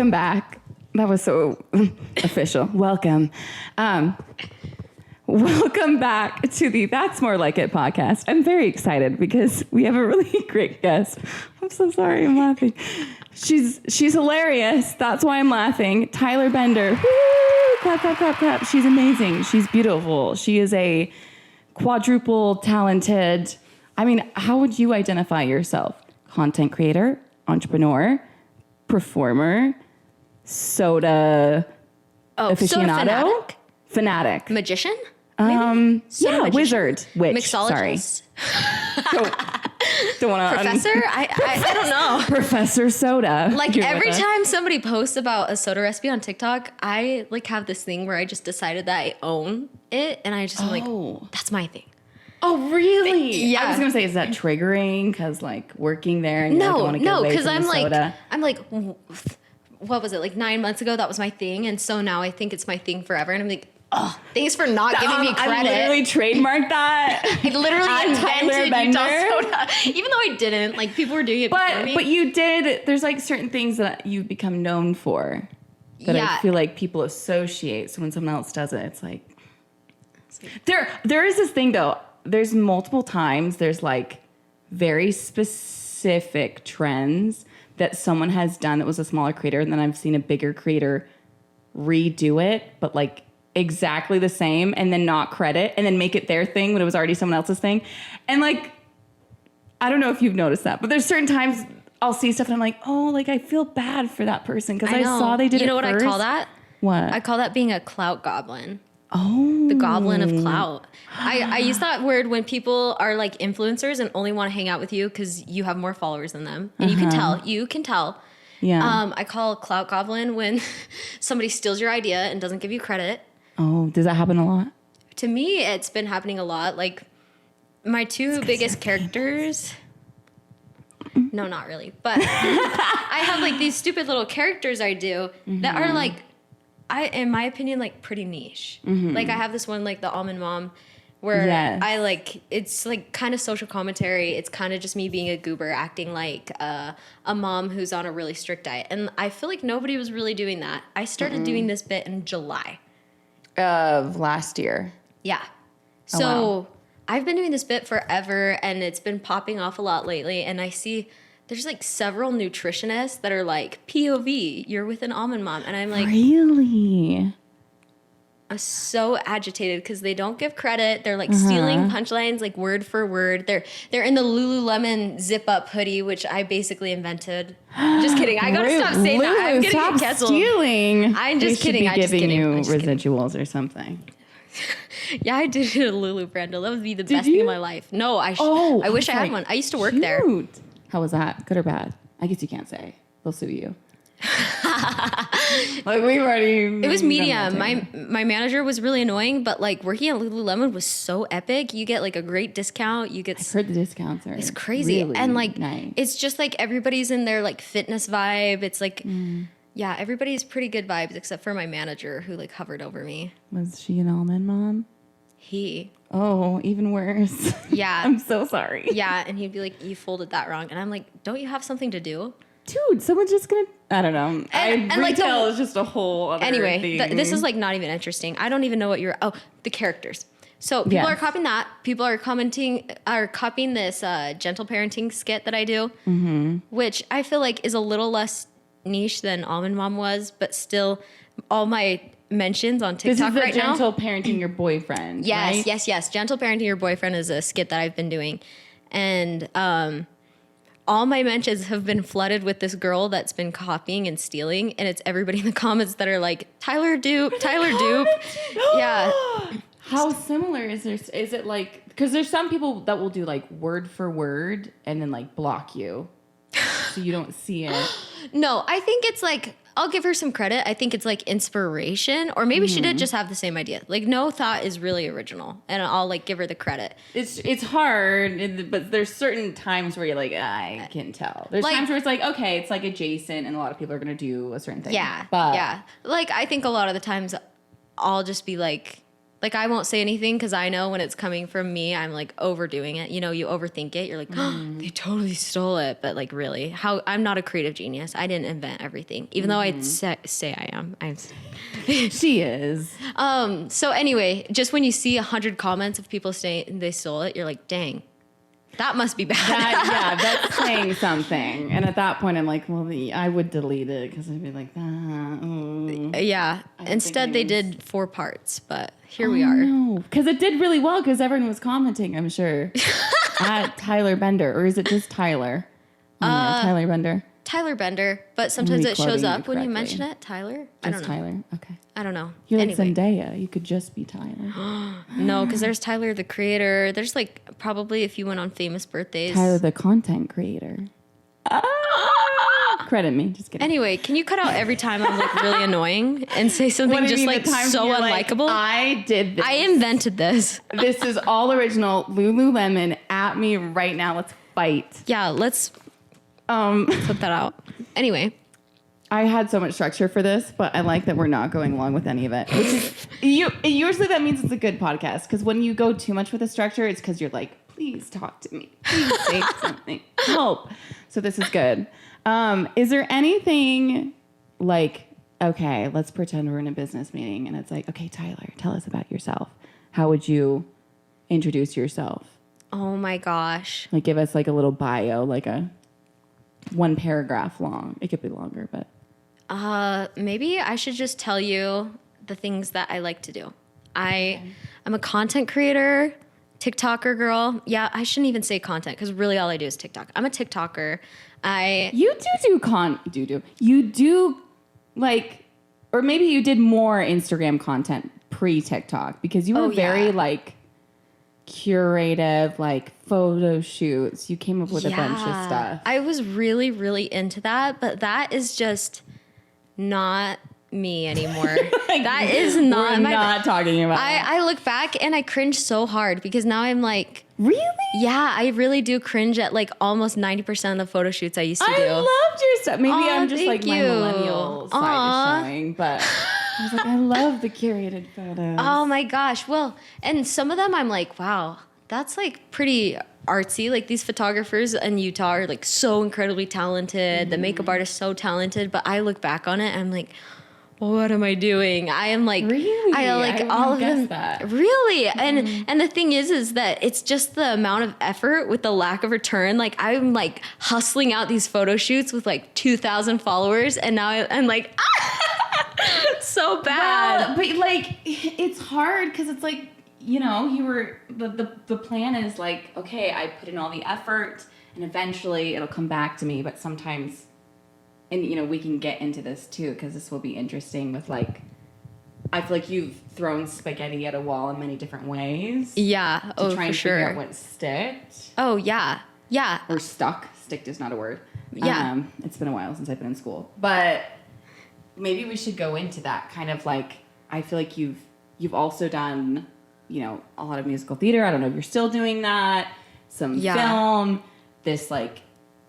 Welcome back. That was so official. Welcome. Welcome back to the That's More Like It podcast. I'm very excited because we have a really great guest. I'm so sorry, I'm laughing. She's hilarious. That's why I'm laughing. Tyler Bender. Woo! Clap, clap, clap, clap. She's amazing. She's beautiful. She is a quadruple talented. I mean, how would you identify yourself? Content creator, entrepreneur, performer, soda aficionado, fanatic, magician, magician? Wizard, witch. Mixologist. Sorry, don't want to. Professor. I don't know. Professor Soda. Like every time somebody posts about a soda recipe on TikTok, I like have this thing where I just decided that I own it, and I just am like, that's my thing. Oh, really? Yeah. I was gonna say, is that triggering? Because like working there and you don't want to get away because from the soda. I'm like, what was it, like 9 months ago? That was my thing, and so now I think it's my thing forever. And I'm like, oh, thanks for not giving me credit. I literally trademarked that. I literally invented Utah Soda, even though I didn't. Like people were doing it before me. But you did. There's like certain things that you've become known for that I feel like people associate. So when someone else does it, it's like there is this thing though. There's multiple times there's like very specific trends that someone has done that was a smaller creator, and then I've seen a bigger creator redo it, but like exactly the same, and then not credit, and then make it their thing when it was already someone else's thing. And like, I don't know if you've noticed that, but there's certain times I'll see stuff and I'm like, oh, like I feel bad for that person because I saw they did it. You know what first. I call that? What? I call that being a clout goblin. Oh. The goblin of clout. I use that word when people are like influencers and only want to hang out with you because you have more followers than them. And you can tell. Yeah. I call clout goblin when somebody steals your idea and doesn't give you credit. Oh, does that happen a lot? To me, it's been happening a lot. Like my two biggest characters. No, not really. But I have like these stupid little characters I do that are like, in my opinion, like pretty niche. Like I have this one, like the Almond Mom, where I like, it's like kind of social commentary. It's kind of just me being a goober, acting like a mom who's on a really strict diet. And I feel like nobody was really doing that. I started doing this bit in July. Of last year. Yeah. So I've been doing this bit forever, and it's been popping off a lot lately. And I see there's like several nutritionists that are like, POV, you're with an almond mom. And I'm like, really? I'm so agitated because they don't give credit. They're like stealing punchlines like word for word. They're in the Lululemon zip up hoodie, which I basically invented. Just kidding. I gotta stop saying that. I'm gonna get canceled. Stealing. I'm just kidding. I'm just kidding. You residuals or something. Yeah, I did a Lulu brand. That would be the best thing in my life. No, I wish I had one. I used to work there. How was that? Good or bad? I guess you can't say. They'll sue you. Like we've already. It was medium. My manager was really annoying, but like working at Lululemon was so epic. You get like a great discount. You get. I've heard the discounts are. It's crazy, really and like nice. It's just like everybody's in their like fitness vibe. It's like, yeah, everybody's pretty good vibes except for my manager who like hovered over me. Was she an almond mom? He. Oh, even worse. Yeah. I'm so sorry. Yeah, and he'd be like, "You folded that wrong," and I'm like, "Don't you have something to do?" Dude, someone's just gonna. I don't know. And retail like is just a whole other anyway. thing. This is like not even interesting. I don't even know what you're. Oh, the characters. So people are copying that. People are copying this gentle parenting skit that I do, which I feel like is a little less niche than Almond Mom was, but still, all my mentions on TikTok right now. This is the gentle parenting your boyfriend. Yes, right? yes. Gentle parenting your boyfriend is a skit that I've been doing, and all my mentions have been flooded with this girl that's been copying and stealing, and it's everybody in the comments that are like, Tyler dupe, Tyler dupe. Yeah. How similar is there? Is it like, because there's some people that will do like word for word and then like block you so you don't see it. No, I think it's like, I'll give her some credit. I think it's like inspiration, or maybe she did just have the same idea. Like no thought is really original, and I'll like give her the credit. It's hard, but there's certain times where you're like, I can tell. There's like, times where it's like, okay, it's like adjacent, and a lot of people are gonna do a certain thing. Yeah, but yeah. Like I think a lot of the times I'll just be like Like, I won't say anything because I know when it's coming from me, I'm like overdoing it. You know, you overthink it. You're like, oh, they totally stole it. But like, really, I'm not a creative genius. I didn't invent everything, even though I'd say I am. She is. So anyway, just when you see 100 comments of people saying they stole it, you're like, dang, that must be bad. That's saying something. And at that point, I'm like, well, I would delete it because I'd be like, Yeah. Instead, they did 4 parts, but here we are. No, because it did really well because everyone was commenting, I'm sure, at Tyler Bender. Or is it just Tyler? Tyler Bender. Tyler Bender, but sometimes it shows up when you mention it. Tyler? I don't Just know. Tyler. Okay. I don't know. You're like Zendaya. You could just be Tyler. No, because there's Tyler the creator. There's like probably if you went on famous birthdays. Tyler the content creator. Credit me. Just kidding. Anyway, can you cut out every time I'm like really annoying and say something just like so unlikable? I did this. I invented this. This is all original. Lululemon at me right now. Let's fight. Yeah, let's put that out. Anyway. I had so much structure for this, but I like that we're not going along with any of it. Which is, usually that means it's a good podcast. Because when you go too much with the structure, it's because you're like, please talk to me. Please say something. Help. So this is good. Is there anything like, okay, let's pretend we're in a business meeting. And it's like, okay, Tyler, tell us about yourself. How would you introduce yourself? Oh my gosh. Like give us like a little bio, like a 1 paragraph long. It could be longer, but. Maybe I should just tell you the things that I like to do. I'm a content creator, TikToker girl. Yeah, I shouldn't even say content because really all I do is TikTok. I'm a TikToker. You do like, or maybe you did more Instagram content pre-TikTok because you were very like curative, like photo shoots. You came up with a bunch of stuff. I was really, really into that, but that is just not me anymore. That is not. We're not talking about. I look back and I cringe so hard because now I'm like, really? Yeah, I really do cringe at like almost 90% of the photo shoots I used to do. I loved your stuff. Maybe I'm just like thank my you. millennial side is showing, but I was like, I love the curated photos. Oh my gosh. Well, and some of them I'm like, wow, that's like pretty artsy. Like these photographers in Utah are like so incredibly talented. The makeup artist so talented, but I look back on it and I'm like, what am I doing? I am like, really? I like all of them. That. Really? And the thing is that it's just the amount of effort with the lack of return. Like I'm like hustling out these photo shoots with like 2,000 followers. And now I'm like, so bad. Well, but like, it's hard because it's like, you know, you were, the plan is like, okay, I put in all the effort and eventually it'll come back to me. But sometimes, and you know, we can get into this too, because this will be interesting with like, I feel like you've thrown spaghetti at a wall in many different ways. Yeah. To try and figure out sure. what sticked. Oh yeah. Yeah. Or stuck. Sticked is not a word. Yeah. It's been a while since I've been in school. But maybe we should go into that kind of like, I feel like you've also done, you know, a lot of musical theater. I don't know if you're still doing that. Some film, this like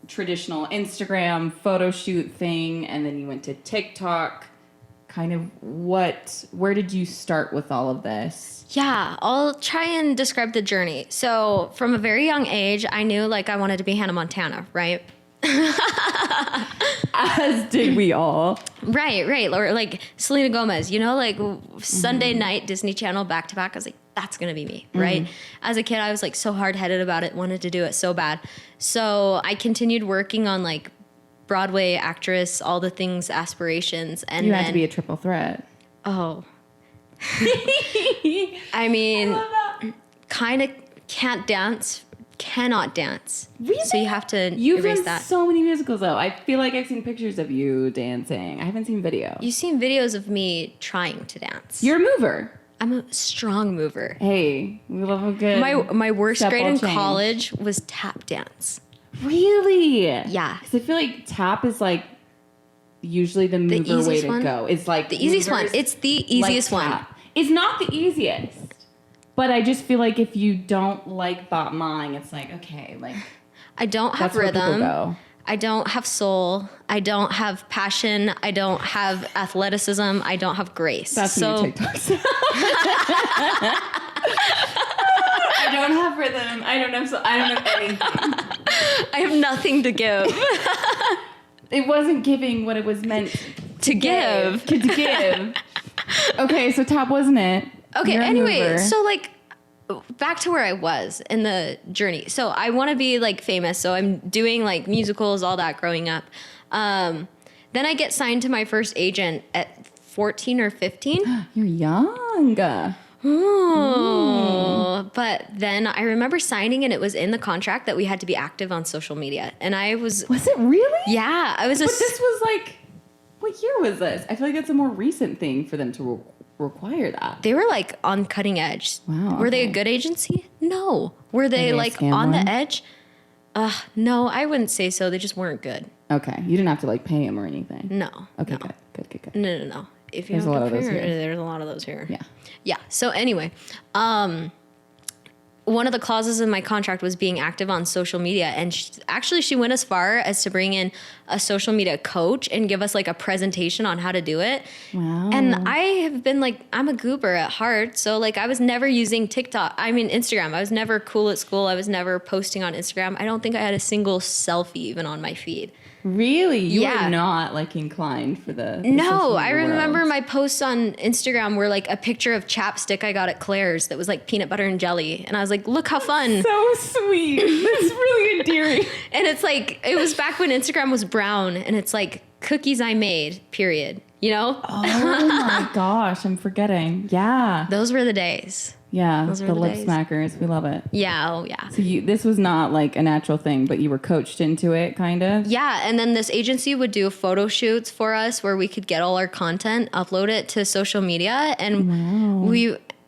traditional Instagram photo shoot thing, and then you went to TikTok. Kind of where did you start with all of this? Yeah, I'll try and describe the journey. So from a very young age, I knew like I wanted to be Hannah Montana, right? As did we all. Right. Or like Selena Gomez, you know, like Sunday night Disney Channel back to back. I was like, that's going to be me, right? As a kid, I was like so hard-headed about it, wanted to do it so bad. So I continued working on like Broadway actress, all the things, aspirations. And you had to be a triple threat. Oh. I mean, kind of cannot dance. Really? So you have to You've erase done that. so many musicals, though. I feel like I've seen pictures of you dancing. I haven't seen video. You've seen videos of me trying to dance. You're a mover. I'm a strong mover. Hey, we love a good. My worst step grade in change. college was tap dance. Really? Yeah. Because I feel like tap is like usually the mover way to go. It's like the easiest one. It's the easiest like one. tap. It's not the easiest. But I just feel like if you don't like bottoming, it's like, okay, like I don't have that's where people rhythm. go. I don't have soul. I don't have passion. I don't have athleticism. I don't have grace. That's so new TikToks. I don't have rhythm. I don't have anything. I have nothing to give. It wasn't giving what it was meant to give. To give. Okay, so tap wasn't it. Okay, You're a anyway, mover. so like back to where I was in the journey. So I want to be like famous. So I'm doing like musicals, all that growing up. Then I get signed to my first agent at 14 or 15. You're young. Oh, but then I remember signing and it was in the contract that we had to be active on social media. And I was, Was it really? yeah, I was But this was like, what year was this? I feel like that's a more recent thing for them to require that. they were like on cutting edge. Wow, Were they a okay. good agency? No. Were they they a like scam on one? the edge? No, I wouldn't say so. They just weren't good. Okay, you didn't have to like pay him or anything. No. Okay, no. good. No. If you There's a have lot of those here, here. there's a lot of those here. Yeah. Yeah. So anyway, one of the clauses in my contract was being active on social media, and she went as far as to bring in a social media coach and give us like a presentation on how to do it. Wow. And I have been like, I'm a goober at heart, so like I was never using Instagram. I was never cool at school. I was never posting on Instagram. I don't think I had a single selfie even on my feed. Really? You Yeah. were not like inclined for the social No, I media remember world. my posts on Instagram were like a picture of chapstick I got at Claire's that was like peanut butter and jelly. And I was like, look how fun. So sweet. That's really endearing. And it's like, it was back when Instagram was brown and it's like cookies I made, period. You know? Oh my gosh, I'm forgetting. Yeah. Those were the days. Yeah, Those were the the lip days. smackers. We love it. Yeah, oh yeah. So this was not like a natural thing, but you were coached into it, kind of? Yeah, and then this agency would do photo shoots for us where we could get all our content, upload it to social media,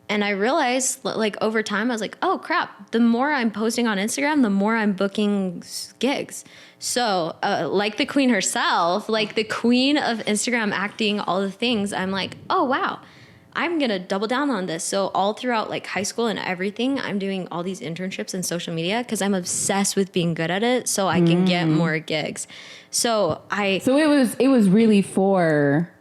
and I realized like over time I was like, oh crap, the more I'm posting on Instagram, the more I'm booking gigs. So like the queen herself, like the queen of Instagram acting, all the things, I'm like, oh wow, I'm going to double down on this. So all throughout like high school and everything, I'm doing all these internships in social media because I'm obsessed with being good at it so I can get more gigs. So So it was really for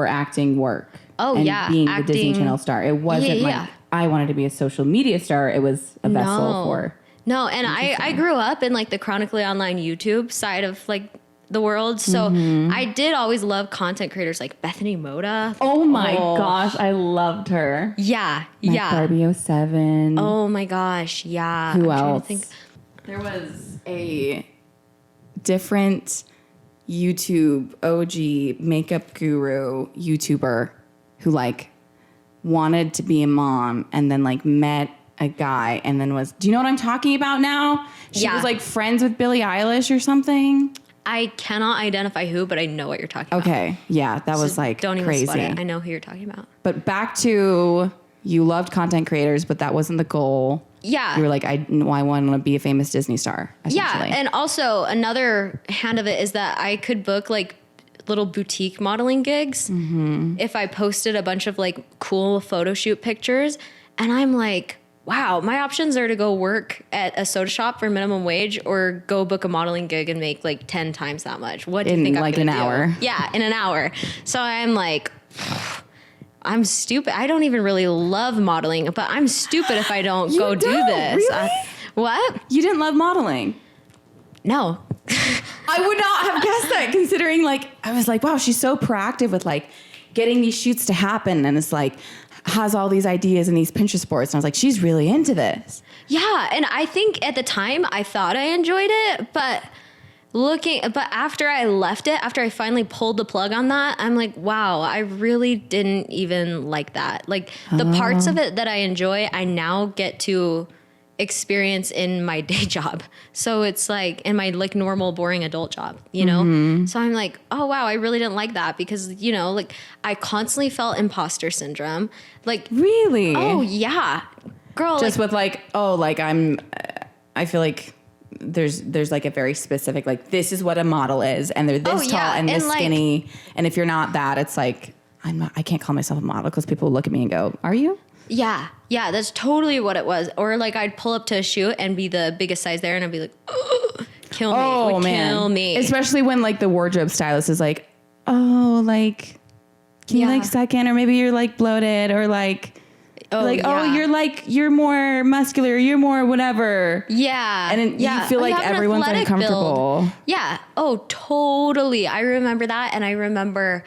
acting work. Oh, and yeah, being the acting. Disney Channel star. It wasn't Yeah. like I wanted to be a social media star. It was a vessel for. No, and I grew up in like the Chronically Online YouTube side of like the world. So I did always love content creators like Bethany Moda. Oh my gosh, I loved her. Yeah, Like yeah. Barbie 07. Oh my gosh, yeah. Who I'm trying to else? think. There was a different YouTube OG makeup guru YouTuber who like wanted to be a mom and then like met a guy and then do you know what I'm talking about now? She Yeah. was like friends with Billie Eilish or something. I cannot identify who, but I know what you're talking about. Okay. Yeah, that was So like don't even crazy. sweat it. I know who you're talking about. But back to you loved content creators, but that wasn't the goal. Yeah. You were like, I want to be a famous Disney star, essentially. Yeah, and also another hand of it is that I could book like little boutique modeling gigs if I posted a bunch of like cool photo shoot pictures. And I'm like, wow, my options are to go work at a soda shop for minimum wage or go book a modeling gig and make like 10 times that much. What do you In, think I'm like, gonna an do? hour. Yeah, in an hour. So I'm like, I'm stupid. I don't even really love modeling, but I'm stupid if I don't You go do don't? this. Really? What? You didn't love modeling. No. I would not have guessed that, considering like I was like, wow, she's so proactive with like getting these shoots to happen, and it's like has all these ideas and these Pinterest boards. And I was like, she's really into this. Yeah, and I think at the time I thought I enjoyed it, but after I left it, after I finally pulled the plug on that, I'm like, wow, I really didn't even like that. Like the parts of it that I enjoy, I now get to experience in my day job. So it's like in my like normal boring adult job, you know? So I'm like, oh wow, I really didn't like that because, you know, like I constantly felt imposter syndrome. Like, Really? oh yeah. Girl, Just like, with like, oh, like I feel like there's like a very specific, like this is what a model is, and they're this Oh, tall yeah, and this and, like- skinny. And if you're not that, it's like, I can't call myself a model because people will look at me and go, are you? yeah, that's totally what it was. Or like I'd pull up to a shoot and be the biggest size there and I'd be like, "Ugh, kill me, Oh would man. kill me. Especially when like the wardrobe stylist is like, oh, like, can you Yeah. like second, or maybe you're like bloated, or like, like, yeah. you're more muscular, you're more whatever. Yeah. And yeah. you feel like you have an everyone's athletic uncomfortable. build. Yeah. Oh, totally. I remember that. And I remember,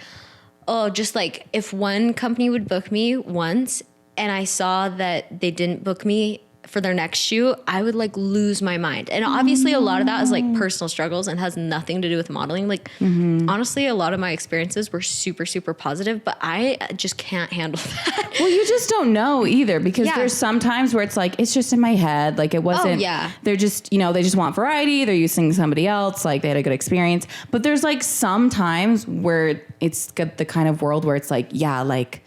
just like if one company would book me once and I saw that they didn't book me for their next shoot, I would like lose my mind. And obviously a lot of that is like personal struggles and has nothing to do with modeling. Like honestly, a lot of my experiences were super, super positive, but I just can't handle that. Well, you just don't know either, because Yeah. there's some times where it's like, it's just in my head. Like it wasn't, yeah. they're just, they just want variety. They're using somebody else. Like they had a good experience. But there's like some times where it's got the kind of world where it's like, yeah, like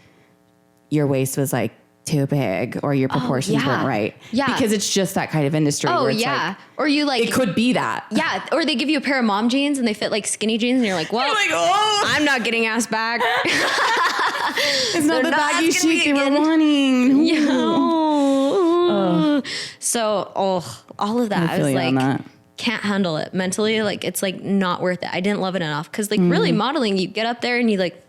your waist was like too big or your proportions yeah. weren't right. Yeah. Because it's just that kind of industry. Oh where it's yeah. like, Or you like, it could be that. yeah. Or they give you a pair of mom jeans and they fit like skinny jeans and you're like, well, You're like, oh, I'm not getting asked back. it's not the not baggy asking me chic they were again. wanting. So, all of that, I feel was you on like, that. can't handle it mentally. Like, it's like not worth it. I didn't love it enough. Cause like really modeling, you get up there and you like,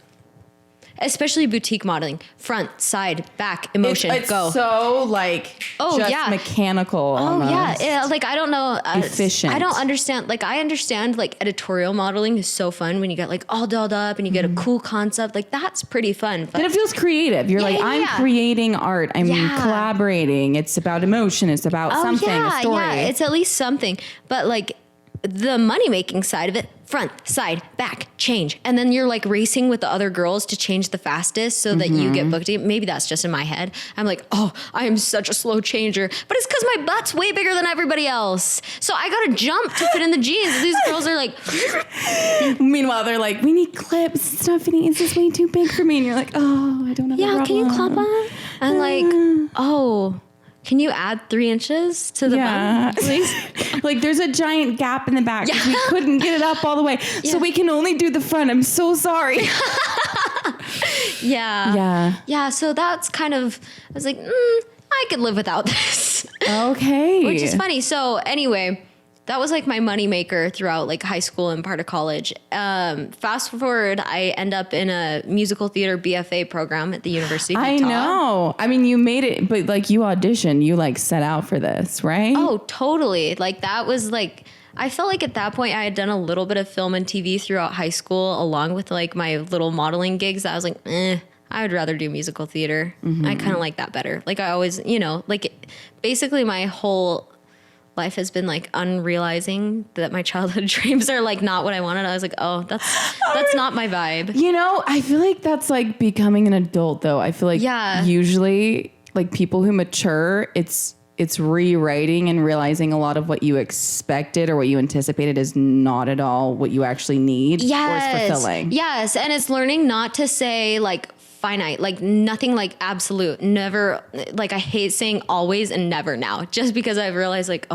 especially boutique modeling, front, side, back, emotion, It's go. so like just yeah. mechanical. Oh yeah, almost. like I don't know. Efficient. I don't understand. Like I understand. Like editorial modeling is so fun when you get like all dolled up and you get a cool concept. Like that's pretty fun. But it feels creative. You're like, I'm yeah. creating art. I'm Yeah. collaborating. It's about emotion. It's about something, a story. Yeah, it's at least something. But like the money making side of it, front, side, back, change. And then you're like racing with the other girls to change the fastest so that you get booked. Maybe that's just in my head. I'm like, oh, I am such a slow changer. But it's because my butt's way bigger than everybody else. So I got to jump to fit in the jeans. These girls are like, Meanwhile, they're like, we need clips. It's not fitting. Is this way too big for me? And you're like, oh, I don't have a yeah, problem. can you clap on? And like, oh, can you add 3 inches to the Yeah. bun, please? Like there's a giant gap in the back. 'Cause we couldn't get it up all the way. So we can only do the front. I'm so sorry. Yeah. Yeah. Yeah, so that's kind of, I was like, I could live without this. Okay. Which is funny. So anyway, that was like my money maker throughout like high school and part of college. Fast forward, I end up in a musical theater BFA program at the University of I Utah. know. I mean, you made it, but like you auditioned, you like set out for this, right? Oh, totally. Like that was like, I felt like at that point I had done a little bit of film and TV throughout high school along with like my little modeling gigs. I was like, I would rather do musical theater. I kind of like that better. Like I always, like basically my whole life has been like unrealizing that my childhood dreams are like not what I wanted. I was like, oh, that's not my vibe. I feel like that's like becoming an adult though. I feel like usually like people who mature, it's rewriting and realizing a lot of what you expected or what you anticipated is not at all what you actually need or is fulfilling. Yes. And it's learning not to say like finite, like nothing like absolute, never, like I hate saying always and never now, just because I've realized like,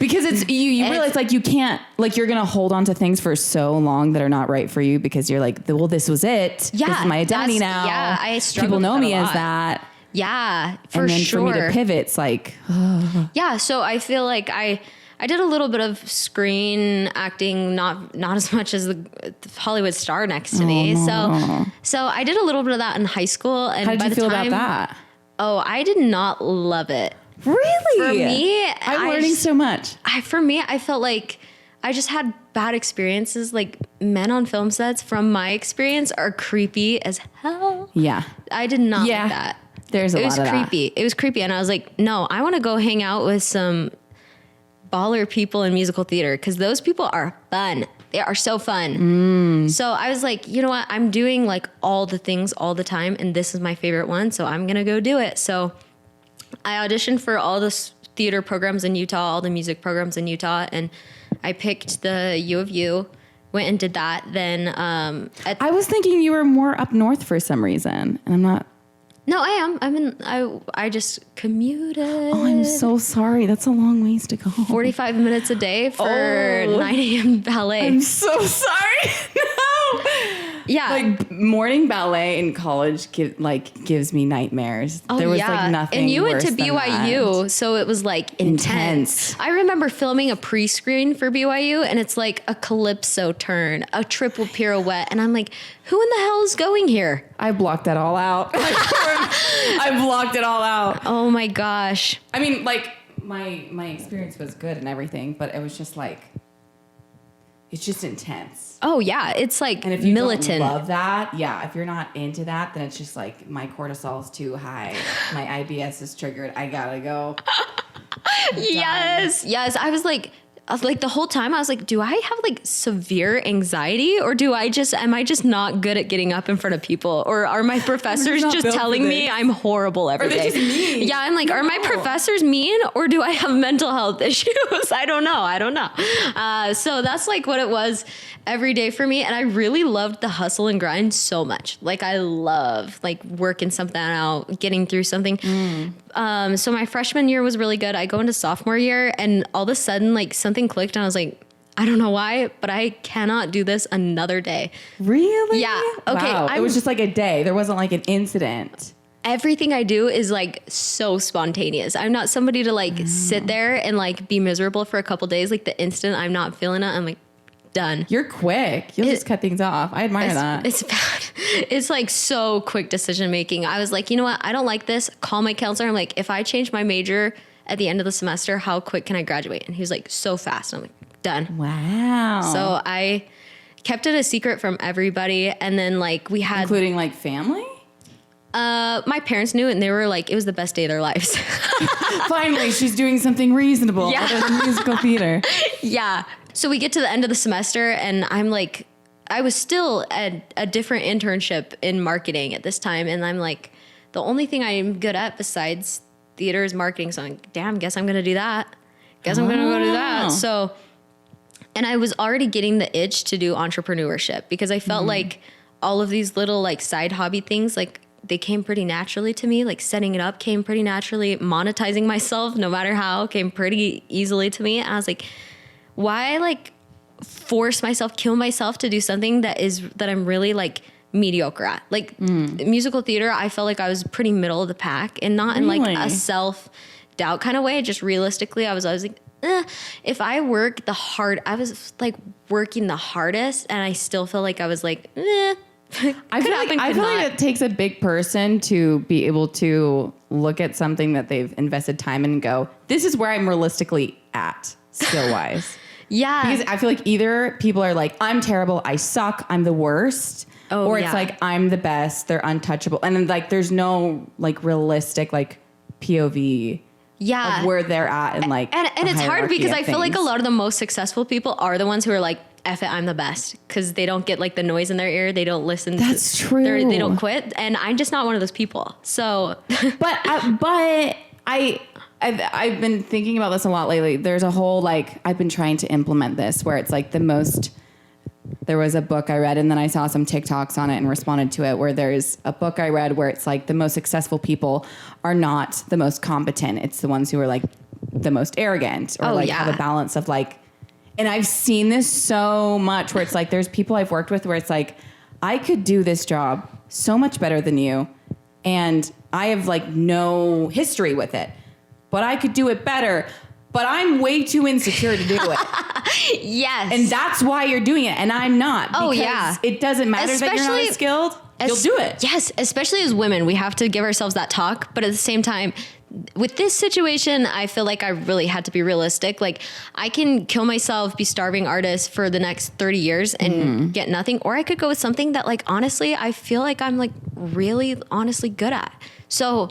because it's you realize like you can't, like you're going to hold on to things for so long that are not right for you because you're like, well, this was it. Yeah, this is my identity now. Yeah, I struggle People know with that me a as lot. that. Yeah, for and then sure. for me to pivot, it's like, yeah. So I feel like I did a little bit of screen acting, not as much as the Hollywood star next to me. So I did a little bit of that in high school. And how did by you the feel time, about that? Oh, I did not love it. Really? For me, I'm learning so much. I felt like I just had bad experiences. Like men on film sets, from my experience, are creepy as hell. Yeah. I did not like that. There's a lot of that. It was creepy. It was creepy. And I was like, no, I want to go hang out with some baller people in musical theater because those people are fun. They are so fun. So I was like, you know what? I'm doing like all the things all the time. And this is my favorite one. So I'm going to go do it. So I auditioned for all the theater programs in Utah, all the music programs in Utah. And I picked the U of U, went and did that. Then I was thinking you were more up north for some reason. And I'm not. No, I am. I just commuted. Oh, I'm so sorry. That's a long ways to go. 45 minutes a day for 9 a.m. ballet. I'm so sorry. No. Yeah. Like morning ballet in college gives me nightmares. Oh, there was yeah. like nothing And you went worse to than BYU, that. so it was like intense. I remember filming a pre-screen for BYU, and it's like a calypso turn, a triple pirouette, and I'm like, who in the hell is going here? I blocked that all out. I blocked it all out. Oh my gosh. I mean, like my experience was good and everything, but it was just like it's just intense. Oh yeah, it's like And if you militant. don't love that, if you're not into that, then it's just like my cortisol's too high. My IBS is triggered. I gotta go. Yes. I was like the whole time I was like, do I have like severe anxiety, or am I just not good at getting up in front of people, or are my professors not just built for telling me this. I'm horrible every Are they day? just mean? Yeah, I'm like, are my professors mean, or do I have mental health issues? I don't know. So that's like what it was every day for me, and I really loved the hustle and grind so much. Like I love like working something out, getting through something. So my freshman year was really good. I go into sophomore year, and all of a sudden like something clicked, and I was like, I don't know why, but I cannot do this another day. Really? Yeah. Okay. Wow. It was just like a day. There wasn't like an incident. Everything I do is like so spontaneous. I'm not somebody to like sit there and like be miserable for a couple days. Like the instant I'm not feeling it, I'm like, done. You're quick. You'll just cut things off. I admire that. It's bad. It's like so quick decision making. I was like, you know what? I don't like this. Call my counselor. I'm like, if I change my major at the end of the semester, how quick can I graduate? And he was like, so fast. I'm like, done. Wow. So I kept it a secret from everybody. And then like we had, including like family? my parents knew it, and they were like, it was the best day of their lives. Finally, she's doing something reasonable Yeah. other than musical theater. Yeah. So we get to the end of the semester, and I'm like, I was still at a different internship in marketing at this time. And I'm like, the only thing I'm good at besides theater is marketing. So I'm like, damn, guess I'm going to do that. Guess I'm going to go do that. So, and I was already getting the itch to do entrepreneurship, because I felt like all of these little like side hobby things, like they came pretty naturally to me. Like setting it up came pretty naturally. Monetizing myself, no matter how, came pretty easily to me. And I was like, why like force myself, kill myself to do something that I'm really like mediocre at? Like musical theater, I felt like I was pretty middle of the pack, and not in like a self-doubt kind of way. Just realistically, I was like, if I work I was like working the hardest, and I still feel like I was like, I feel like it takes a big person to be able to look at something that they've invested time in and go, this is where I'm realistically at skill wise. Yeah. Because I feel like either people are like, I'm terrible, I suck, I'm the worst. Or it's like, I'm the best, they're untouchable. And then like, there's no like realistic like POV of where they're at and like and it's hard because I feel like a lot of the most successful people are the ones who are like, F it, I'm the best, because they don't get like the noise in their ear. They don't listen. That's true. They don't quit. And I'm just not one of those people. So, I've been thinking about this a lot lately. There's a whole like, I've been trying to implement this where it's like there was a book I read, and then I saw some TikToks on it and responded to it, where there's a book I read where it's like the most successful people are not the most competent. It's the ones who are like the most arrogant or have a balance of like, and I've seen this so much where it's like, there's people I've worked with where it's like, I could do this job so much better than you, and I have like no history with it, but I could do it better, but I'm way too insecure to do it. Yes. And that's why you're doing it, and I'm not. Oh, because yeah. It doesn't matter that you're not as skilled. You'll do it. Yes, especially as women, we have to give ourselves that talk. But at the same time, with this situation, I feel like I really had to be realistic. Like, I can kill myself, be starving artist for the next 30 years and get nothing. Or I could go with something that, like, honestly, I feel like I'm, like, really honestly good at. So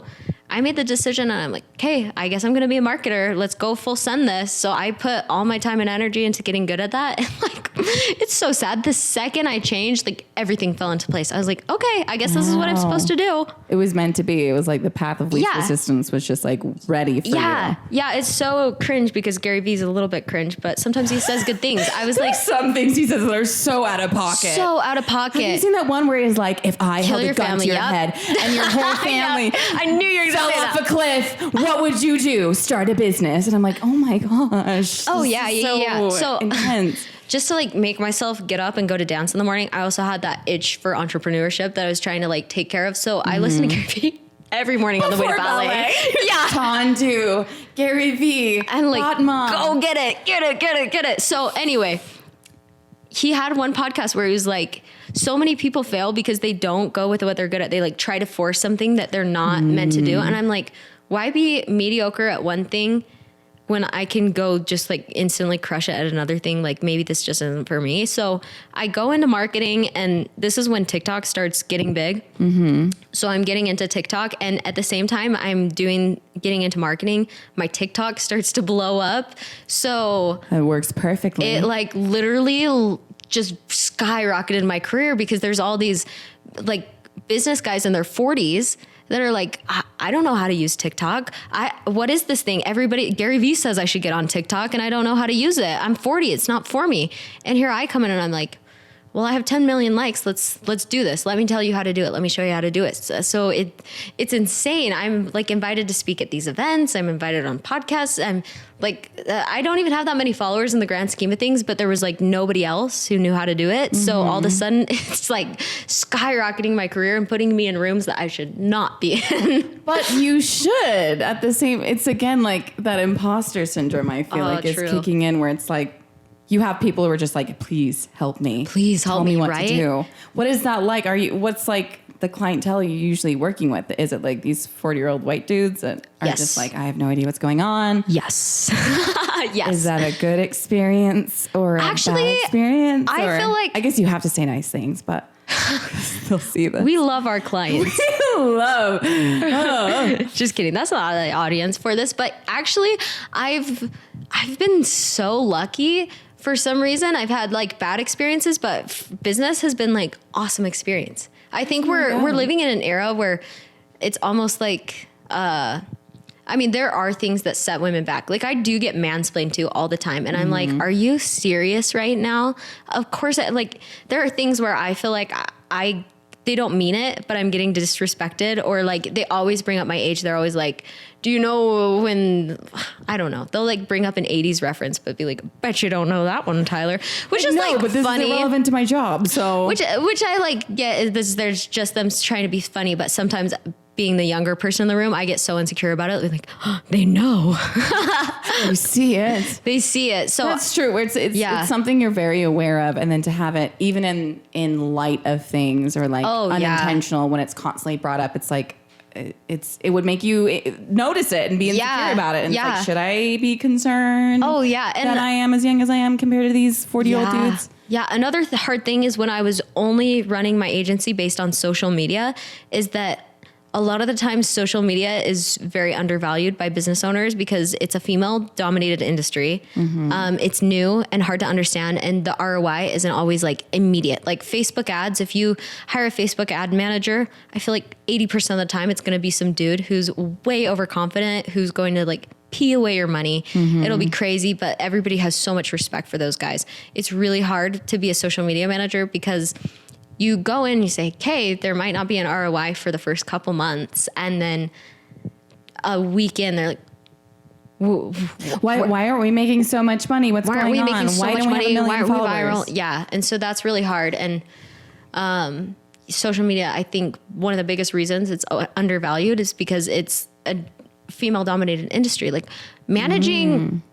I made the decision, and I'm like, okay, I guess I'm going to be a marketer. Let's go full send this. So I put all my time and energy into getting good at that. And like, it's so sad. The second I changed, like everything fell into place. I was like, okay, I guess this is what I'm supposed to do. It was meant to be. It was like the path of least resistance was just like ready for you. Yeah. It's so cringe because Gary Vee's a little bit cringe, but sometimes he says good things. I was like, some things he says that are so out of pocket. Have you seen that one where he's like, if I held a gun to your head and your whole family I knew you were fell off a cliff, what would you do? Start a business. And I'm like, oh my gosh. Oh, yeah. So intense. just to like make myself get up and go to dance in the morning, I also had that itch for entrepreneurship that I was trying to like take care of. So I listened to Gary Vee every morning on the way to ballet. Yeah. Tandu, Gary Vee, and like, Hot Mom. go get it. So anyway, he had one podcast where he was like, so many people fail because they don't go with what they're good at. They like try to force something that they're not meant to do. And I'm like, why be mediocre at one thing when I can go just like instantly crush it at another thing? Like maybe this just isn't for me. So I go into marketing, and this is when TikTok starts getting big. So I'm getting into TikTok, and at the same time I'm getting into marketing, my TikTok starts to blow up. So it works perfectly. It like literally just skyrocketed my career because there's all these like business guys in their 40s that are like, I don't know how to use TikTok. What is this thing? Gary Vee says I should get on TikTok and I don't know how to use it. I'm 40. It's not for me. And here I come in and I'm like, well, I have 10 million likes. Let's do this. Let me tell you how to do it. Let me show you how to do it. So it's insane. I'm like invited to speak at these events. I'm invited on podcasts. I'm like, I don't even have that many followers in the grand scheme of things, but there was like nobody else who knew how to do it. So all of a sudden it's like skyrocketing my career and putting me in rooms that I should not be in. But you should at the same, it's again, like that imposter syndrome, I feel like is kicking in, where it's like, you have people who are just like, please help me. Please help me, what right? to do. What is that like? What's like the clientele you're usually working with? Is it like these 40-year-old white dudes that are just like, I have no idea what's going on? Yes. Yes. Is that a good experience or a bad experience? I feel like, I guess you have to say nice things, but they'll see this. We love our clients. Just kidding. That's not the audience for this, but actually I've been so lucky. For some reason, I've had like bad experiences, but business has been like awesome experience. I think we're living in an era where it's almost like, I mean, there are things that set women back. Like I do get mansplained to all the time. And I'm like, are you serious right now? Of course, like there are things where I feel like they don't mean it, but I'm getting disrespected, or like they always bring up my age. They're always like, do you know when, I don't know. They'll like bring up an 80s reference, but be like, bet you don't know that one, Tyler, which is like but this funny. is irrelevant to my job. So which I like get there's just them trying to be funny, but sometimes being the younger person in the room, I get so insecure about it. They're like, oh, they know. You see it. They see it. So that's true. It's something you're very aware of. And then to have it even in light of things or like unintentional when it's constantly brought up, it's like, it would make you notice it and be insecure about it. And it's like, should I be concerned? Oh yeah. And that I am as young as I am compared to these 40-year-old dudes? Yeah. Another hard thing is when I was only running my agency based on social media is that a lot of the time social media is very undervalued by business owners because it's a female dominated industry. It's new and hard to understand. And the ROI isn't always like immediate. Like Facebook ads, if you hire a Facebook ad manager, I feel like 80% of the time it's going to be some dude who's way overconfident, who's going to like pee away your money. It'll be crazy, but everybody has so much respect for those guys. It's really hard to be a social media manager because you go in and you say, okay, there might not be an ROI for the first couple months. And then a week in, they're like, why aren't we making so much money? Why aren't we making so much money? Why aren't we viral? Yeah. And so that's really hard. And social media, I think one of the biggest reasons it's undervalued is because it's a female dominated industry. Like managing...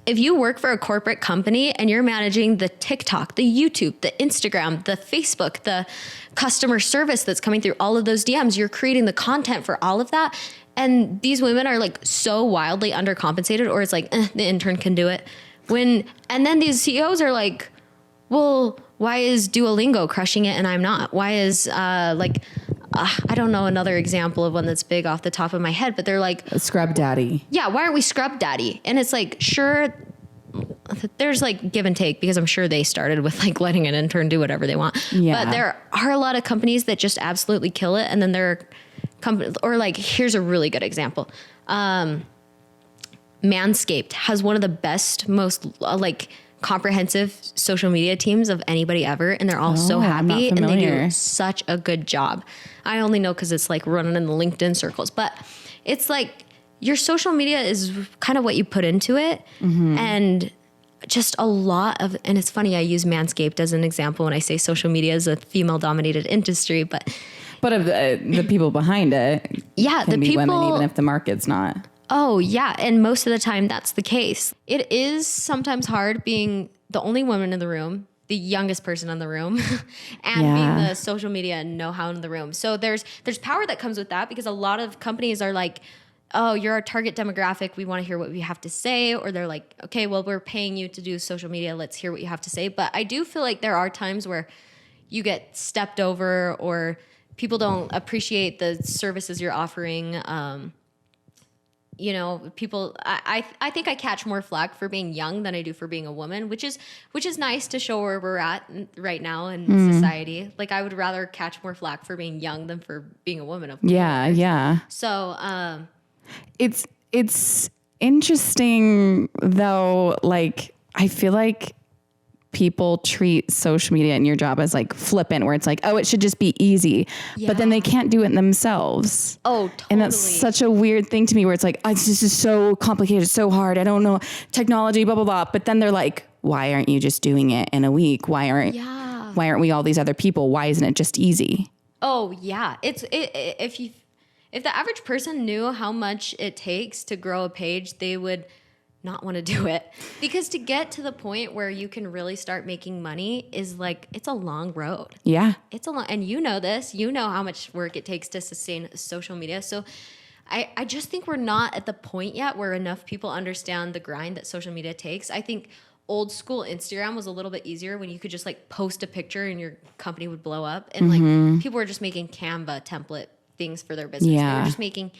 If you work for a corporate company and you're managing the TikTok, the YouTube, the Instagram, the Facebook, the customer service that's coming through all of those DMs, you're creating the content for all of that. And these women are like so wildly undercompensated, or it's like, the intern can do it. And then these CEOs are like, well, why is Duolingo crushing it and I'm not? Why is I don't know another example of one that's big off the top of my head, but they're like Scrub Daddy. Yeah. Why aren't we Scrub Daddy? And it's like, sure, there's like give and take because I'm sure they started with like letting an intern do whatever they want. Yeah. But there are a lot of companies that just absolutely kill it. And then there are companies, or like, here's a really good example. Manscaped has one of the best, most comprehensive social media teams of anybody ever, and they're all so happy and they do such a good job. I only know because it's like running in the LinkedIn circles, but it's like your social media is kind of what you put into it. And just a lot of, and it's funny, I use Manscaped as an example when I say social media is a female dominated industry, but of the people behind it, yeah, can the be people, women, even if the market's not. Oh yeah, and most of the time that's the case. It is sometimes hard being the only woman in the room, the youngest person in the room, and being the social media know-how in the room. So there's power that comes with that, because a lot of companies are like, oh, you're our target demographic, we want to hear what you have to say. Or they're like, okay, well, we're paying you to do social media, let's hear what you have to say. But I do feel like there are times where you get stepped over, or people don't appreciate the services you're offering. You know, people, I think I catch more flack for being young than I do for being a woman, which is nice to show where we're at right now in society. Like, I would rather catch more flack for being young than for being a woman. Of course. Yeah. So, it's interesting though. Like, I feel like people treat social media and your job as like flippant, where it's like, oh, it should just be easy, but then they can't do it themselves. Oh, totally. And that's such a weird thing to me, where it's like, oh, this is so complicated, so hard, I don't know technology, blah, blah, blah. But then they're like, why aren't you just doing it in a week? Why aren't we all these other people? Why isn't it just easy? Oh yeah. If the average person knew how much it takes to grow a page, they would not want to do it, because to get to the point where you can really start making money is like, it's a long road. Yeah. It's a long, and you know this, you know how much work it takes to sustain social media. So I just think we're not at the point yet where enough people understand the grind that social media takes. I think old school Instagram was a little bit easier, when you could just like post a picture and your company would blow up. And like, people were just making Canva template things for their business. Yeah. They were just making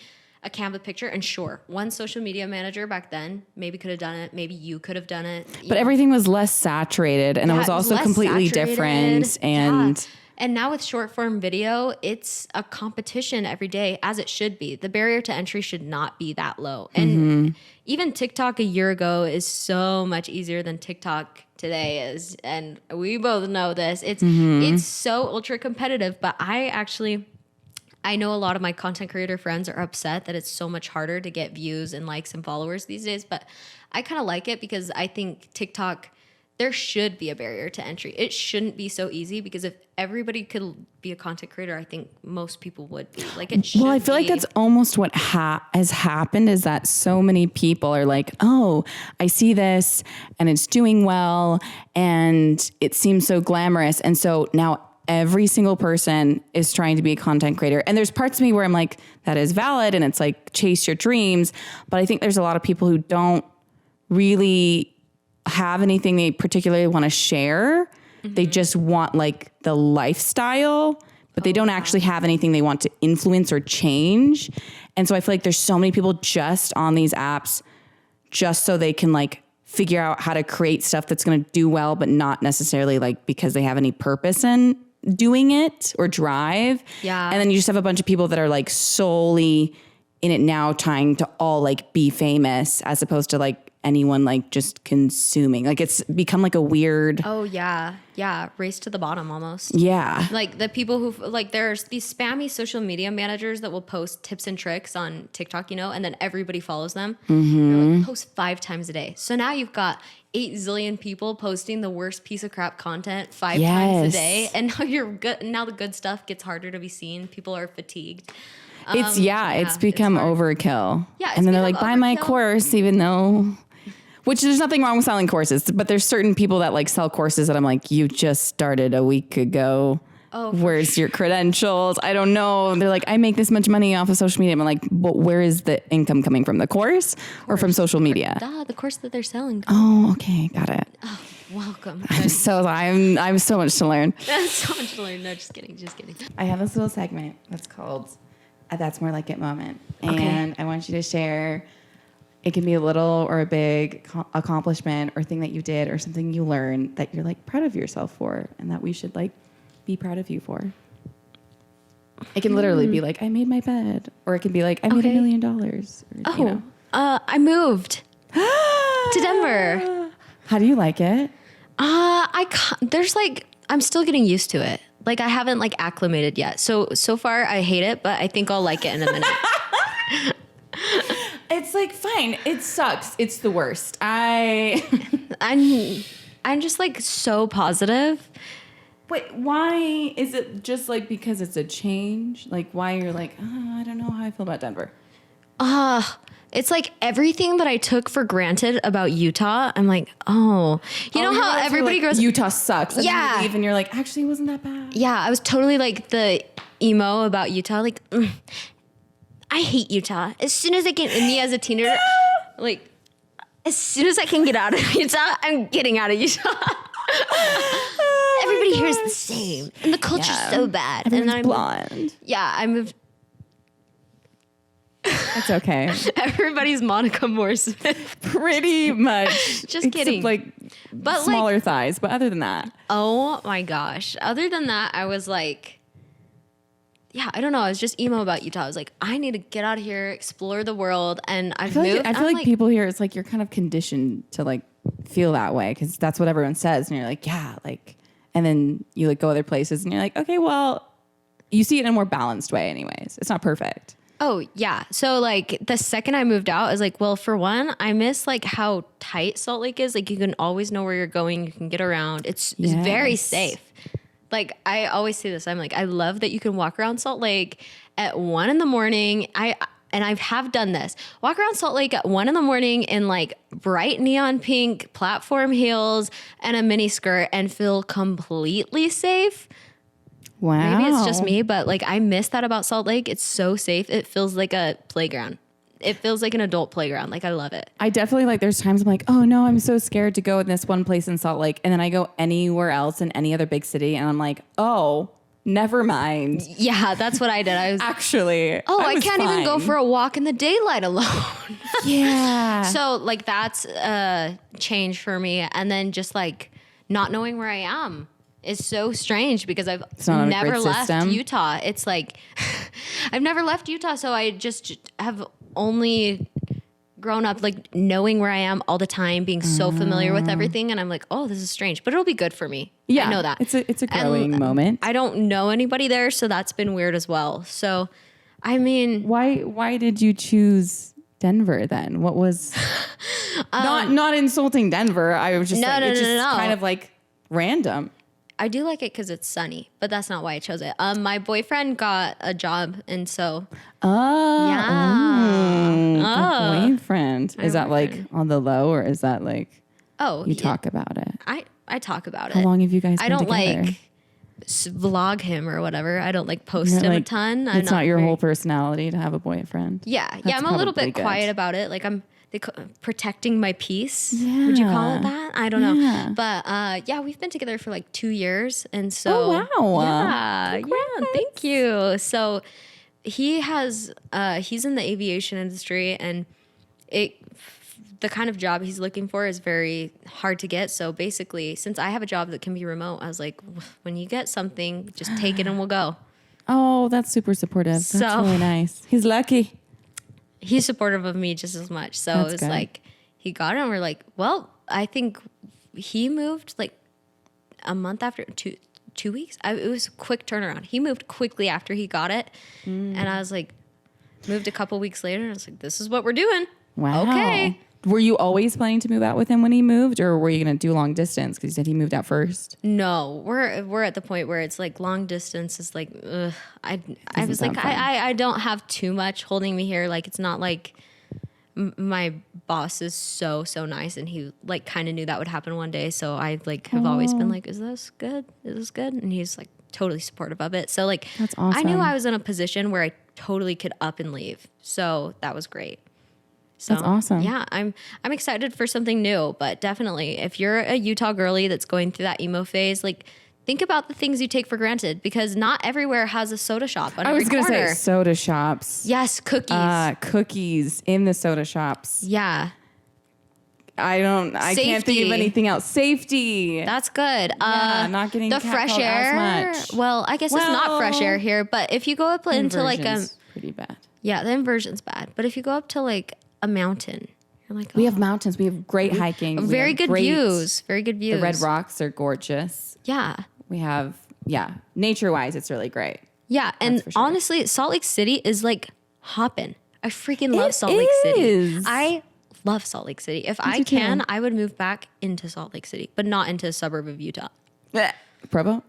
a Canva picture, and sure, one social media manager back then maybe could have done it, maybe you could have done it, but everything was less saturated, and it was also completely different. And now with short form video, it's a competition every day, as it should be. The barrier to entry should not be that low. And even TikTok a year ago is so much easier than TikTok today is, and we both know this. It's so ultra competitive, but I know a lot of my content creator friends are upset that it's so much harder to get views and likes and followers these days, but I kind of like it, because I think TikTok, there should be a barrier to entry. It shouldn't be so easy, because if everybody could be a content creator, I think most people would be. Like, it should. Well, I feel like that's almost what has happened, is that so many people are like, oh, I see this and it's doing well and it seems so glamorous. And so now every single person is trying to be a content creator. And there's parts of me where I'm like, that is valid, and it's like, chase your dreams. But I think there's a lot of people who don't really have anything they particularly want to share. They just want like the lifestyle, but they don't actually have anything they want to influence or change. And so I feel like there's so many people just on these apps just so they can like figure out how to create stuff that's going to do well, but not necessarily like because they have any purpose in doing it or drive. Yeah. And then you just have a bunch of people that are like solely in it now, trying to all like be famous, as opposed to like anyone like just consuming. Like, it's become like a weird. Oh yeah. Race to the bottom almost. Yeah. Like the people who like, there's these spammy social media managers that will post tips and tricks on TikTok, you know, and then everybody follows them. They're like, post 5 times a day. So now you've got 8 zillion people posting the worst piece of crap content 5 times a day. And now you're good. Now the good stuff gets harder to be seen. People are fatigued. It's become overkill. Yeah. And then they're like, buy my course, even though, which there's nothing wrong with selling courses, but there's certain people that like sell courses that I'm like, you just started a week ago. Oh, where's your credentials? I don't know. They're like, I make this much money off of social media. I'm like, but where is the income coming from? The course or from social media? The course that they're selling. Oh, okay. Got it. Oh, welcome. I'm so much to learn. That's so much to learn. No, just kidding. I have this little segment that's called That's More Like It Moment. And I want you to share, it can be a little or a big accomplishment or thing that you did or something you learned that you're like proud of yourself for, and that we should like be proud of you for. It can literally be like, I made my bed, or it can be like, I made $1 million. Or, you know. I moved to Denver. How do you like it? There's like, I'm still getting used to it. Like, I haven't like acclimated yet. So far I hate it, but I think I'll like it in a minute. it's like, fine. It sucks. It's the worst. I'm just like so positive. Wait, why is it just like because it's a change? Like why you're like, I don't know how I feel about Denver. It's like everything that I took for granted about Utah. I'm like, you know how everybody goes, Utah sucks. And Yeah. you leave and you're like, actually, it wasn't that bad. Yeah, I was totally like the emo about Utah. Like, I hate Utah. As soon as I can, and me as a teenager, like, as soon as I can get out of Utah, I'm getting out of Utah. Everybody here is the same, and the culture's so bad. Everyone's and blonde. Yeah, I moved. That's okay. Everybody's Monica Moore Smith. Pretty much. Just kidding. Like But smaller thighs, but other than that. Oh my gosh. Other than that, I was like, yeah, I don't know. I was just emo about Utah. I was like, I need to get out of here, explore the world. And I've moved. I feel like people here, it's like you're kind of conditioned to like feel that way because that's what everyone says. And you're like, yeah, like, and then you like go other places and you're like, okay, well, you see it in a more balanced way anyways. It's not perfect. Oh, yeah. So, like, the second I moved out, I was like, well, for one, I miss, like, how tight Salt Lake is. Like, you can always know where you're going. You can get around. It's very safe. Like, I always say this. I'm like, I love that you can walk around Salt Lake at 1 a.m. And I have done this. Walk around Salt Lake at 1 a.m. in, like, bright neon pink platform heels and a mini skirt and feel completely safe. Wow. Maybe it's just me, but like I miss that about Salt Lake. It's so safe. It feels like a playground. It feels like an adult playground. Like I love it. I definitely like there's times I'm like, oh no, I'm so scared to go in this one place in Salt Lake. And then I go anywhere else in any other big city and I'm like, oh, never mind. Yeah, that's what I did. I was Actually, I can't even go for a walk in the daylight alone. Yeah. So like that's a change for me. And then just like not knowing where I am is so strange because I've never left Utah. It's like I've never left Utah, so I just have only grown up like knowing where I am all the time, being so familiar with everything, and I'm like, oh, this is strange, but it'll be good for me. Yeah, I know that. It's a growing moment. I don't know anybody there, so that's been weird as well. So, I mean, why did you choose Denver then? What was not insulting Denver? I was just kind of like random. I do like it because it's sunny, but that's not why I chose it. My boyfriend got a job, and so Good boyfriend. Is that like on the low, or is that like you talk about it? I talk about it. How long have you guys been I don't together? like vlog him or whatever. I don't like post him a ton. It's not your whole personality to have a boyfriend. Yeah, That's I'm a little bit good. quiet about it. Like I'm protecting my peace. Would you call it that? I don't know. But we've been together for like 2 years, and so yeah, thank you. So he has he's in the aviation industry, and the kind of job he's looking for is very hard to get. So basically, since I have a job that can be remote, I was like, when you get something, just take it and we'll go. Oh, that's super supportive. That's really nice. He's lucky. He's supportive of me just as much. So it was like, he got it and we're like, well, I think he moved like a month after, 2 weeks. It was a quick turnaround. He moved quickly after he got it. And I was like, moved a couple weeks later and I was like, this is what we're doing. Wow. Okay. Were you always planning to move out with him when he moved, or were you going to do long distance? Because you said he moved out first. No, we're at the point where it's like long distance is like, I was like, I don't have too much holding me here. Like, it's not like my boss is so nice, and he like kind of knew that would happen one day. So I like have always been like, is this good? Is this good? And he's like totally supportive of it. So like, that's awesome. I knew I was in a position where I totally could up and leave. So that was great. So, that's awesome. Yeah, I'm excited for something new, but definitely if you're a Utah girly that's going through that emo phase, like think about the things you take for granted, because not everywhere has a soda shop on every corner. I was going to say soda shops. Yes, cookies. Cookies in the soda shops. Yeah. I can't think of anything else. Safety. That's good. Not getting the fresh air. As much. Well, I guess it's not fresh air here, but if you go up into like pretty bad. Yeah, the inversion's bad. But if you go up to like a mountain, you're like, we have mountains. We have great hiking. Very good views. Very good views. The red rocks are gorgeous. Yeah. We have, nature wise, it's really great. Yeah. And honestly, Salt Lake City is like hopping. I freaking love It Salt Lake City. is. I love Salt Lake City. If I do too. can, I would move back into Salt Lake City, but not into a suburb of Utah. Provo?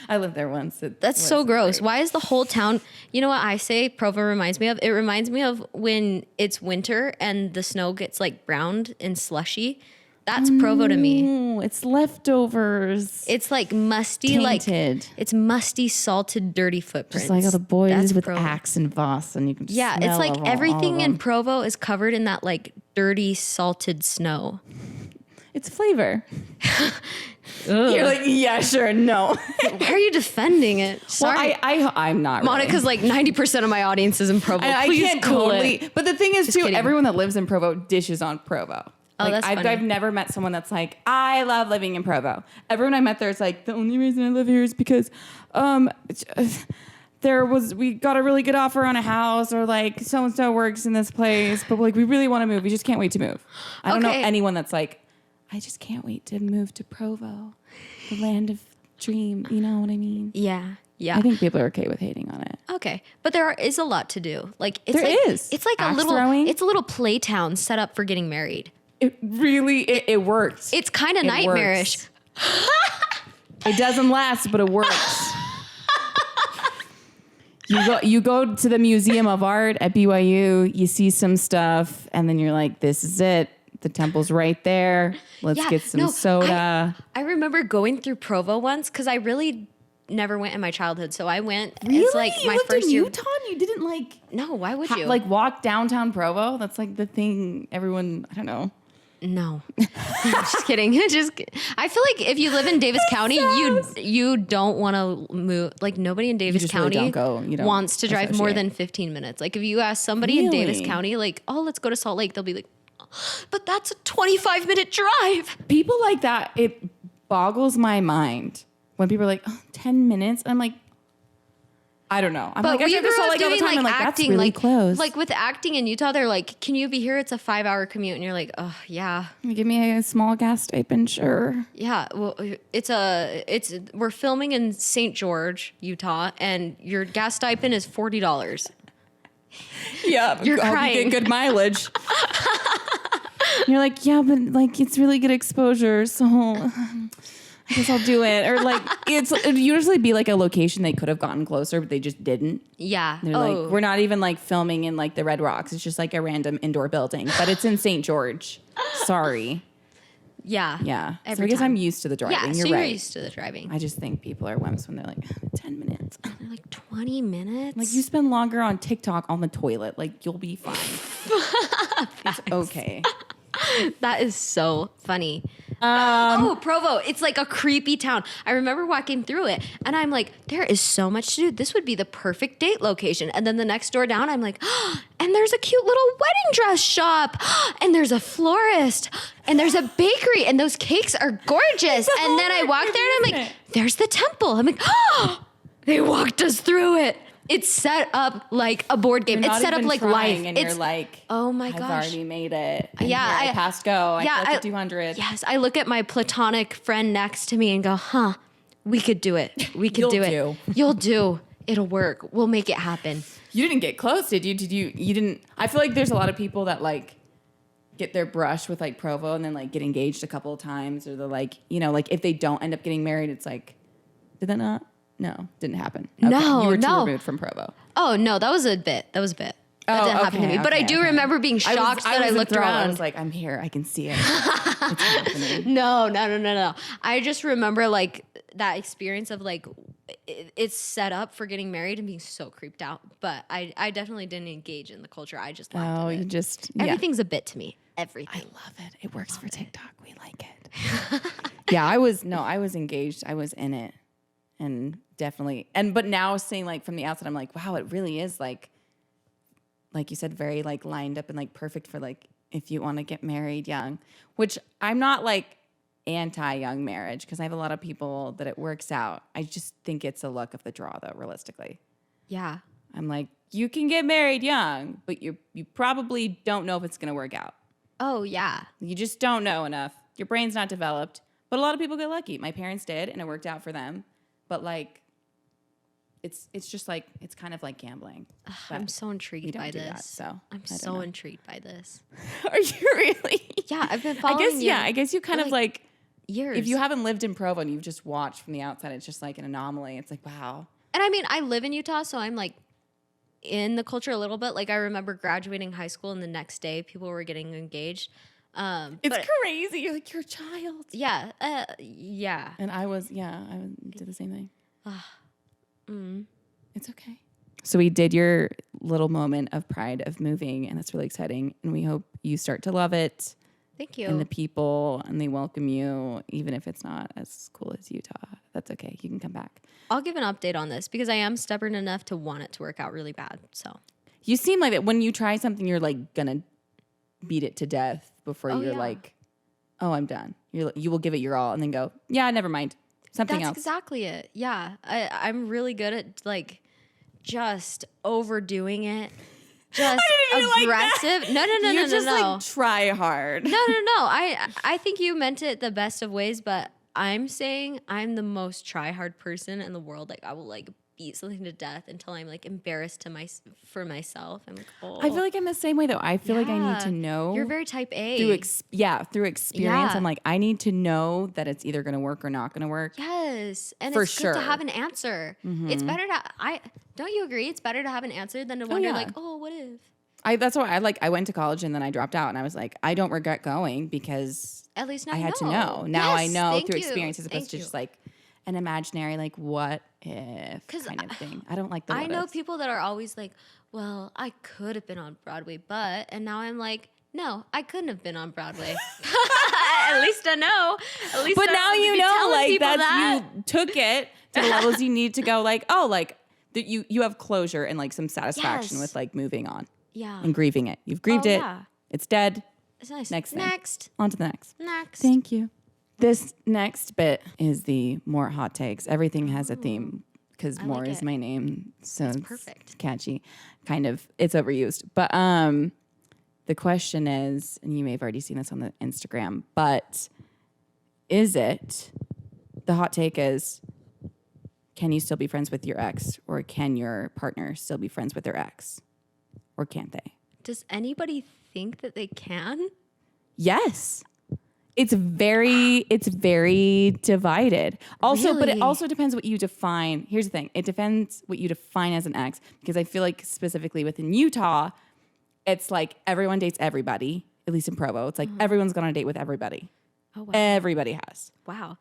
I lived there once. That's so gross. Why is the whole town? You know what I say Provo reminds me of? It reminds me of when it's winter and the snow gets like browned and slushy. That's Provo to me. Oh, it's leftovers. It's like musty, Tainted. it's musty, salted, dirty footprints. Just like all the boys That's with Provo. Axe and Voss, and you can just Yeah, smell it's like all everything of in them. Provo is covered in that like dirty, salted snow. It's flavor. You're like, yeah, sure, no. Why are you defending it? Well, Sorry. I'm not. Monica's like 90% of my audience is in Provo. And I Please can't cool totally. it. But the thing is, too, kidding. everyone that lives in Provo dishes on Provo. Oh, Like, that's funny. I've never met someone that's like, I love living in Provo. Everyone I met there is like, the only reason I live here is because we got a really good offer on a house, or like so and so works in this place, but like we really want to move. We just can't wait to move. I don't know Okay. anyone that's like, I just can't wait to move to Provo, the land of dream. You know what I mean? Yeah. Yeah. I think people are okay with hating on it. Okay, but there is a lot to do. Like it's There like, is. It's like Axe throwing. It's a little play town set up for getting married. It really, it works. It's kind of It nightmarish. works. It doesn't last, but it works. You go to the Museum of Art at BYU, you see some stuff, and then you're like, this is it. The temple's right there. Let's Yeah, get some no, soda. I remember going through Provo once because I really never went in my childhood. So I went. Really? It's like you my lived first in year. Utah and you didn't like No, why would you? like walk downtown Provo? That's like the thing everyone, I don't know. No, just kidding. I feel like if you live in Davis County, you don't want to move. Like nobody in Davis just really County don't go. You don't wants to drive more associate. than 15 minutes. Like if you ask somebody in Davis Really? County, like, oh, let's go to Salt Lake, they'll be like, but that's a 25-minute drive. People like that, it boggles my mind when people are like, 10 minutes. And I'm like, I don't know. I'm But like, I we drive to grew Salt up Lake all the doing time. like I'm like, that's acting, really like close. Like with acting in Utah, they're like, "Can you be here? It's a 5-hour commute," and you're like, "Oh yeah, Give me a small gas stipend, sure. yeah." Well, we're filming in St. George, Utah, and your gas stipend is $40. Yeah, You're I'll be crying. getting good mileage. You're like, yeah, but like it's really good exposure, so I guess I'll do it. Or like it'd usually be like a location they could have gotten closer, but they just didn't. Yeah. They're like, we're not even like filming in like the Red Rocks. It's just like a random indoor building, but it's in St. George. Sorry. Yeah. Yeah. So Every I guess time. I'm used to the driving. Yeah. You're So right. you're used to the driving. I just think people are wimps when they're like 10 minutes. They're like 20 minutes. Like you spend longer on TikTok on the toilet. Like you'll be fine. It's okay. That is so funny. Oh, Provo. It's like a creepy town. I remember walking through it and I'm like, there is so much to do. This would be the perfect date location. And then the next door down, I'm like, and there's a cute little wedding dress shop. And there's a florist. And there's a bakery. And those cakes are gorgeous. And then I walk there and I'm like, there's the temple. I'm like, they walked us through it. It's set up like a board game. You're It's not set up even like trying, life. and It's you're like, oh my I've gosh. already made it. And Yeah, here I passed go. I yeah, collected 200. Yes, I look at my platonic friend next to me and go, huh, we could do it. We could You'll do it. do. You'll do. It'll work. We'll make it happen. You didn't get close, did you? You didn't. I feel like there's a lot of people that like get their brush with like Provo and then like get engaged a couple of times, or they're like, you know, like if they don't end up getting married, it's like, did that not? No, didn't happen. Okay. No, you were too no. removed from Provo. Oh, no, that was a bit. That didn't happen to me. But I do remember being shocked that I looked enthralled. around. I was like, I'm here. I can see it. It's happening. No. I just remember like that experience of like it's set up for getting married and being so creeped out. But I definitely didn't engage in the culture. I just laughed Oh, at you it. just yeah. Everything's a bit to me. I Everything. love it. It works for TikTok. We like it. Yeah, I was engaged. I was in it. And definitely, but now seeing like from the outside, I'm like, wow, it really is like you said, very like lined up and like perfect for like if you want to get married young, which I'm not like anti-young marriage because I have a lot of people that it works out. I just think it's a luck of the draw though, realistically. Yeah. I'm like, you can get married young, but you probably don't know if it's going to work out. Oh, yeah. You just don't know enough. Your brain's not developed. But a lot of people get lucky. My parents did, and it worked out for them. But like, it's just like, it's kind of like gambling. I'm so intrigued by do this. that, so I'm I don't so know. intrigued by this. Are you really? Yeah, I've been following you. I guess you kind of like, years. if you haven't lived in Provo and you've just watched from the outside, it's just like an anomaly. It's like, wow. And I mean, I live in Utah, so I'm like in the culture a little bit. Like I remember graduating high school and the next day people were getting engaged. It's crazy. You're like, you're a child. Yeah. Yeah. And I did the same thing. It's okay. So we did your little moment of pride of moving, and that's really exciting. And we hope you start to love it. Thank you. And the people, and they welcome you, even if it's not as cool as Utah. That's okay. You can come back. I'll give an update on this because I am stubborn enough to want it to work out really bad. So You seem like that when you try something, you're like gonna beat it to death before you're like, oh, I'm done. You will give it your all and then go, yeah, never mind. Something that's else. exactly it. Yeah. I'm really good at like just overdoing it. Just aggressive. No. You just like try hard. No. I think you meant it the best of ways, but I'm saying I'm the most try hard person in the world. Like I will like beat something to death until I'm like embarrassed for myself. I'm like, oh. I feel like I'm the same way though. I feel like I need to know. You're very type A. Through experience. Yeah. I'm like, I need to know that it's either going to work or not going to work. Yes, and For it's good to sure. have an answer. It's better to don't you agree? It's better to have an answer than to wonder yeah. like, oh, what if? That's why I went to college and then I dropped out and I was like, I don't regret going because At least now I you had to know. Now I Yes, know thank through you. experience as opposed Thank to you. just like an imaginary like what if kind of thing. I don't like the I know ifs. people that are always like, well, I could have been on Broadway, and now I'm like, no, I couldn't have been on Broadway. At least I know. At least But I now don't have to you be know, telling like people that's that. you took it to the levels you need to go. Like, oh, like that you have closure and like some satisfaction Yes. with like moving on Yeah. and grieving it. You've grieved Oh, it. yeah. It's dead. It's nice. Next thing. Next. On to the next. Next. Thank you. This next bit is the more hot takes. Everything has a theme because more like is it. my name, so it's perfect. catchy. Kind of, it's overused. But the question is, and you may have already seen this on the Instagram, but is it, the hot take is, can you still be friends with your ex, or can your partner still be friends with their ex, or can't they? Does anybody think that they can? Yes. It's very divided. Also, but it Really? also depends what you define. Here's the thing. It depends what you define as an ex, because I feel like specifically within Utah, it's like everyone dates everybody, at least in Provo. It's like everyone's gone on a date with everybody. Oh, wow. Everybody has. Wow.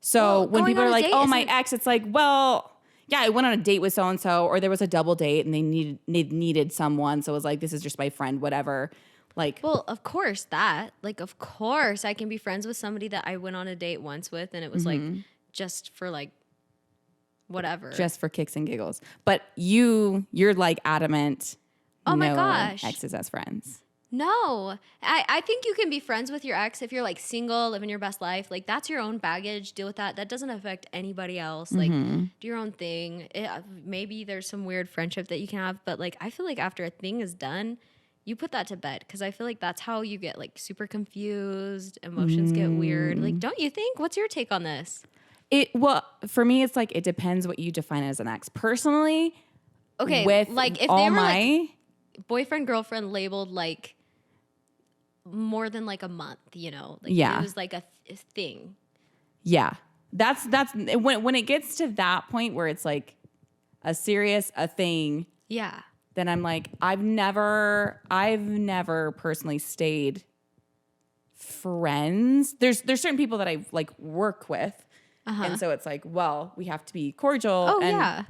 So Well, when going people on are a like, date oh, my isn't- ex, it's like, well, yeah, I went on a date with so-and-so, or there was a double date and they needed someone. So it was like, this is just my friend, whatever. Like, Well, of course of course I can be friends with somebody that I went on a date once with and it was like just for like whatever. just for kicks and giggles. But you're like adamant. Oh my no gosh. exes as friends. No. I think you can be friends with your ex if you're like single, living your best life. Like that's your own baggage. Deal with that. That doesn't affect anybody else. Like do your own thing. Maybe there's some weird friendship that you can have, but like I feel like after a thing is done, you put that to bed because I feel like that's how you get like super confused. Emotions get weird. Like, don't you think? What's your take on this? Well, for me, it's like it depends what you define as an ex. Personally, Okay, with like if all they were my like boyfriend girlfriend labeled like more than like a month, you know, like Yeah. it was like a thing. yeah, that's when it gets to that point where it's like a thing. Yeah. Then I'm like, I've never personally stayed friends. There's certain people that I like work with, and so it's like, well, we have to be cordial. Oh and yeah.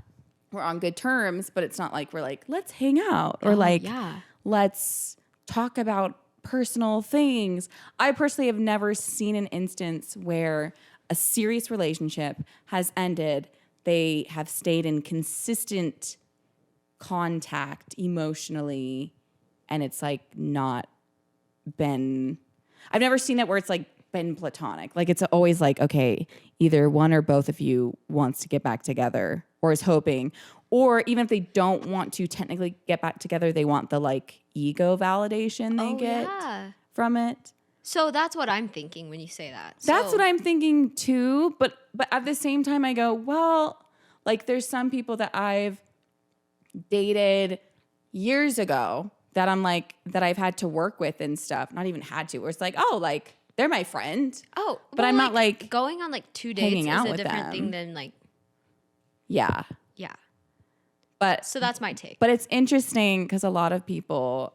we're on good terms, but it's not like we're like, let's hang out or like, yeah. let's talk about personal things. I personally have never seen an instance where a serious relationship has ended. They have stayed in consistent contact emotionally, and it's like not been, I've never seen it where it's like been platonic. Like it's always like, okay, either one or both of you wants to get back together or is hoping, or even if they don't want to technically get back together, they want the like ego validation they get Yeah. from it. So that's what I'm thinking when you say that. That's what I'm thinking too, but at the same time I go, well, Like there's some people that I've dated years ago that I'm like, that I've had to work with and stuff. Not even had to, where it's like, oh, like they're my friend. Oh, but I'm not like going on like 2 dates hanging out is a with different them. thing than like, yeah. yeah. But So that's my take. But it's interesting because a lot of people,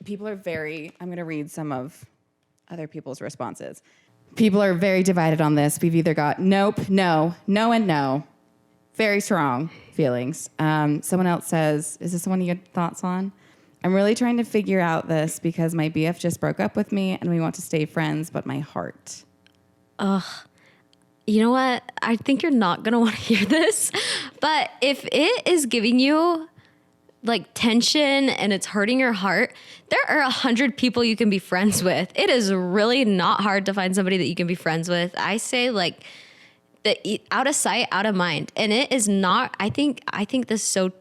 people are very, I'm going to read some of other people's responses. People are very divided on this. We've either got nope, no, no, and no. Very strong feelings. Someone else says, is this one you had thoughts on? I'm really trying to figure out this because my BF just broke up with me and we want to stay friends, but my heart. You know what? I think you're not going to want to hear this, but if it is giving you like tension and it's hurting your heart, there are 100 people you can be friends with. It is really not hard to find somebody that you can be friends with. I say like out of sight, out of mind. And it is not, I think this so,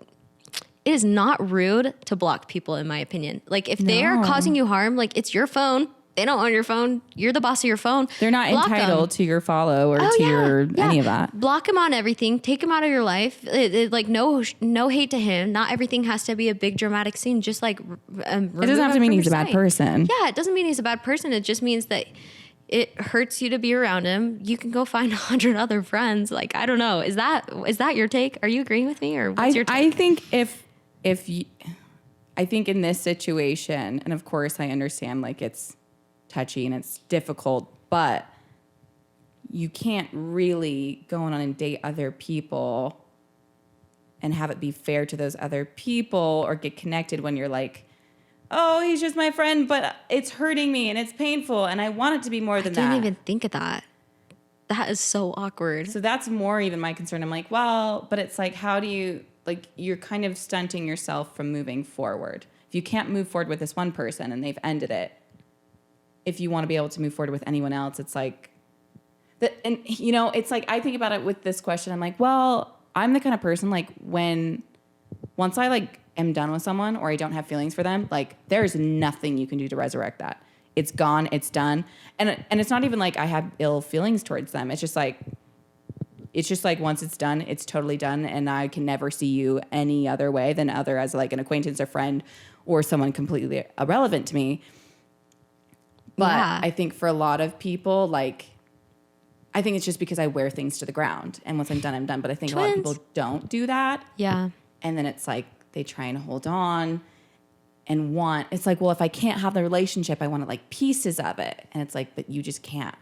it is not rude to block people in my opinion. Like if they are causing you harm, like it's your phone. They don't own your phone. You're the boss of your phone. They're not entitled to your follow or any of that. Block him on everything. Take him out of your life. Like no hate to him. Not everything has to be a big dramatic scene. Just like it doesn't have to mean he's a bad person. Yeah, it doesn't mean he's a bad person. It just means that it hurts you to be around him. You can go find 100 other friends. Like I don't know. Is that your take? Are you agreeing with me or what's your take? I think I think in this situation, and of course I understand like it's touchy and it's difficult, but you can't really go on and date other people and have it be fair to those other people or get connected when you're like, oh, he's just my friend, but it's hurting me and it's painful and I want it to be more than that. I didn't even think of that. That is so awkward. So that's more even my concern. I'm like, well, but it's like, how do you, like, you're kind of stunting yourself from moving forward. If you can't move forward with this one person and they've ended it, if you want to be able to move forward with anyone else, it's like that. And you know, it's like, I think about it with this question. I'm like, well, I'm the kind of person, like once I like am done with someone or I don't have feelings for them, like there's nothing you can do to resurrect that. It's gone, it's done. And it's not even like I have ill feelings towards them. It's just like once it's done, it's totally done. And I can never see you any other way than other as like an acquaintance or friend or someone completely irrelevant to me. But yeah. I think for a lot of people, like, I think it's just because I wear things to the ground. And once I'm done, I'm done. But I think a lot of people don't do that. Yeah. And then it's like they try and hold on and it's like, well, if I can't have the relationship, I want like pieces of it. And it's like, but you just can't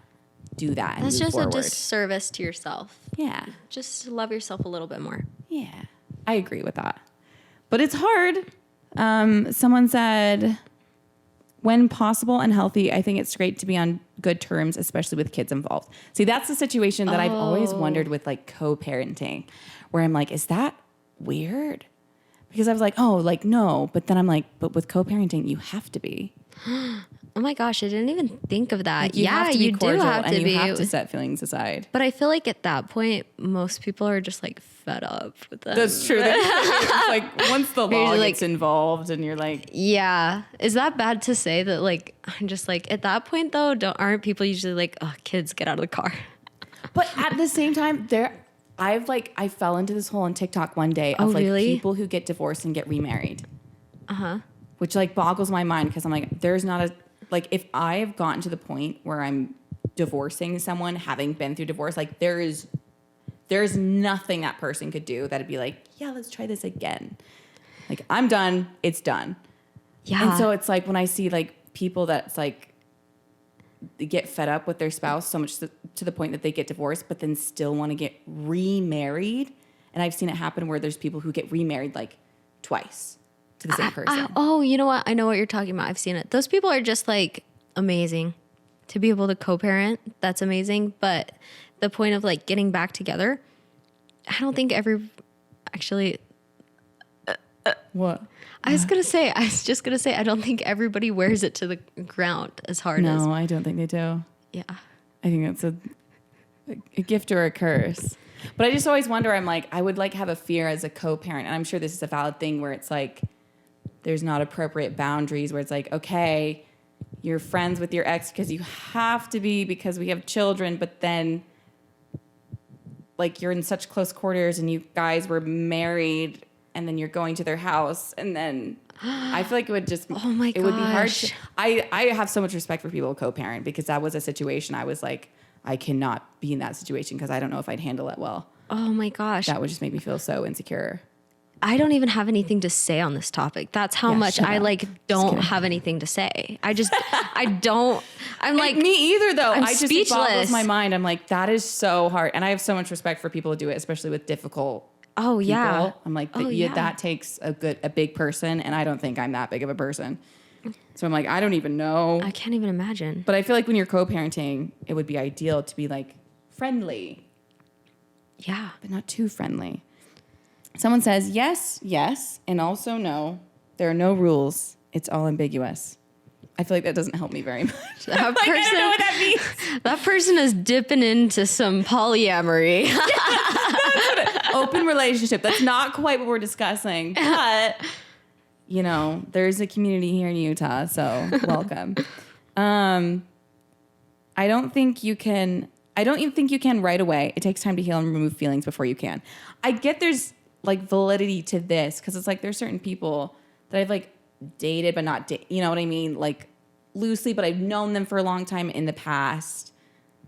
do that. That's just forward. A disservice to yourself. Yeah. Just love yourself a little bit more. Yeah. I agree with that. But it's hard. Someone said, when possible and healthy, I think it's great to be on good terms, especially with kids involved. See, that's the situation that I've always wondered with like co-parenting, where I'm like, is that weird? Because I was like, oh, like, no. But then I'm like, but with co-parenting, you have to be. Oh my gosh, I didn't even think of that. Like you do have to be. You have to set feelings aside. But I feel like at that point, most people are just like fed up with them. That's true. It's like once the law gets involved and you're like. Yeah. Is that bad to say that like, I'm just like, at that point though, aren't people usually like, oh, kids, get out of the car? But at the same time, I fell into this hole on TikTok one day of like people who get divorced and get remarried. Uh-huh. Which like boggles my mind because I'm like, there's not a, like if I have gotten to the point where I'm divorcing someone, having been through divorce, like there's nothing that person could do that'd be like, yeah, let's try this again. Like I'm done, it's done. Yeah. And so it's like when I see like people that's like, they get fed up with their spouse so much to the point that they get divorced, but then still want to get remarried. And I've seen it happen where there's people who get remarried like twice to the same person. Oh, you know what? I know what you're talking about. I've seen it. Those people are just like amazing to be able to co-parent. That's amazing. But the point of like getting back together, I don't think what? I was just gonna say, I don't think everybody wears it to the ground as hard as. No, I don't think they do. Yeah. I think it's a gift or a curse. But I just always wonder, I'm like, I would like have a fear as a co-parent. And I'm sure this is a valid thing where it's like, there's not appropriate boundaries where it's like, okay, you're friends with your ex because you have to be because we have children, but then like you're in such close quarters and you guys were married and then you're going to their house and then I feel like it would just, oh my it would be hard gosh. to, I have so much respect for people who co-parent because that was a situation I was like, I cannot be in that situation because I don't know if I'd handle it well. Oh my gosh. That would just make me feel so insecure. I don't even have anything to say on this topic. That's how much shut I up. like don't have anything to say. I just, I don't, I'm like, Me either, though. I'm I just, it speechless. boggles my mind. I'm like, that is so hard. And I have so much respect for people who do it, especially with difficult oh people. yeah. I'm like, Oh, yeah. that takes a big person. And I don't think I'm that big of a person. So I'm like, I don't even know. I can't even imagine. But I feel like when you're co-parenting, it would be ideal to be like friendly, Yeah. but not too friendly. Someone says, yes, yes, and also no. There are no rules. It's all ambiguous. I feel like that doesn't help me very much. That Like, I don't know what that means. That person is dipping into some polyamory. Open relationship. That's not quite what we're discussing, but you know, there's a community here in Utah, so welcome. I don't even think you can right away. It takes time to heal and remove feelings before you can. I get there's like validity to this because it's like there's certain people that I've like dated but not you know what I mean, like loosely, but I've known them for a long time in the past,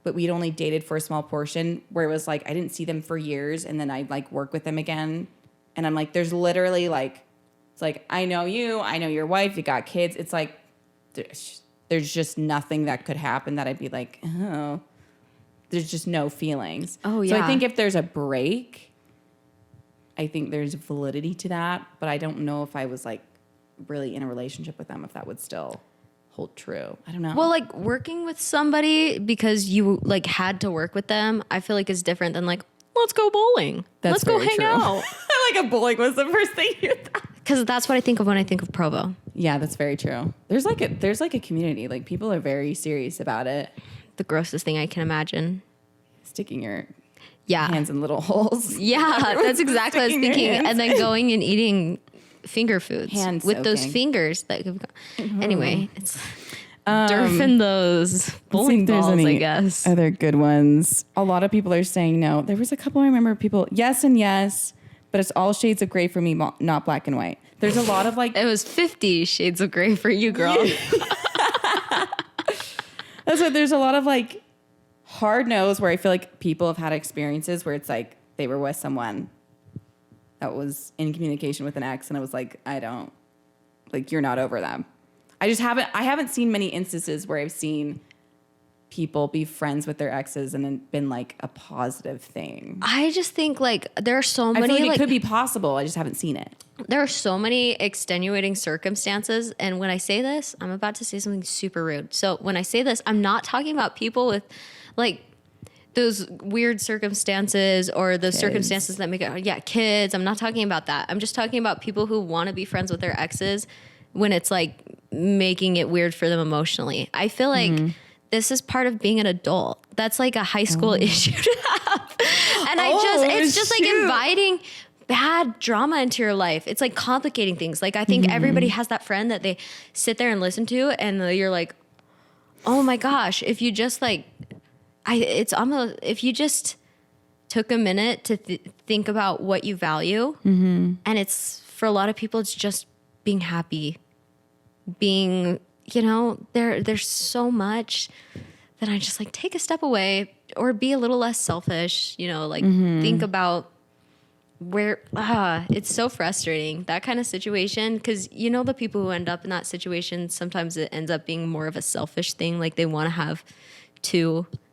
but we'd only dated for a small portion where it was like I didn't see them for years and then I'd like work with them again, and I'm like, there's literally like, it's like, I know you, I know your wife, you got kids. It's like there's just nothing that could happen that I'd be like, oh, there's just no feelings. Oh, So I yeah. think if there's a break, I think there's validity to that, but I don't know if I was like really in a relationship with them, if that would still hold true. I don't know. Well, like working with somebody because you like had to work with them, I feel like is different than like, let's go bowling. Let's go very hang true. out. I like a bowling was the first thing you thought. Because that's what I think of when I think of Provo. Yeah, that's very true. There's like a community. Like people are very serious about it. The grossest thing I can imagine. Sticking your Yeah. hands in little holes. Yeah, that's exactly what I was sticking their thinking. hands. And then going and eating finger foods Hand with those soaking. fingers. That could Anyway, it's derfing those bowling there's balls, I any guess. Other good ones. A lot of people are saying no. There was a couple I remember people, yes and yes, but it's all shades of gray for me, not black and white. There's a lot of like, It was 50 Shades of Gray for you, girl. that's what, there's a lot of like hard no's where I feel like people have had experiences where it's like they were with someone that was in communication with an ex and I was like, you're not over them. I haven't seen many instances where I've seen people be friends with their exes and then been like a positive thing. I just think like there are so I many feel like it could be possible. I just haven't seen it. there are so many extenuating circumstances. And when I say this, I'm about to say something super rude. So when I say this, I'm not talking about people with like those weird circumstances or those circumstances that make it, kids. I'm not talking about that. I'm just talking about people who want to be friends with their exes when it's like making it weird for them emotionally. I feel like this is part of being an adult. That's like a high school issue to have. And it's just like inviting bad drama into your life. It's like complicating things. Like I think everybody has that friend that they sit there and listen to and you're like, oh my gosh, if you just like, if you just took a minute to think about what you value, and it's for a lot of people, it's just being happy, being, there's so much that I just like take a step away or be a little less selfish, think about where, it's so frustrating, that kind of situation. Because, the people who end up in that situation, sometimes it ends up being more of a selfish thing. Like they want to have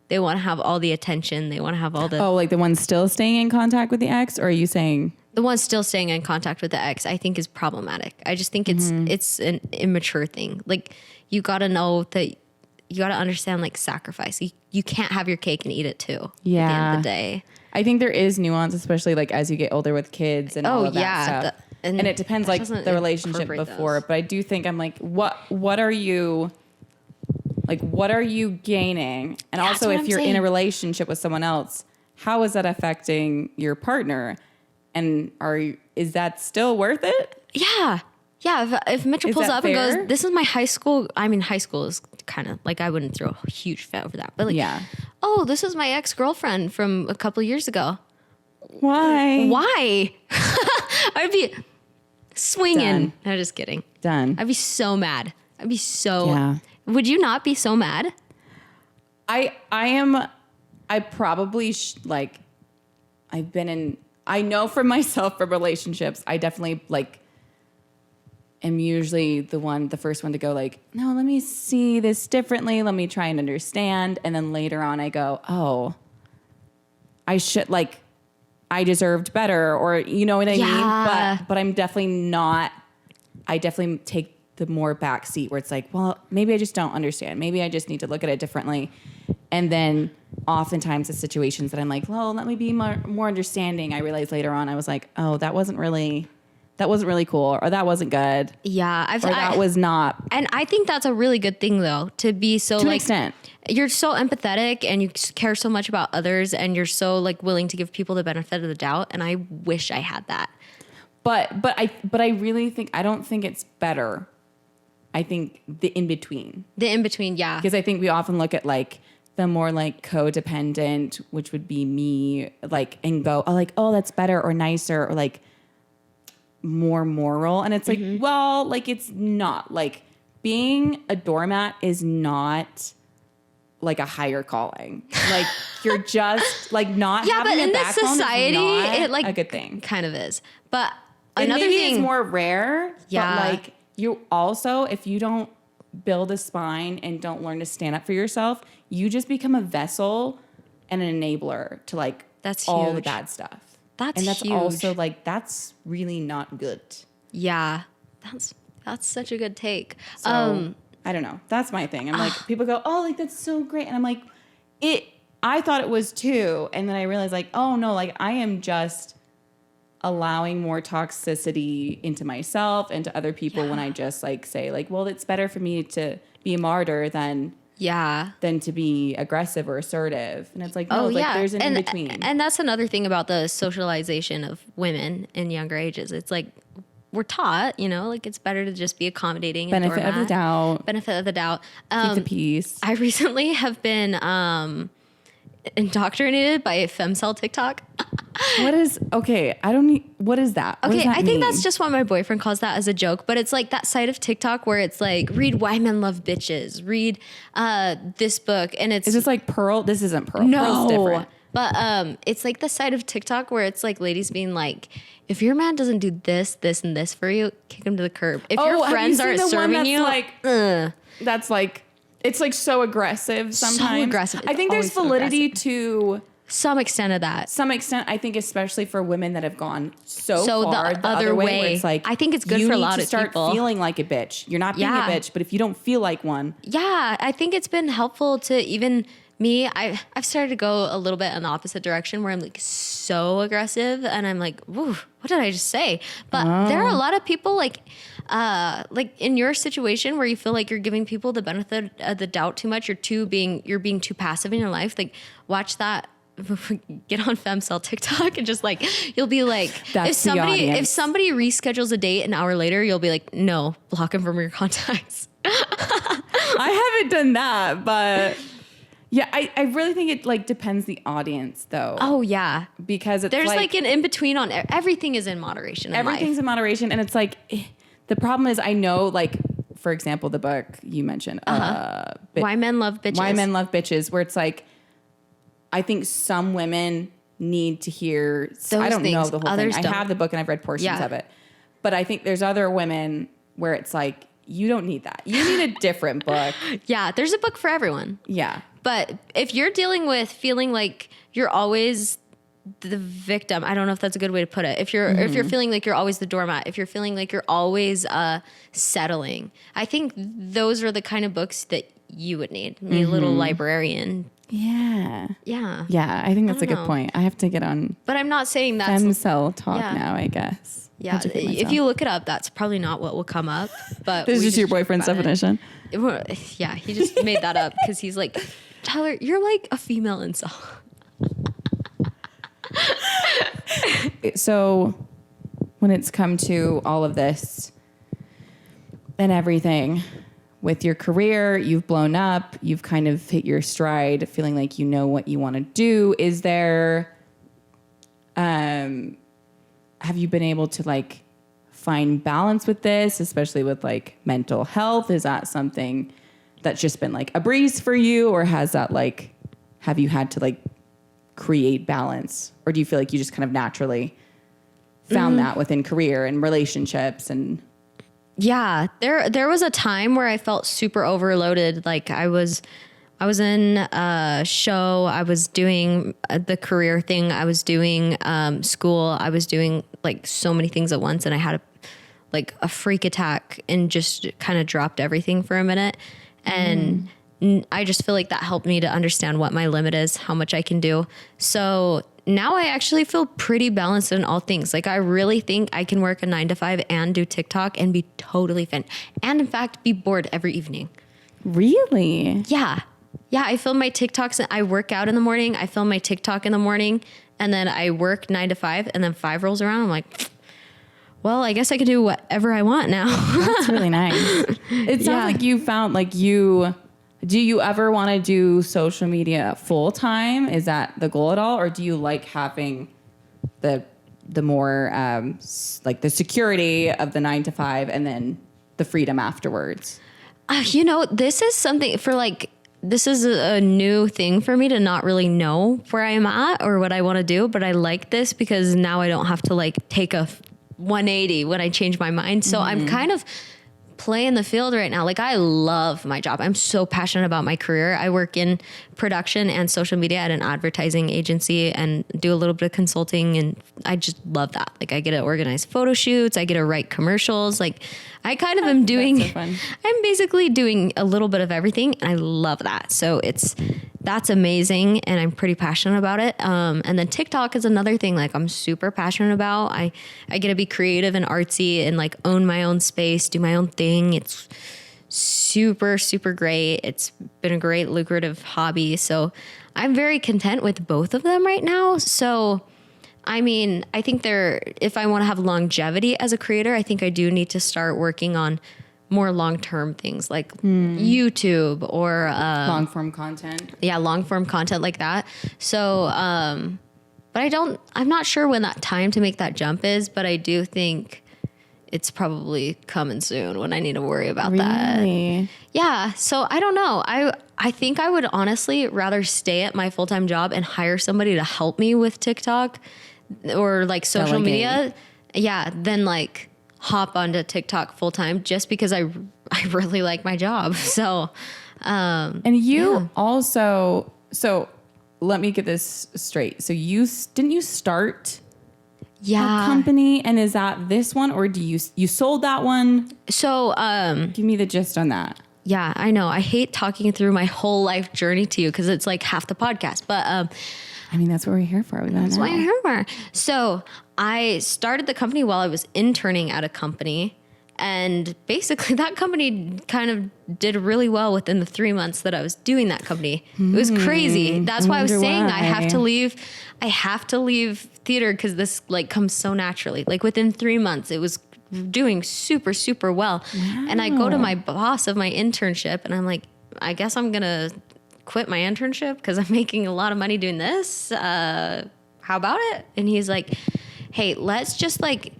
they want to have all the attention. They want to have all the... Oh, like the one still staying in contact with the ex? Or are you saying... The one still staying in contact with the ex, I think is problematic. I just think it's an immature thing. Like you got to know that you got to understand like sacrifice. You can't have your cake and eat it too. Yeah. At the end of the day. I think there is nuance, especially like as you get older with kids and all of that stuff. And it depends like the relationship before. But I do think I'm like, what are you... Like, what are you gaining? And also, if you're in a relationship with someone else, how is that affecting your partner? And is that still worth it? Yeah. Yeah. If Mitchell pulls up and goes, this is my high school. I mean, high school is kind of like, I wouldn't throw a huge fit over that. But like, oh, this is my ex-girlfriend from a couple of years ago. Why? Why? I'd be swinging. Done. I'm just kidding. Done. I'd be so mad. I'd be so. Yeah. Would you not be so mad? I probably like, I've been in, I know for myself from relationships, I definitely like am usually the first one to go like, no, let me see this differently. Let me try and understand. And then later on I go, oh, I should like, I deserved better, or you know what I mean? But I'm definitely not, I definitely take the more back seat where it's like, well, maybe I just don't understand. Maybe I just need to look at it differently. And then oftentimes the situations that I'm like, well, let me be more understanding. I realized later on, I was like, oh, that wasn't really cool, or that wasn't good. Yeah. That was not. And I think that's a really good thing though, to be so To an like, extent. You're so empathetic and you care so much about others and you're so like willing to give people the benefit of the doubt. And I wish I had that. But I really think, I don't think it's better. I think the in-between. The in-between, yeah. Because I think we often look at like the more like codependent, which would be me, like, and go, oh, like, oh, that's better or nicer or like more moral. And it's like, well, like, it's not. Like, being a doormat is not like a higher calling. Like, you're just like not Yeah, having but a in this backbone is society, not it like a good thing. kind of is. But And another maybe thing, it's more rare. Yeah. But like, you also, if you don't build a spine and don't learn to stand up for yourself, you just become a vessel and an enabler to like That's all the huge. bad stuff. That's and that's huge. also like, that's really not good. yeah, that's such a good take. So I don't know. That's my thing. I'm like, people go, oh, like that's so great. And I'm like, I thought it was too. And then I realized like, oh no, like I am just allowing more toxicity into myself and to other people when I just like say like, well, it's better for me to be a martyr than to be aggressive or assertive. And it's like, no, like there's an in-between. And that's another thing about the socialization of women in younger ages. It's like we're taught, you know, like it's better to just be accommodating. Benefit of the doubt. Benefit of the doubt. Keep the peace. I recently have been indoctrinated by a femcel TikTok. What is that? What does that I think mean? that's just what my boyfriend calls that as a joke, but it's like that side of TikTok where it's like, read Why Men Love Bitches, read this book, and it's... Is this like Pearl? This isn't Pearl. No. Pearl's different. But it's like the side of TikTok where it's like ladies being like, if your man doesn't do this, this, and this for you, kick him to the curb. If your friends aren't serving you, that's like, it's like so aggressive sometimes. So aggressive. I think there's validity to some extent of that. Some extent, I think, especially for women that have gone so far the other way. where it's like, I think it's good for a lot of people. You need to start feeling like a bitch. You're not being a bitch, but if you don't feel like one. Yeah, I think it's been helpful to even me. I've started to go a little bit in the opposite direction where I'm like so aggressive and I'm like, whoa, what did I just say? But there are a lot of people like in your situation where you feel like you're giving people the benefit of the doubt too much. You're being too passive in your life. Like watch that. Get on femcel TikTok and just like you'll be like if somebody reschedules a date an hour later, you'll be like, no, block them from your contacts. I haven't done that, but yeah, I really think it like depends the audience though. Oh yeah, because there's like an in between on everything is in moderation. Everything's in moderation, and it's like the problem is I know like for example the book you mentioned, Why Men Love Bitches. Why Men Love Bitches, where it's like. I think some women need to hear. I don't know the whole Others thing. don't. I have the book and I've read portions of it, but I think there's other women where it's like you don't need that. You need a different book. Yeah, there's a book for everyone. Yeah, but if you're dealing with feeling like you're always the victim, I don't know if that's a good way to put it. If you're feeling like you're always the doormat, if you're feeling like you're always settling, I think those are the kind of books that you would need. Need a little librarian. Yeah. Yeah. I think that's a good point. I have to get on. But I'm not saying that's femcel talk now, I guess. Yeah. If you look it up, that's probably not what will come up. But this is just your boyfriend's definition. Yeah. He just made that up because he's like, Tyler, you're like a female incel. So when it's come to all of this and everything, with your career, you've blown up, you've kind of hit your stride, feeling like you know what you want to do. Is there have you been able to like find balance with this, especially with like mental health? Is that something that's just been like a breeze for you, or has that like, have you had to like create balance, or do you feel like you just kind of naturally found that within career and relationships? And yeah, there was a time where I felt super overloaded. Like I was in a show, I was doing the career thing, I was doing school, I was doing like so many things at once, and I had a freak attack and just kind of dropped everything for a minute. And I just feel like that helped me to understand what my limit is, how much I can do. So now I actually feel pretty balanced in all things. Like I really think I can work a 9 to 5 and do TikTok and be totally fine. And in fact, be bored every evening. really? Yeah. Yeah. I film my TikToks. I work out in the morning. I film my TikTok in the morning, and then I work 9 to 5, and then 5 rolls around. I'm like, well, I guess I can do whatever I want now. That's really nice. It sounds like you found like do you ever want to do social media full time? Is that the goal at all? Or do you like having the more like the security of the 9 to 5 and then the freedom afterwards? This is something this is a new thing for me to not really know where I'm at or what I want to do. But I like this because now I don't have to like take a 180 when I change my mind. So I'm kind of playing the field right now. Like I love my job. I'm so passionate about my career. I work in production and social media at an advertising agency and do a little bit of consulting, and I just love that. Like I get to organize photo shoots, I get to write commercials. Like I kind of am doing, so fun. I'm basically doing a little bit of everything, and I love that. So that's amazing, and I'm pretty passionate about it. And then TikTok is another thing like I'm super passionate about. I get to be creative and artsy and like own my own space, do my own thing. It's super, super great. It's been a great lucrative hobby. So I'm very content with both of them right now. So, I mean, I think if I want to have longevity as a creator, I think I do need to start working on more long-term things like YouTube or Long form content. Yeah, long-form content like that. So, but I'm not sure when that time to make that jump is, but I do think it's probably coming soon when I need to worry about that. Really? Yeah. So I don't know. I think I would honestly rather stay at my full-time job and hire somebody to help me with TikTok or like social media. Yeah. Than like hop onto TikTok full-time just because I really like my job. So, and you also, so let me get this straight. So didn't you start a company, and is that this one, or you sold that one? So, give me the gist on that. Yeah, I know. I hate talking through my whole life journey to you because it's like half the podcast, but, I mean, that's what we're here for. That's why I'm here for. So I started the company while I was interning at a company. And basically that company kind of did really well within the 3 months that I was doing that company. It was crazy. That's why I was saying I have to leave theater because this like comes so naturally. Like within 3 months, it was doing super, super well. Wow. And I go to my boss of my internship and I'm like, I guess I'm going to quit my internship because I'm making a lot of money doing this. How about it? And he's like, hey, let's just like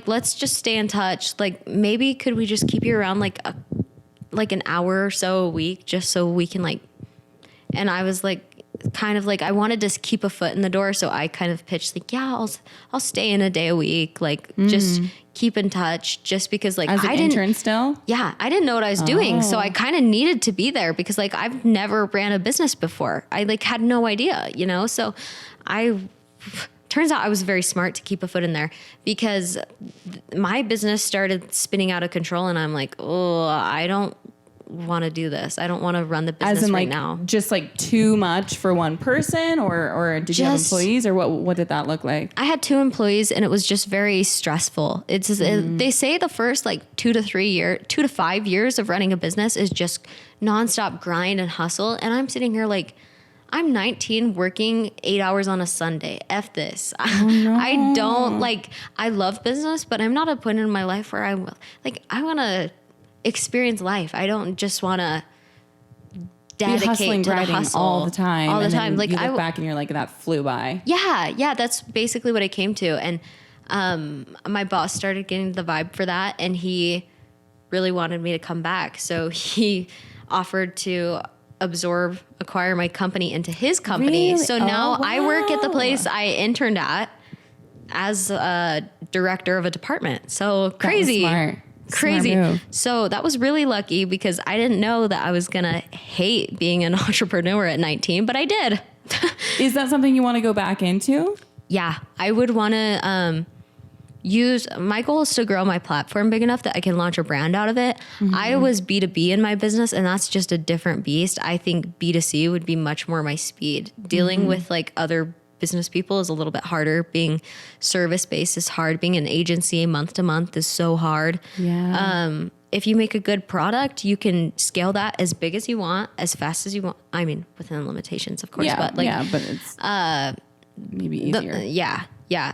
let's just stay in touch. Like maybe could we just keep you around like an hour or so a week just so we can like, and I was like, kind of like, I wanted to keep a foot in the door. So I kind of pitched like, yeah, I'll stay in a day a week. Like just keep in touch just because like as an intern still? Yeah. I didn't know what I was doing. So I kind of needed to be there because like I've never ran a business before. I like had no idea, so turns out I was very smart to keep a foot in there because my business started spinning out of control and I'm like, oh, I don't want to do this. I don't want to run the business as in, right like, now. Just like too much for one person or did you have employees or what did that look like? I had 2 employees and it was just very stressful. They say the first like 2 to 5 years of running a business is just nonstop grind and hustle. And I'm sitting here like, I'm 19 working 8 hours on a Sunday. F this. Oh, no. I don't like, I love business, but I'm not at a point in my life where I want to experience life. I don't just want to dedicate hustling, to the grinding hustle all the time. all the and time. then Like you look back and you're like, that flew by. yeah, that's basically what I came to. And my boss started getting the vibe for that, and he really wanted me to come back. So he offered to acquire my company into his company. Really? So now Oh, I work at the wow. place I interned at as a director of a department. So crazy. Smart. Crazy. Smart move. So that was really lucky because I didn't know that I was going to hate being an entrepreneur at 19, but I did. Is that something you want to go back into? Yeah, I would want to my goal is to grow my platform big enough that I can launch a brand out of it. I was B2B in my business, and that's just a different beast. I think B2C would be much more my speed. Dealing with like other business people is a little bit harder. Being service based is hard. Being an agency month to month is so hard. Yeah. If you make a good product, you can scale that as big as you want, as fast as you want. I mean, within limitations, of course, but like, but it's maybe easier. Yeah.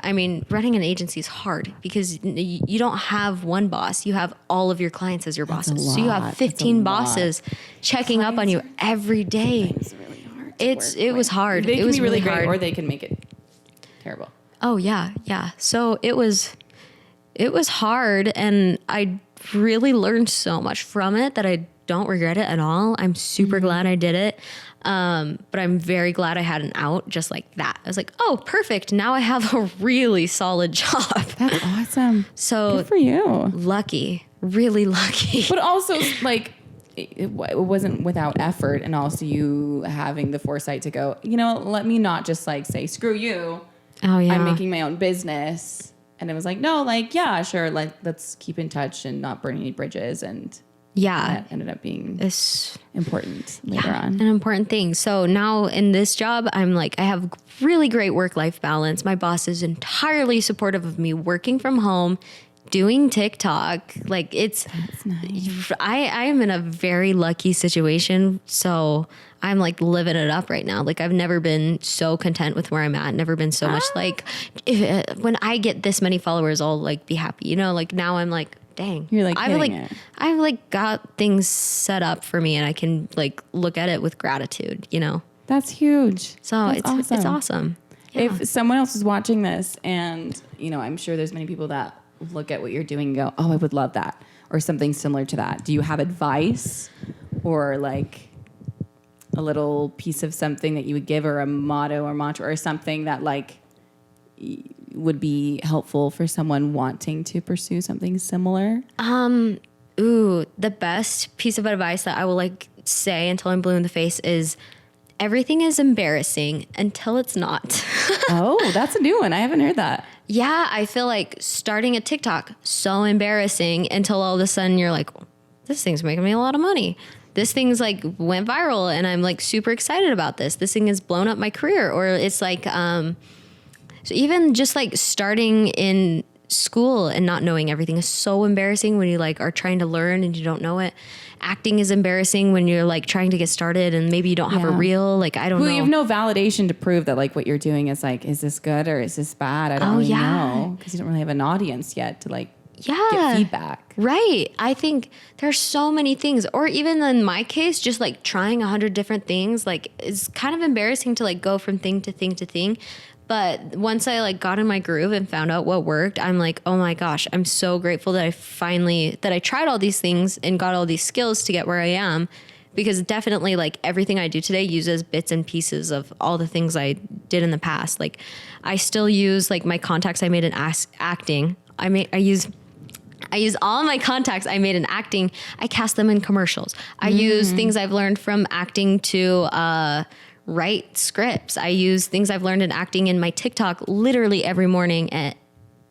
I mean, running an agency is hard because you don't have one boss. You have all of your clients as your bosses. So you have lot. 15 That's a lot. bosses checking up on you every day. It's really hard. It was hard. They It can was be really great, hard. or they can make it terrible. Oh yeah. So it was hard, and I really learned so much from it that I don't regret it at all. I'm super glad I did it. But I'm very glad I had an out just like that. I was like, oh, perfect. Now I have a really solid job. That's awesome. So Good for you. lucky, really lucky. But also, like, it wasn't without effort, and also you having the foresight to go, let me not just like say, screw you. Oh yeah. I'm making my own business. And it was like, no, like, yeah, sure. Like, let's keep in touch and not burn any bridges. And Yeah. that ended up being It's important later on. an important thing. So now in this job, I'm like, I have really great work-life balance. My boss is entirely supportive of me working from home, doing TikTok. Like it's, That's nice. I am in a very lucky situation. So I'm like living it up right now. Like I've never been so content with where I'm at. Never been so much like when I get this many followers, I'll like be happy. Like now I'm like, dang, You're like I've hitting like it. I've like got things set up for me, and I can like look at it with gratitude. That's huge. So That's it's awesome. Yeah. If someone else is watching this and, I'm sure there's many people that look at what you're doing and go, oh, I would love that, or something similar to that. Do you have advice or like a little piece of something that you would give, or a motto or mantra or something that like would be helpful for someone wanting to pursue something similar? The best piece of advice that I will like say until I'm blue in the face is everything is embarrassing until it's not. Oh, that's a new one. I haven't heard that. Yeah, I feel like starting a TikTok so embarrassing until all of a sudden you're like, this thing's making me a lot of money. This thing's like went viral and I'm like super excited about this. This thing has blown up my career. Or it's like, so even just like starting in school and not knowing everything is so embarrassing when you like are trying to learn and you don't know it. Acting is embarrassing when you're like trying to get started and maybe you don't have a Yeah. reel. Like, I don't know. You have no validation to prove that like what you're doing is like, is this good or is this bad? I don't really know, because you don't really have an audience yet to like get feedback. Right. I think there's so many things, or even in my case, just like trying 100 different things, like it's kind of embarrassing to like go from thing to thing to thing. But once I like got in my groove and found out what worked, I'm like, oh my gosh, I'm so grateful that I tried all these things and got all these skills to get where I am, because definitely like everything I do today uses bits and pieces of all the things I did in the past. Like I still use like my contacts I made in acting. I use all my contacts I made in acting. I cast them in commercials. I use things I've learned from acting to write scripts. I use things I've learned in acting in my TikTok literally every morning at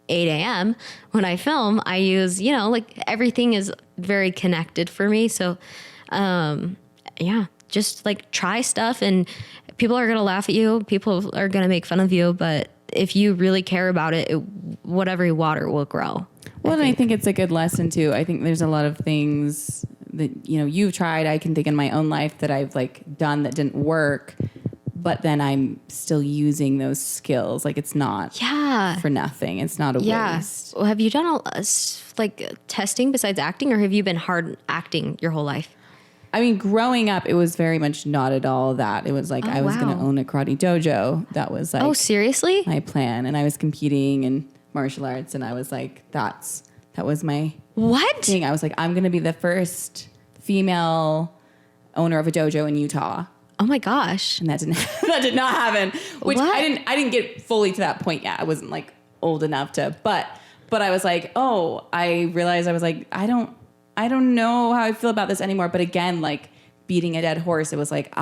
8 a.m. when I film. I use, like everything is very connected for me. So, just like try stuff, and people are going to laugh at you. People are going to make fun of you. But if you really care about it, whatever water will grow. Well, and I think it's a good lesson too. I think there's a lot of things that, you've tried. I can think in my own life that I've like done that didn't work, but then I'm still using those skills. Like it's not for nothing. It's not a waste. Well, have you done like testing besides acting, or have you been hard acting your whole life? I mean, growing up, it was very much not at all that. It was like I was going to own a karate dojo. That was like, oh, seriously? my plan. And I was competing in martial arts, and I was like, that was my What? thing. I was like, I'm going to be the first female owner of a dojo in Utah. Oh my gosh. And that did not happen. Which What? I didn't get fully to that point yet. I wasn't like old enough to, but I was like, oh, I realized I was like, I don't know how I feel about this anymore. But again, like beating a dead horse, it was like,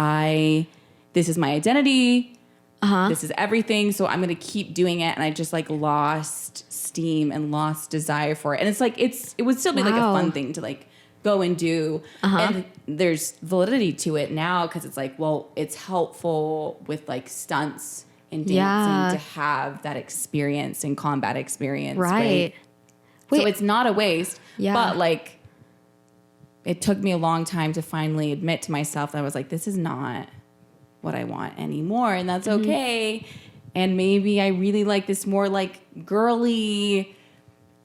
this is my identity. This is everything. So I'm going to keep doing it. And I just like lost steam and lost desire for it. And it's like, it would still be like a fun thing to like go and do. And there's validity to it now. Cause it's like, well, it's helpful with like stunts and dancing to have that experience and combat experience. Right. So it's not a waste, Yeah. but like it took me a long time to finally admit to myself that I was like, this is not what I want anymore. And that's okay. And maybe I really like this more like girly,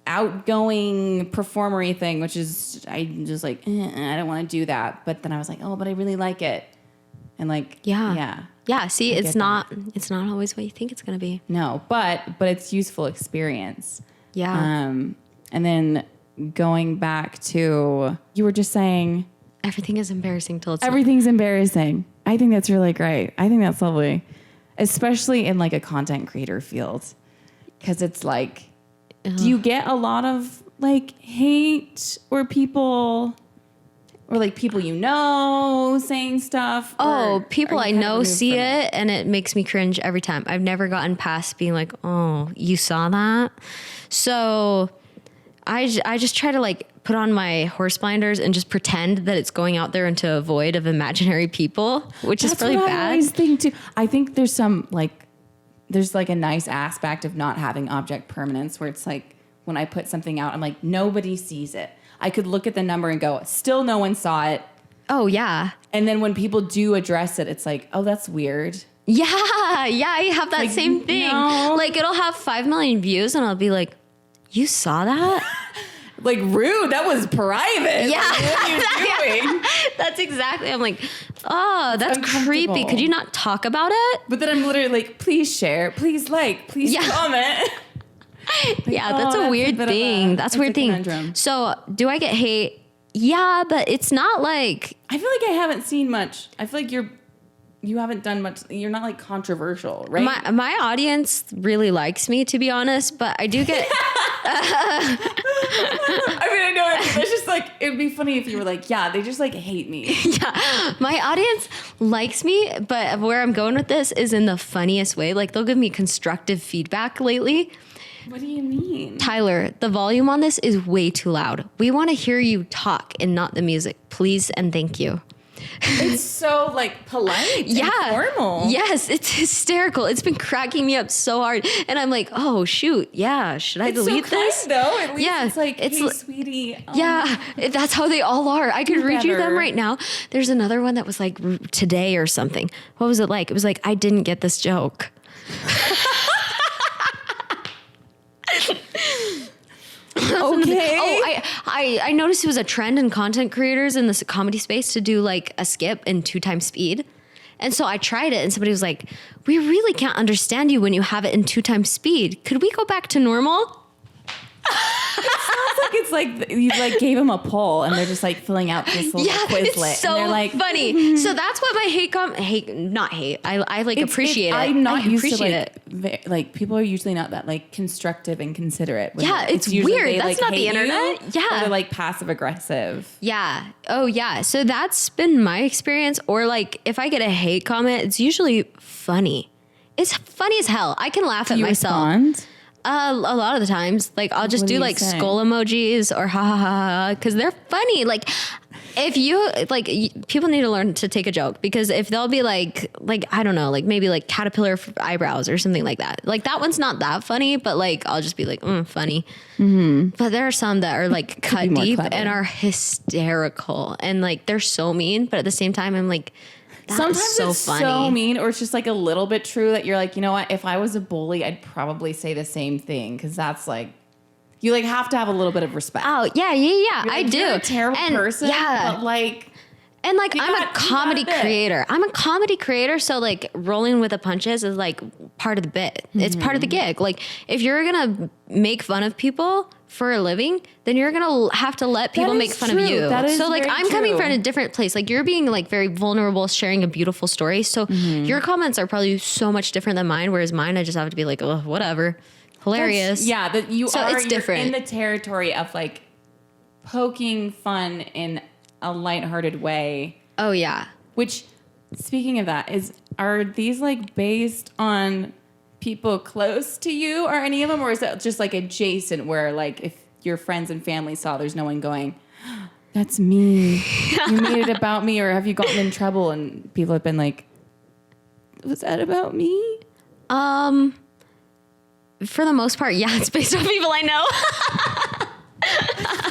outgoing performery thing, which is, I just like, I don't want to do that. But then I was like, oh, but I really like it. And like, yeah. Yeah, see, it's get not always what you think it's going to be. No, but it's useful experience. Yeah. And then going back to, you were just saying Everything is embarrassing till it's everything's embarrassing. I think that's really great. I think that's lovely, especially in like a content creator field, because it's like, do you get a lot of like hate or people you know saying stuff? Oh, people I know see it. it and it makes me cringe every time. I've never gotten past being like, oh, you saw that? So I just try to like put on my horse blinders and just pretend that it's going out there into a void of imaginary people, which is really what bad. I always think too. I think there's like a nice aspect of not having object permanence where it's like when I put something out, I'm like, nobody sees it. I could look at the number and go, still no one saw it. Oh, yeah. And then when people do address it, it's like, oh, that's weird. Yeah, I have that Like, same thing. no. Like it'll have 5 million views and I'll be like, you saw that? Like, rude. That was private. Yeah. Like, what are you doing? That's exactly. I'm like, oh, that's creepy. uncomfortable. Could you not talk about it? But then I'm literally like, please share, please like, please Yeah. comment. Yeah, oh, that's a that's a weird bit of thing. a- That's it's a weird a thing. conundrum. So, do I get hate? Yeah, but it's not like I feel like I haven't seen much. I feel like you haven't done much. You're not like controversial, right? my audience really likes me, to be honest. But I do get I mean, I know it's just like, it'd be funny if you were like, yeah, they just like hate me. yeah, my audience likes me. But where I'm going with this is in the funniest way. Like they'll give me constructive feedback lately. What do you mean? Tyler, the volume on this is way too loud. We want to hear you talk and not the music, please and thank you. It's so like polite Yeah. and formal. Yes, it's hysterical. It's been cracking me up so hard. And I'm like, oh, shoot. Yeah. Should I It's delete so kind, this? though. At least Yeah, it's like, it's hey, li- sweetie. Yeah, that's how they all are. I could read you them better. right now. There's another one that was like today or something. What was it like? It was like, I didn't get this joke. Okay. Oh, I noticed it was a trend in content creators in this comedy space to do like a skip in 2 times speed. And so I tried it and somebody was like, we really can't understand you when you have it in 2 times speed. Could we go back to normal? Sounds like it's like you like gave them a poll and they're just like filling out this little Yeah, Quizlet. it's so and they're like, funny. So that's what my not hate. I like appreciate it. I'm not I used to appreciate like it. like people are usually not that like constructive and considerate. when Yeah, it's usually weird. they, That's like, not the hate you, internet. or Yeah. they're like passive aggressive. Yeah. Oh, yeah. So that's been my experience. Or like if I get a hate comment, it's usually funny. It's funny as hell. I can laugh at You myself. respond? A lot of the times, like I'll just What do do you like say? skull emojis or ha ha ha ha because they're funny. Like if you people need to learn to take a joke because if they'll be like I don't know, like maybe like caterpillar eyebrows or something like that. Like that one's not that funny, but like I'll just be like funny. Mm-hmm. But there are some that are like cut more deep clever. and are hysterical and like they're so mean, but at the same time I'm like. That Sometimes is so it's funny. so mean, or it's just like a little bit true that you're like, you know what? If I was a bully, I'd probably say the same thing because that's like, you like have to have a little bit of respect. Oh yeah. You're I like, do. You're a terrible And, person. Yeah. But like, And like, I'm a comedy creator. I'm a comedy creator. So like rolling with the punches is like part of the bit. It's part of the gig. Like if you're going to make fun of people for a living, then you're going to have to let people make fun of you. So like I'm coming from a different place. Like you're being like very vulnerable, sharing a beautiful story. So your comments are probably so much different than mine. Whereas mine, I just have to be like, oh, whatever. Hilarious. It's different. You're in the territory of like poking fun in a lighthearted way. Oh yeah. Which, speaking of that, are these like based on people close to you or any of them, or is that just like adjacent where like if your friends and family saw, there's no one going, that's me. You made it about me, or have you gotten in trouble and people have been like, was that about me? For the most part, yeah, it's based on people I know.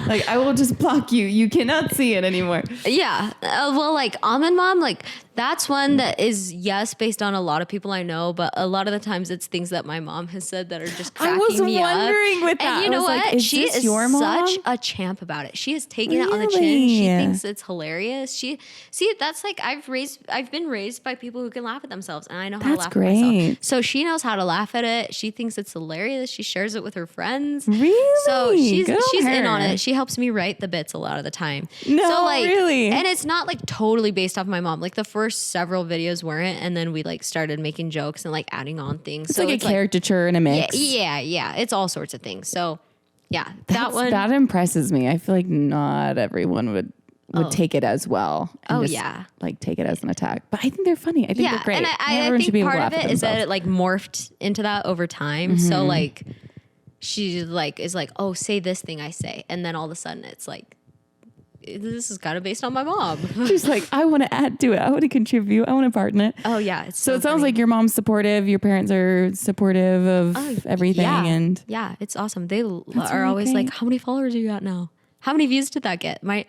Like, I will just block you. You cannot see it anymore. Yeah. Well, like Almond Mom, like that's one that is, yes, based on a lot of people I know, but a lot of the times it's things that my mom has said that are just cracking me up. I was wondering with that. And you know what? Like, she is your mom? such a champ about it. She has taken it on the chin. She thinks it's hilarious. That's like I've been raised by people who can laugh at themselves, and I know how to laugh at myself. So she knows how to laugh at it. She thinks it's hilarious. She shares it with her friends. Really? So she's in on it. She helps me write the bits a lot of the time. No, so like, really? And it's not like totally based off my mom. Like the first several videos weren't, and then we like started making jokes and like adding on things. It's like a caricature and a mix. Yeah. It's all sorts of things. So yeah, that impresses me. I feel like not everyone would take it as well. Like take it as an attack. But I think they're funny. I think they're great. And I think part of it is that it like morphed into that over time. So like she like is like, oh, say this thing I say, and then all of a sudden it's like, this is kind of based on my mom. She's like, I want to add to it. I want to contribute. I want to part in it. Oh yeah. So it sounds like your mom's supportive. Your parents are supportive of everything. And yeah, it's awesome. They are always like, how many followers are you at now? How many views did that get? My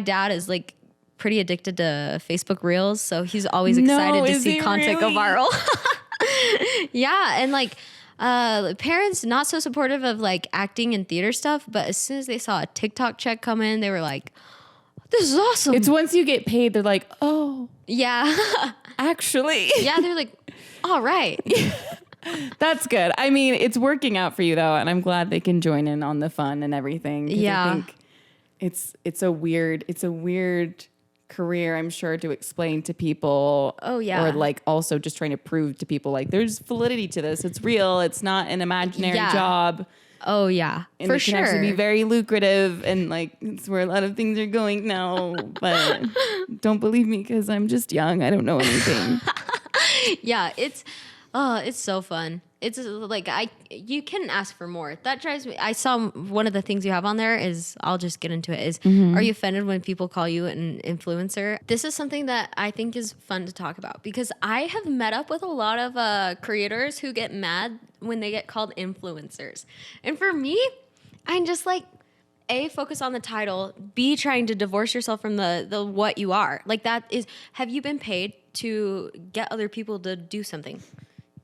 dad is like pretty addicted to Facebook Reels. So he's always excited to see content go viral. Yeah. And like, parents not so supportive of like acting and theater stuff, but as soon as they saw a TikTok check come in, they were like, this is awesome. It's once you get paid, they're like, oh yeah, actually. Yeah, they're like, all right. That's good. I mean, it's working out for you though, and I'm glad they can join in on the fun and everything. Yeah. I think it's a weird career, I'm sure, to explain to people. Oh yeah. Or like also just trying to prove to people like there's validity to this. It's real. It's not an imaginary job. Oh yeah. And it can actually be very lucrative, and like it's where a lot of things are going now. But don't believe me because I'm just young. I don't know anything. Yeah, it's so fun. It's like you can ask for more. That drives me. I saw one of the things you have on there is, I'll just get into it, is are you offended when people call you an influencer? This is something that I think is fun to talk about because I have met up with a lot of creators who get mad when they get called influencers. And for me, I'm just like, A, focus on the title, B, trying to divorce yourself from the what you are. Like that is, have you been paid to get other people to do something?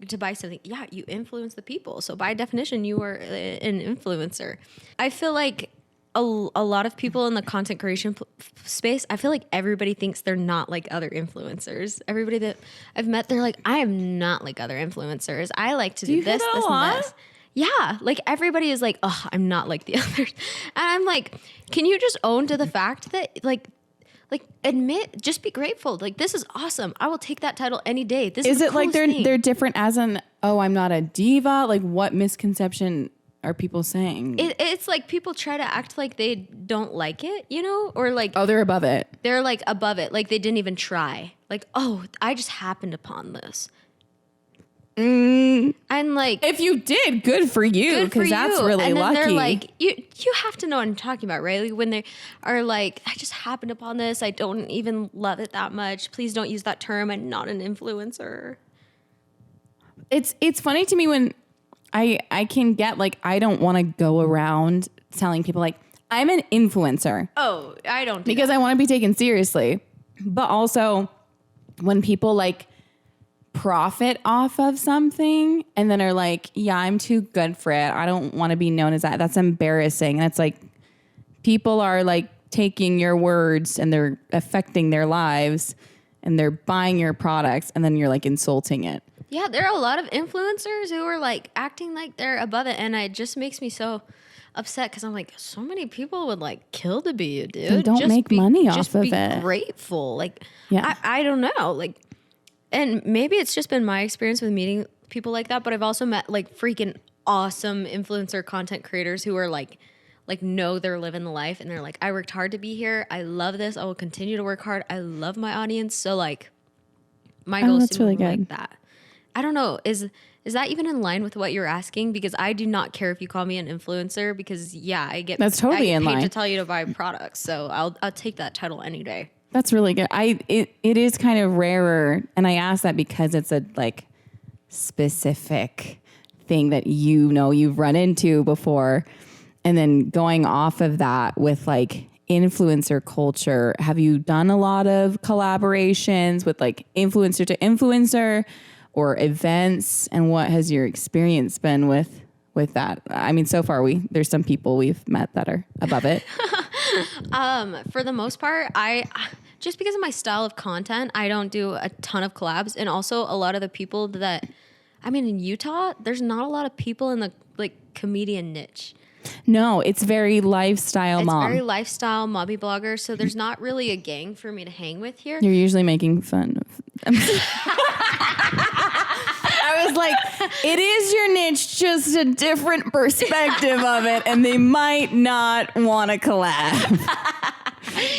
To buy something? Yeah, you influence the people. So by definition, you are an influencer. I feel like a lot of people in the content creation space, I feel like everybody thinks they're not like other influencers. Everybody that I've met, they're like, I am not like other influencers. I like to do this, this, and this. Yeah, like everybody is like, oh, I'm not like the others. And I'm like, can you just own to the fact that like admit, just be grateful. Like, this is awesome. I will take that title any day. This is it like they're different as an, oh, I'm not a diva? Like, what misconception are people saying? It's like people try to act like they don't like it, you know? Or like, oh, they're above it. They're like above it. Like they didn't even try. Like, oh, I just happened upon this. And like, if you did, good for you, because that's really and then lucky. They're like, you have to know what I'm talking about, right? Like when they are like, I just happened upon this. I don't even love it that much. Please don't use that term. I'm not an influencer. It's funny to me when I can get like, I don't want to go around telling people like I'm an influencer. Oh, I don't because I want to be taken seriously. But also when people like profit off of something and then are like, yeah, I'm too good for it. I don't want to be known as that. That's embarrassing. And it's like, people are like taking your words and they're affecting their lives and they're buying your products and then you're like insulting it. Yeah, there are a lot of influencers who are like acting like they're above it, and it just makes me so upset because I'm like, so many people would like kill to be you, dude. They don't make money off of it. Just be grateful. Like, Yeah. I don't know. Like, and maybe it's just been my experience with meeting people like that, but I've also met like freaking awesome influencer content creators who are like know they're living the life, and they're like, I worked hard to be here. I love this. I will continue to work hard. I love my audience. So like, my goal is that's to really be like good. that. I don't know. Is that even in line with what you're asking? Because I do not care if you call me an influencer, because That's totally I in get paid line. to tell you to buy products. So I'll take that title any day. That's really good. It is kind of rarer, and I ask that because it's a like specific thing that you've run into before. And then going off of that with like influencer culture, have you done a lot of collaborations with like influencer to influencer or events? And what has your experience been with that? I mean, so far there's some people we've met that are above it. For the most part, I just because of my style of content, I don't do a ton of collabs. And also a lot of the people that, I mean, in Utah, there's not a lot of people in the like comedian niche. No, it's very lifestyle mom. It's very lifestyle mobby blogger. So there's not really a gang for me to hang with here. You're usually making fun of them. I was like, it is your niche, just a different perspective of it, and they might not want to collab.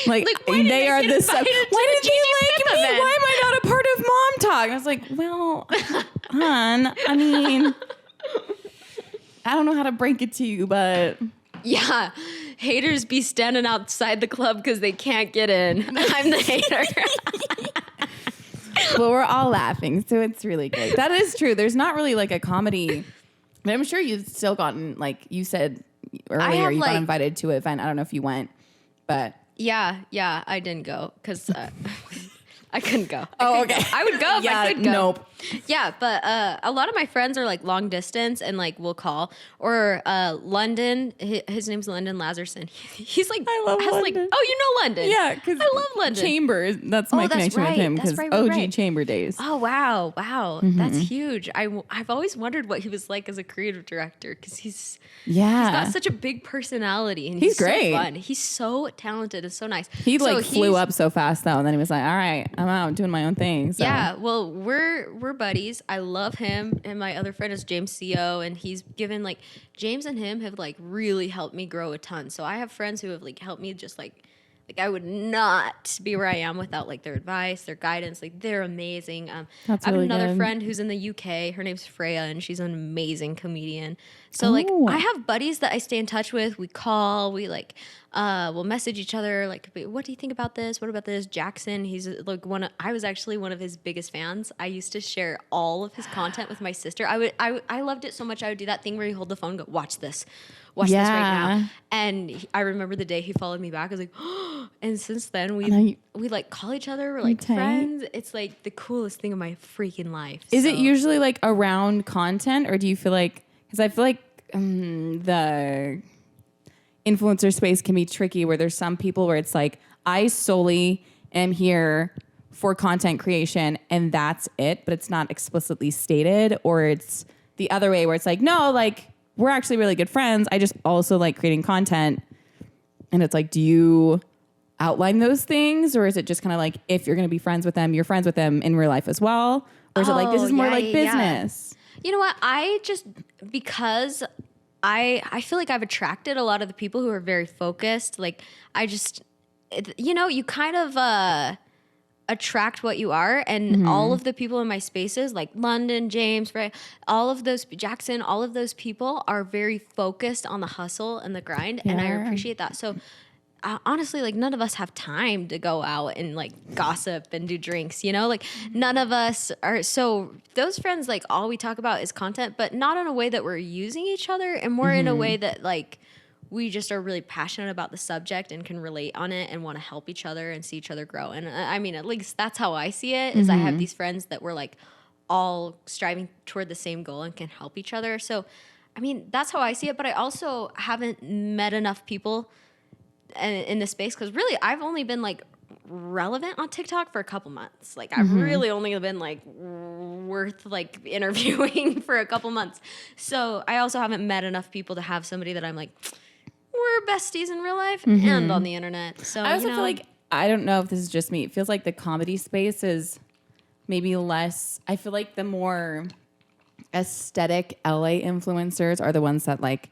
Like they are the sub. Why did they like me? Why am I not a part of Mom Talk? I was like, well, hon, I mean, I don't know how to break it to you, but yeah, haters be standing outside the club because they can't get in. I'm the hater. but we're all laughing, so it's really great. That is true. There's not really like a comedy, but I'm sure you've still gotten, like you said earlier, you got invited to an event. I don't know if you went, but yeah, I didn't go because I couldn't go. Okay. I would go if I could go. Nope. Yeah, but a lot of my friends are like long distance and like we'll call. Or London, his name's London Lazarson. He's like, I love London. Like, oh, you know London. Yeah, because I love London. Chambers, that's my connection with him, because OG Chamber days. Oh, wow. That's huge. I've always wondered what he was like as a creative director, because he's got such a big personality, and he's great. So fun. He's so talented and so nice. He flew up so fast though, and then he was like, all right, I'm out doing my own thing. So. Yeah, well, we're buddies. I love him, and my other friend is James CO, and he's given like James and him have like really helped me grow a ton. So I have friends who have like helped me just like I would not be where I am without like their advice, their guidance. Like they're amazing. I have another friend who's in the UK. Her name's Freya, and she's an amazing comedian. So like I have buddies that I stay in touch with. We call, we like we'll message each other like, what do you think about this? What about this? Jackson, he's like I was actually one of his biggest fans. I used to share all of his content with my sister. I loved it so much. I would do that thing where you hold the phone and go, watch this right now. And I remember the day he followed me back. I was like, oh, and since then we like call each other. We're like friends. It's like the coolest thing of my freaking life. Is it usually like around content, or do you feel like, because I feel like the influencer space can be tricky, where there's some people where it's like, I solely am here for content creation and that's it, but it's not explicitly stated, or it's the other way where it's like, no, like we're actually really good friends. I just also like creating content. And it's like, do you outline those things, or is it just kind of like, if you're going to be friends with them, you're friends with them in real life as well? Or is it like, this is more like business? You know what? Because I feel like I've attracted a lot of the people who are very focused. Like you kind of attract what you are, and all of the people in my spaces, like London, James, right, all of those, Jackson, all of those people are very focused on the hustle and the grind, and I appreciate that. So honestly, like none of us have time to go out and like gossip and do drinks, like none of us are. So those friends, like all we talk about is content, but not in a way that we're using each other, and more in a way that like we just are really passionate about the subject and can relate on it and want to help each other and see each other grow. And I mean, at least that's how I see it, is I have these friends that we're like all striving toward the same goal and can help each other. So, I mean, that's how I see it. But I also haven't met enough people in this space, because really I've only been like relevant on TikTok for a couple months. Like I've really only been like worth like interviewing for a couple months. So I also haven't met enough people to have somebody that I'm like, we're besties in real life and on the internet. So I also feel like, I don't know if this is just me, it feels like the comedy space is maybe less, I feel like the more aesthetic LA influencers are the ones that like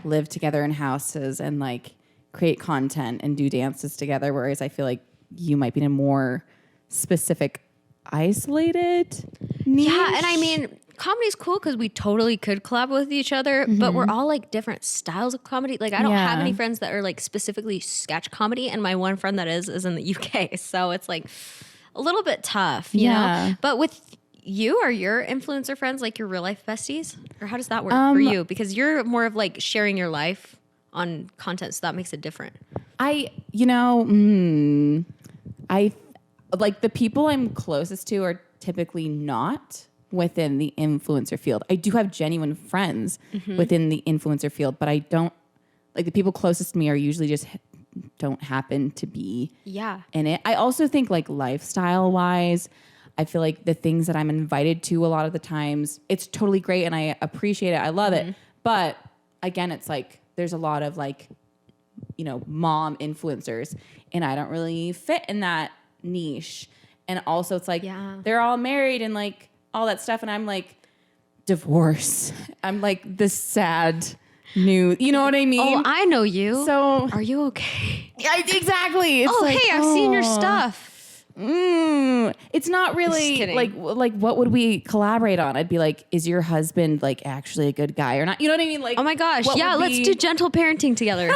live together in houses and like create content and do dances together, whereas I feel like you might be in a more specific, isolated niche. Yeah, and I mean, comedy's cool because we totally could collab with each other, but we're all like different styles of comedy. Like I don't have any friends that are like specifically sketch comedy, and my one friend that is in the UK, so it's like a little bit tough, you know? But with you, are your influencer friends like your real life besties? Or how does that work for you? Because you're more of like sharing your life on content, so that makes it different. I like the people I'm closest to are typically not within the influencer field. I do have genuine friends within the influencer field, but I don't, like the people closest to me are usually just don't happen to be in it. I also think like lifestyle wise, I feel like the things that I'm invited to a lot of the times, it's totally great and I appreciate it. I love it. But again, it's like there's a lot of like, you know, mom influencers and I don't really fit in that niche. And also it's like they're all married and like all that stuff. And I'm like, divorce. I'm like this sad new, you know what I mean? Oh, I know you. So are you okay? Yeah, exactly. It's like, hey, I've seen your stuff. It's not really like what would we collaborate on? I'd be like, is your husband like actually a good guy or not? You know what I mean? Like, oh my gosh, yeah, let's do gentle parenting together.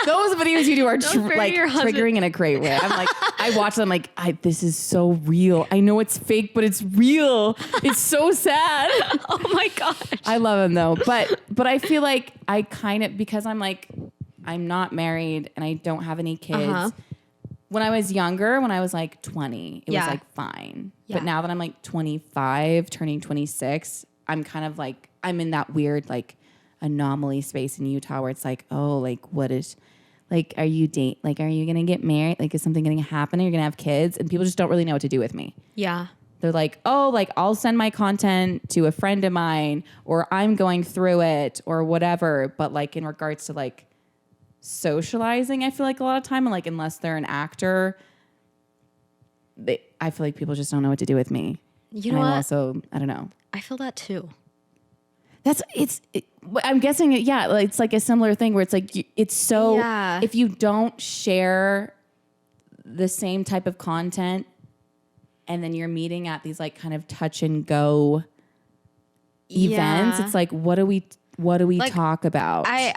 Those videos you do are like triggering in a great way. I'm like, I watch them like, this is so real. I know it's fake, but it's real. It's so sad. Oh my gosh, I love them though. But I feel like I kind of, because I'm like, I'm not married and I don't have any kids. When I was younger, when I was like 20, it was like fine. But now that I'm like 25, turning 26, I'm kind of like, I'm in that weird like anomaly space in Utah where it's like, oh, like what is, like, are you like, are you going to get married? Like, is something going to happen? Are you going to have kids? And people just don't really know what to do with me. Yeah. They're like, oh, like I'll send my content to a friend of mine or I'm going through it or whatever. But like in regards to like, socializing, I feel like a lot of time, and like unless they're an actor, I feel like people just don't know what to do with me. You know what? Also, I don't know. I feel that too. I'm guessing, it's like a similar thing where it's like it's so if you don't share the same type of content, and then you're meeting at these like kind of touch and go events, it's like what do we like, talk about? I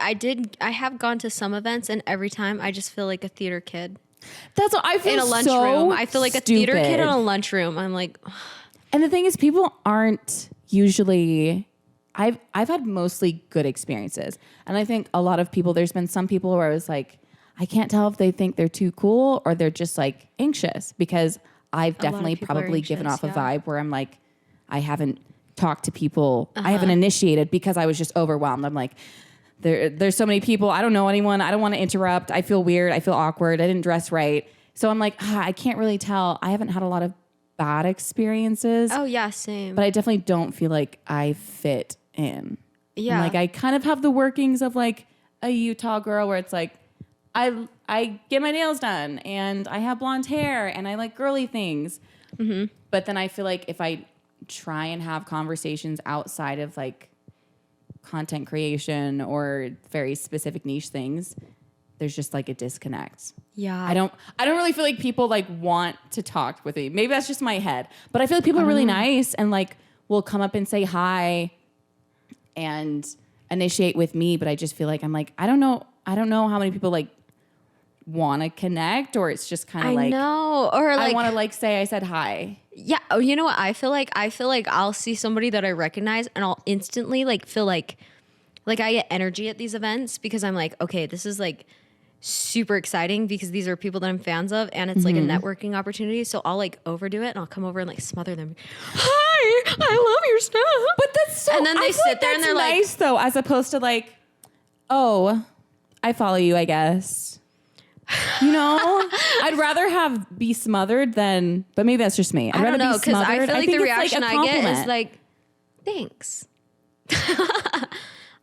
have gone to some events and every time I just feel like a theater kid. That's what I feel. In a lunchroom. I feel like a theater kid in a lunchroom. I'm like, and the thing is, people aren't usually, I've had mostly good experiences. And I think a lot of people, there's been some people where I was like, I can't tell if they think they're too cool or they're just like anxious, because I've definitely probably given off a vibe where I'm like, I haven't talk to people. I haven't initiated because I was just overwhelmed. I'm like, there's so many people. I don't know anyone. I don't want to interrupt. I feel weird. I feel awkward. I didn't dress right. So I'm like, I can't really tell. I haven't had a lot of bad experiences. Oh yeah, same. But I definitely don't feel like I fit in. Yeah. And like I kind of have the workings of like a Utah girl where it's like, I get my nails done and I have blonde hair and I like girly things. But then I feel like if I try and have conversations outside of like content creation or very specific niche things, there's just like a disconnect. Yeah. I don't really feel like people like want to talk with me. Maybe that's just my head, but I feel like people are really nice and like will come up and say hi and initiate with me. But I just feel like I'm like, I don't know how many people like want to connect, or it's just kind of like, know, or like I want to like say I said hi. Yeah. Oh, you know what I feel like? I feel like I'll see somebody that I recognize and I'll instantly like feel like I get energy at these events because I'm like, okay, this is like super exciting because these are people that I'm fans of and it's like a networking opportunity. So I'll like overdo it and I'll come over and like smother them. Hi, I love your stuff. But that's so, and then they sit there and they're nice, like, though, as opposed to like, oh, I follow you, I guess. You know, I'd rather be smothered than, but maybe that's just me. I'd I rather don't know, be because smothered. I feel like think the it's reaction a I get is compliment. like, thanks.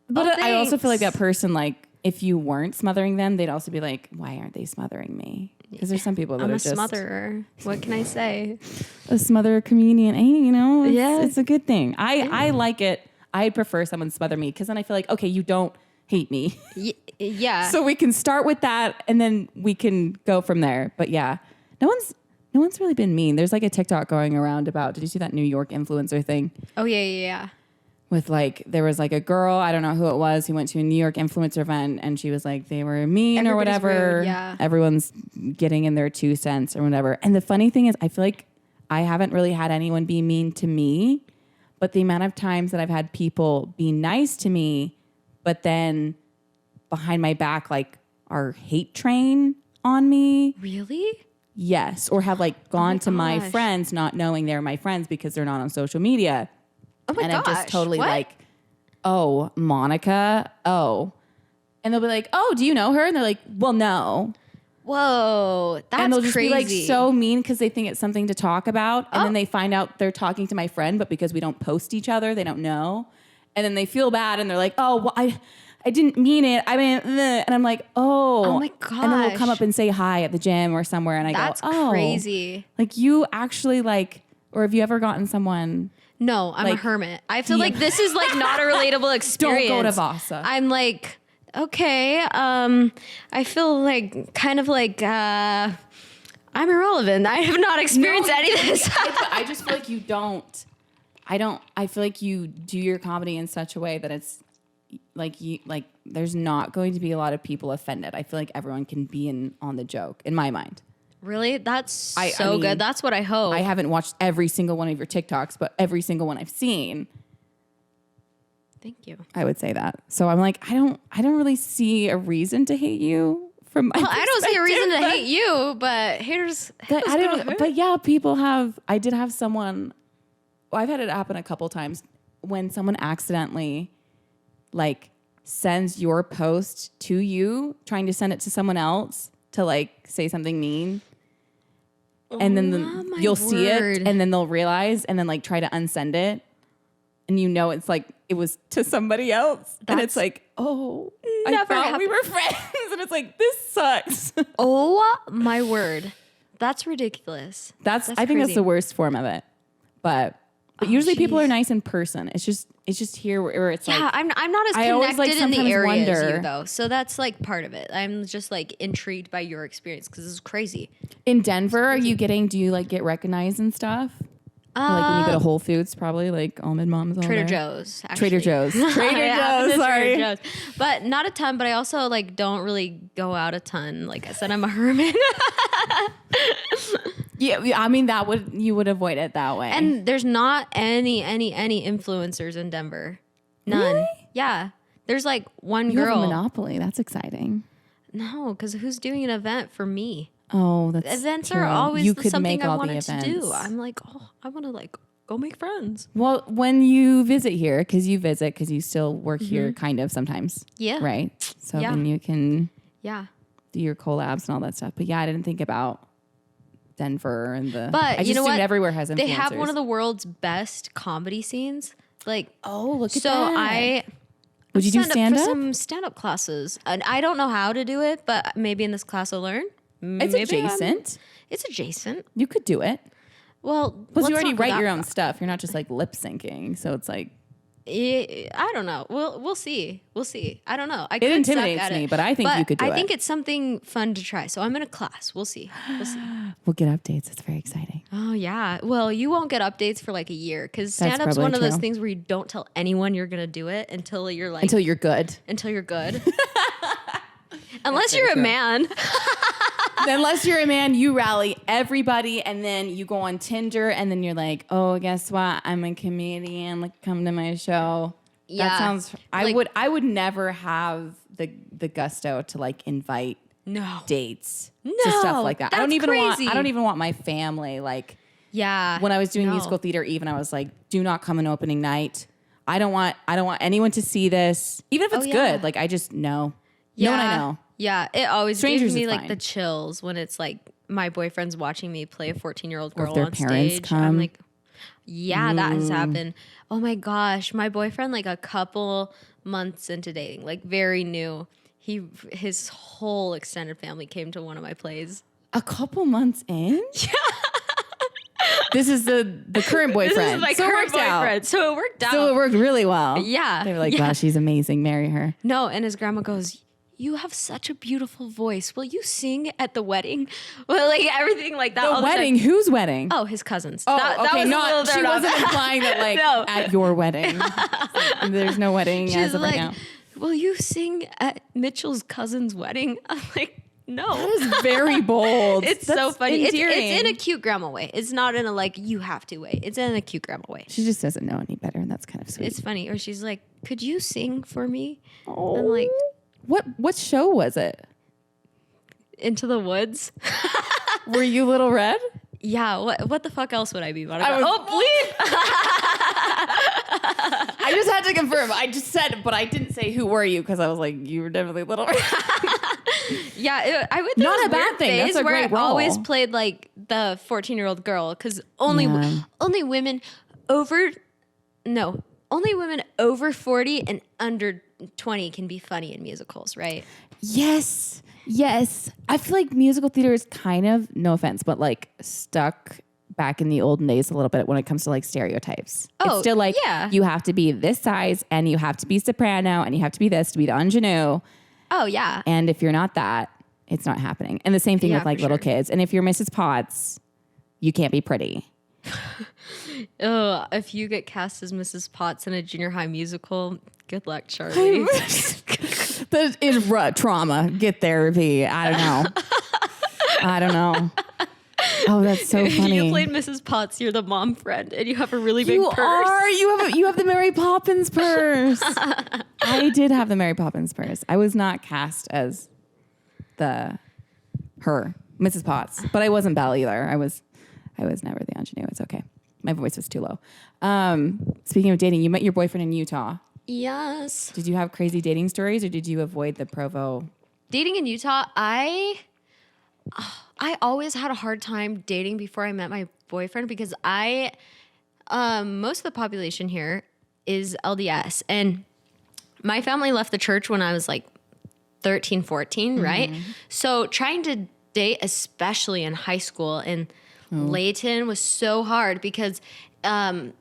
But I also feel like that thanks. person, like, if you weren't smothering them, they'd also be like, why aren't they smothering me? Because there's some people that I'm are a just smotherer. What can I say? a smother comedian. Hey, you know, Yeah. it's a good thing. I like it. I prefer someone smother me because then I feel like, okay, you don't hate me. Yeah. So we can start with that and then we can go from there. But yeah, no one's really been mean. There's like a TikTok going around about, did you see that New York influencer thing? Oh, yeah. With like, there was like a girl, I don't know who it was, who went to a New York influencer event and she was like, they were mean or Everybody's whatever. rude, yeah. Everyone's getting in their 2 cents or whatever. And the funny thing is, I feel like I haven't really had anyone be mean to me, but the amount of times that I've had people be nice to me, but then behind my back, like, are hate train on me. Really? Yes. Or have like gone to my gosh. friends not knowing they're my friends because they're not on social media. Oh my And gosh. I'm just totally What? like, oh, Monica, oh. And they'll be like, oh, do you know her? And they're like, well, no. Whoa, that's And they'll just crazy. be like so mean because they think it's something to talk about. And then they find out they're talking to my friend, but because we don't post each other, they don't know. And then they feel bad and they're like, oh, well, I didn't mean it. I mean, and I'm like, oh. Oh my And then they'll come gosh. up and say hi at the gym or somewhere. And I That's go, oh. crazy. Like you actually like, or have you ever gotten someone... No, I'm a Like, hermit. I feel yeah. like this is like not a relatable experience. Don't go to Vasa. I'm like, okay, I feel like kind of like I'm irrelevant. I have not experienced any of this. I just feel like you don't. I feel like you do your comedy in such a way that it's like there's not going to be a lot of people offended. I feel like everyone can be in on the joke in my mind. Really? That's I so mean, good. That's what I hope. I haven't watched every single one of your TikToks, but every single one I've seen, Thank you. I would say that. So I'm like, I don't really see a reason to hate you from my Well, I don't see a reason to perspective, hate you, but haters. but I don't. But yeah, people have. I did have someone. Well, I've had it happen a couple times when someone accidentally, like, sends your post to you, trying to send it to someone else to like say something mean. And then my you'll see word. it and then they'll realize and then like try to unsend it. And you know it's like it was to somebody else. And it's That's like, oh, I never thought we were friends. And it's like, this sucks. Oh my word, that's ridiculous. I think that's crazy. the worst form of it. But usually people geez. are nice in person. It's just here where it's Yeah, like I'm not as I always, like, connected in the sometimes area as wonder- you though, so that's like part of it. I'm just like intrigued by your experience because this is crazy. in Denver, do you like get recognized and stuff? Or, like when you go to Whole Foods, probably like almond moms. All Trader there? Joe's. Actually. Trader Joe's. Trader Yeah, Joe's. Trader Sorry. Joe's. But not a ton. But I also like don't really go out a ton. Like I said, I'm a hermit. Yeah, I mean you would avoid it that way. And there's not any influencers in Denver. None. Really? Yeah. There's like one you have girl. a monopoly. That's exciting. No, because who's doing an event for me? Oh, that's Events true. are always you could something make I all the wanted to events. do. I'm like, oh, I want to like go make friends. Well, when you visit here, because you still work here kind of sometimes. Yeah. Right. So Yeah. then you can Yeah. do your collabs and all that stuff. But yeah, I didn't think about Denver and the. But I just you know assumed what? everywhere has influencers. They have one of the world's best comedy scenes. Like, Oh, look at so that. Would you do signed stand up up? for some stand-up classes, and I don't know how to do it, but maybe in this class I'll learn. It's Maybe adjacent. It's adjacent. You could do it. Well, Plus, you let's already not go write that your own far. stuff. You're not just like lip syncing. So it's like I don't know. We'll see. We'll see. I don't know. I It could suck intimidates at me, it, but I think you could do I think it. it's something fun to try. So I'm in a class. We'll see. We'll see. we'll get updates. It's very exciting. Oh yeah. Well, you won't get updates for like a year because That's stand up's probably one of those true. things where you don't tell anyone you're gonna do it until you're like Until you're good. until you're good. Unless you're a true. man. Unless you're a man, you rally everybody, and then you go on Tinder, and then you're like, "Oh, guess what? I'm a comedian. Like, come to my show." Yeah. That sounds. Like- I would never have the gusto to like invite No. dates to No, stuff like that. I don't that's even crazy. want. I don't even want my family like. Yeah. When I was doing No. musical theater, even I was like, "Do not come on opening night. I don't want anyone to see this, even if it's yeah. good. Like, I just know. No one I know. Yeah, it always Strangers gives me is like fine. the chills when it's like my boyfriend's watching me play a 14-year-old Or if girl their on parents stage. come. I'm like, yeah, that has happened. Oh my gosh, my boyfriend, like a couple months into dating, like very new, his whole extended family came to one of my plays. A couple months in? Yeah. This is the current boyfriend. This is my so it current worked out. boyfriend, so it worked out. So it worked really well. Yeah, They were like, yeah. wow, she's amazing. Marry her. No, and his grandma goes, "You have such a beautiful voice. Will you sing at the wedding?" Well, like everything like that. all The the time. wedding? Whose wedding? Oh, his cousins. Oh, That okay. was a Not, little she thrown off. wasn't implying that, like, No. at your wedding. There's no wedding She's as of like, right now. "Will you sing at Mitchell's cousin's wedding?" I'm like, "No." That is very bold. It's That's so funny. It's endearing. in a cute grandma way. It's not in a like you have to way. It's in a cute grandma way. She just doesn't know any better, and that's kind of sweet. It's funny. Or she's like, "Could you sing for me?" Oh. I'm like, what show was it? "Into the Woods." Were you Little Red? Yeah. What the fuck else would I be? I Bleep. I just had to confirm. I just said, but I didn't say who were you because I was like, you were definitely Little Red. Yeah, I went Not through a bad weird thing. That's phase a where great I always role. played like the 14-year-old girl because only Yeah. women over 40 and under 20 can be funny in musicals, right? Yes. I feel like musical theater is kind of, no offense, but like stuck back in the olden days a little bit when it comes to like stereotypes. Oh, it's still like yeah. you have to be this size and you have to be soprano and you have to be this to be the ingenue. Oh yeah. And if you're not that, it's not happening. And the same thing Yeah, with like for little sure. kids. And if you're Mrs. Potts, you can't be pretty. If you get cast as Mrs. Potts in a junior high musical, good luck, Charlie. That is trauma. Get therapy. I don't know. Oh, that's so funny. You played Mrs. Potts, you're the mom friend, and you have a really big You purse. are. You have the Mary Poppins purse. I did have the Mary Poppins purse. I was not cast as Mrs. Potts, but I wasn't Belle either. I was never the ingenue. It's okay. My voice was too low. Speaking of dating, you met your boyfriend in Utah. Yes. Did you have crazy dating stories, or did you avoid the Provo? Dating in Utah, I always had a hard time dating before I met my boyfriend because most of the population here is LDS, and my family left the church when I was like 13, 14, right? So trying to date, especially in high school in Layton, was so hard because LDS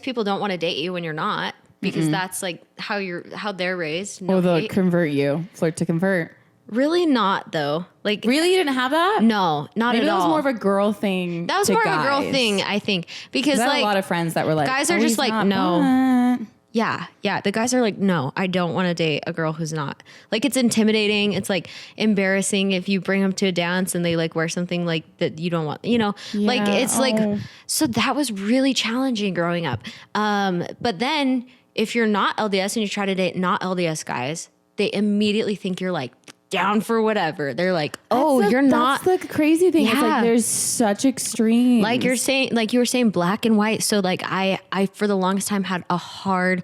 people don't want to date you when you're not, because that's like how they're raised. No They'll hate. convert you. Flirt to convert. Really not though. Like Really, you didn't have that? no, not Maybe at that was all. more of a girl thing. That was to more of a guys. girl thing, I think, because I had like a lot of friends that were like, guys are "Oh, just he's like, not, no. but-" Yeah. The guys are like, no, I don't want to date a girl who's not. Like, it's intimidating. It's like embarrassing if you bring them to a dance and they like wear something like that you don't want, like Yeah, it's like, so that was really challenging growing up. But then if you're not LDS and you try to date not LDS guys, they immediately think you're like down for whatever. They're like, oh, That's you're not. That's the crazy thing. It's Yeah. like there's such extremes. Like you were saying black and white. So like I for the longest time had a hard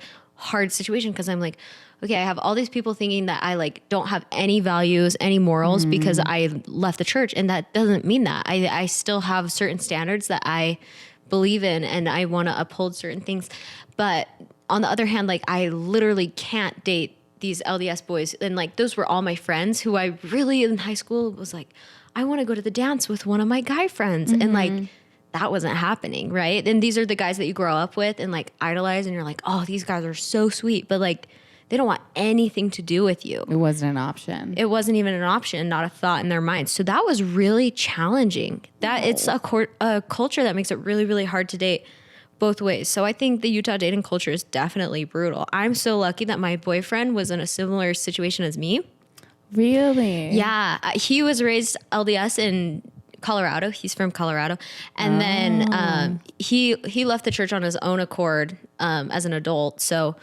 situation because I'm like, okay, I have all these people thinking that I like don't have any values, any morals because I left the church, and that doesn't mean that. I still have certain standards that I believe in and I want to uphold certain things. But on the other hand, like I literally can't date these LDS boys, and like those were all my friends who I really in high school was like, I want to go to the dance with one of my guy friends, and like that wasn't happening, right? And these are the guys that you grow up with and like idolize, and you're like, oh, these guys are so sweet, but like they don't want anything to do with you. it wasn't an option. It wasn't even an option, not a thought in their minds. So that was really challenging. That it's a culture that makes it really, really hard to date both ways. So I think the Utah dating culture is definitely brutal. I'm so lucky that my boyfriend was in a similar situation as me. Really? Yeah, he was raised LDS in Colorado. He's from Colorado, and then he left the church on his own accord as an adult. So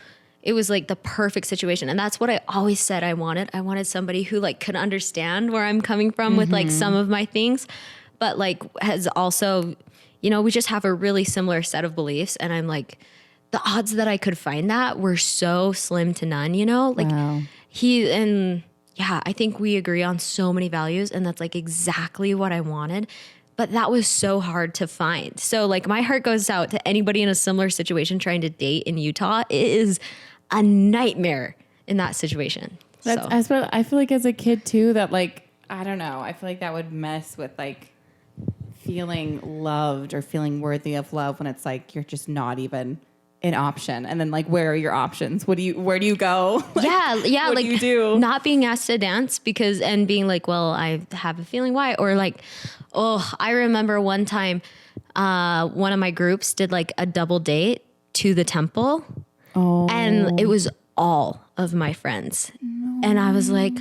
it was like the perfect situation, and that's what I always said I wanted. I wanted somebody who like could understand where I'm coming from with like some of my things, but like has also, we just have a really similar set of beliefs, and I'm like, the odds that I could find that were so slim to none. Like Wow. he and yeah, I think we agree on so many values, and that's like exactly what I wanted. But that was so hard to find. So like my heart goes out to anybody in a similar situation trying to date in Utah. It is a nightmare in that situation. I feel like as a kid too, that like, I don't know, I feel like that would mess with like feeling loved or feeling worthy of love when it's like you're just not even an option. And then like, where are your options? Where do you go? Like, yeah. what like do you do? not being asked to dance and being like, well, I have a feeling why, or like, oh, I remember one time, one of my groups did like a double date to the temple. Oh. And it was all of my friends. No. And I was like,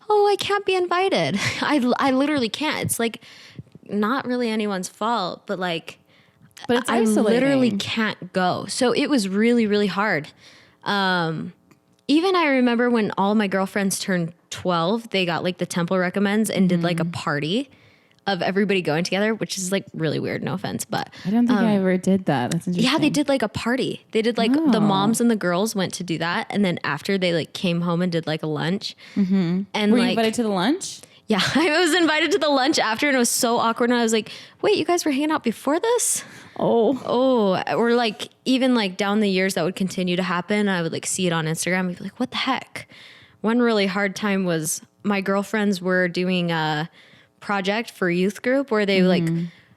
oh, I can't be invited. I literally can't. It's like not really anyone's fault, but like, but it's I isolating. literally can't go. So it was really, really hard. Even I remember when all my girlfriends turned 12, they got like the temple recommends and did like a party of everybody going together, which is like really weird. No offense, but I don't think I ever did that. That's interesting. yeah, they did like a party. They did like the moms and the girls went to do that. And then after they like came home and did like a lunch. Mm-hmm. And were like, you invited to the lunch? Yeah, I was invited to the lunch after and it was so awkward. And I was like, wait, you guys were hanging out before this? Oh, or like even like down the years that would continue to happen. I would like see it on Instagram. I'd be like, what the heck? One really hard time was my girlfriends were doing a project for youth group where they like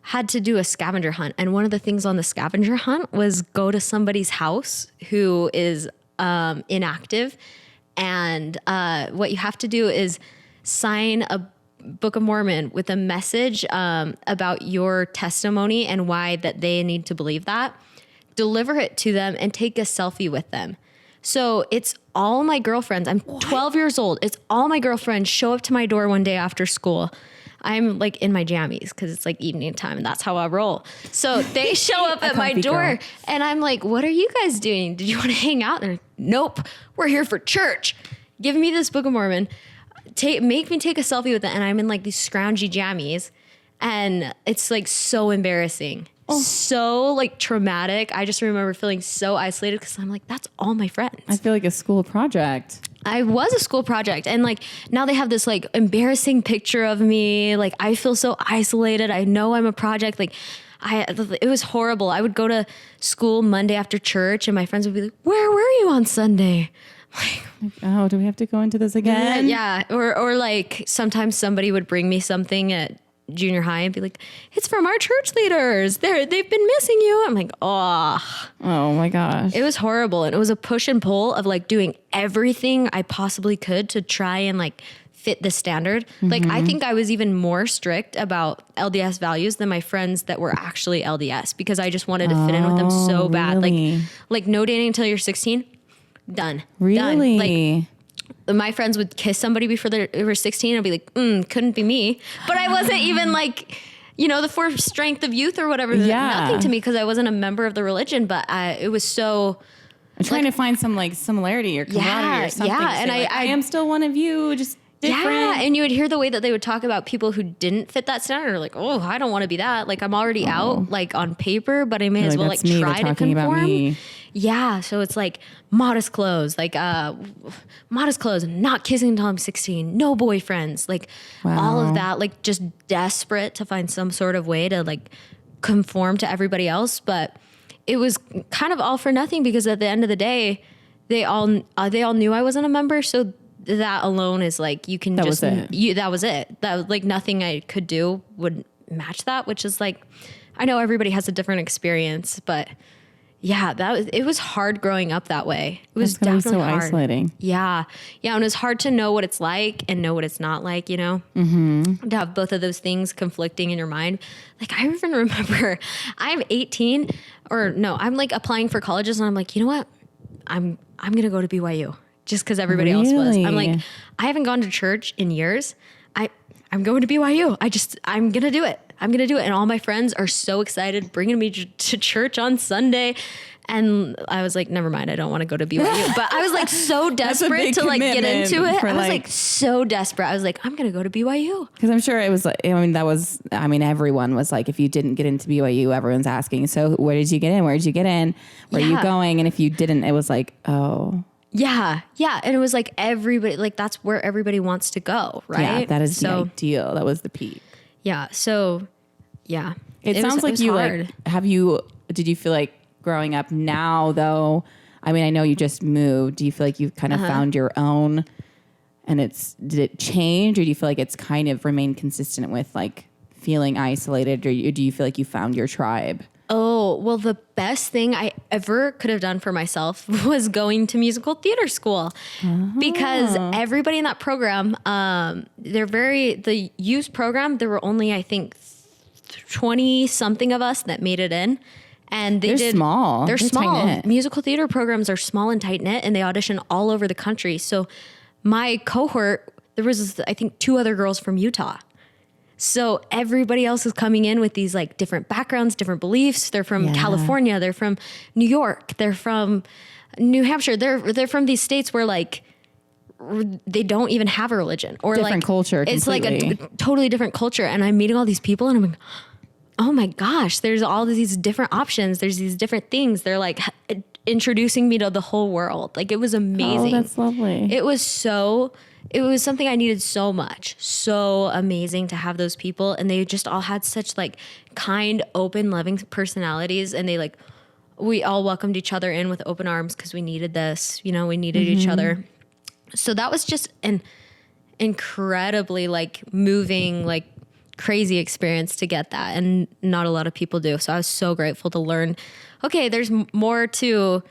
had to do a scavenger hunt. And one of the things on the scavenger hunt was go to somebody's house who is inactive. And what you have to do is sign a Book of Mormon with a message about your testimony and why that they need to believe that, deliver it to them and take a selfie with them. So it's all my girlfriends. I'm 12 years old. It's all my girlfriends show up to my door one day after school. I'm like in my jammies because it's like evening time and that's how I roll. So they show up at my door and I'm like, what are you guys doing? Did you want to hang out? And they're like, nope, we're here for church. Give me this Book of Mormon. Make me take a selfie with it. And I'm in like these scroungy jammies and it's like so embarrassing. So like traumatic. I just remember feeling so isolated because I'm like, that's all my friends. I feel like a school project. I was a school project and like now they have this like embarrassing picture of me. Like I feel so isolated. I know I'm a project. Like it was horrible. I would go to school Monday after church and my friends would be like, where were you on Sunday? Like, oh, do we have to go into this again? Yeah. Or like sometimes somebody would bring me something at junior high and be like, it's from our church leaders. They've been missing you. I'm like, oh my gosh. It was horrible. And it was a push and pull of like doing everything I possibly could to try and like fit the standard. Mm-hmm. Like I think I was even more strict about LDS values than my friends that were actually LDS because I just wanted to fit in with them so bad. Really? Like no dating until you're 16. Done. Really? Done. Like, my friends would kiss somebody before they were 16. I'd be like, couldn't be me. But I wasn't even like, the fourth strength of youth or whatever. Yeah. Nothing to me because I wasn't a member of the religion. But it was so... I'm trying to find some like similarity or camaraderie or something. Yeah, and I am still one of you, just different. Yeah, and you would hear the way that they would talk about people who didn't fit that standard. Like, oh, I don't want to be that. Like, I'm already out, like, on paper, but I may as well, like, try to conform. Yeah, so it's like modest clothes, not kissing until I'm 16, no boyfriends, like all of that, like just desperate to find some sort of way to like conform to everybody else. But it was kind of all for nothing because at the end of the day, they all knew I wasn't a member. So that alone is like, you can that was it. That was it. That was like nothing I could do would match that, which is like, I know everybody has a different experience, but yeah, it was hard growing up that way. It was definitely so hard. Isolating. Yeah. And it's hard to know what it's like and know what it's not like, Mm-hmm. To have both of those things conflicting in your mind. Like I even remember I'm 18 I'm like applying for colleges and I'm like, you know what? I'm going to go to BYU just because everybody else was. I'm like, I haven't gone to church in years. I'm going to BYU. I'm going to do it. I'm going to do it. And all my friends are so excited bringing me to church on Sunday. And I was like, never mind. I don't want to go to BYU. But I was like so desperate to like get into it. I was like so desperate. I was like, I'm going to go to BYU. Because I'm sure it was like, everyone was like, if you didn't get into BYU, everyone's asking, so where did you get in? Where did you get in? Where are you going? And if you didn't, it was like, oh. Yeah. Yeah. And it was like everybody, like that's where everybody wants to go. Right. Yeah, that is the ideal. That was the peak. Yeah. So yeah. It sounds like you hard. did you feel like growing up now though? I mean, I know you just moved. Do you feel like you've kind of found your own and did it change or do you feel like it's kind of remained consistent with like feeling isolated or do you feel like you found your tribe? Oh, well, the best thing I ever could have done for myself was going to musical theater school because everybody in that program, the youth program, there were only, I think, 20 something of us that made it in. And they're small. They're small. tight-knit. Musical theater programs are small and tight knit and they audition all over the country. So my cohort, there was, I think, 2 other girls from Utah. So everybody else is coming in with these like different backgrounds, different beliefs. They're from California. They're from New York. They're from New Hampshire. They're from these states where like they don't even have a religion or different culture. It's completely. like a totally different culture. And I'm meeting all these people and I'm like, oh my gosh, there's all these different options. There's these different things. They're like introducing me to the whole world. Like it was amazing. Oh, that's lovely. It was something I needed so much. So amazing to have those people. And they just all had such like kind, open, loving personalities. And we all welcomed each other in with open arms because we needed this, we needed each other. So that was just an incredibly like moving, like crazy experience to get that. And not a lot of people do. So I was so grateful to learn, okay, there's more to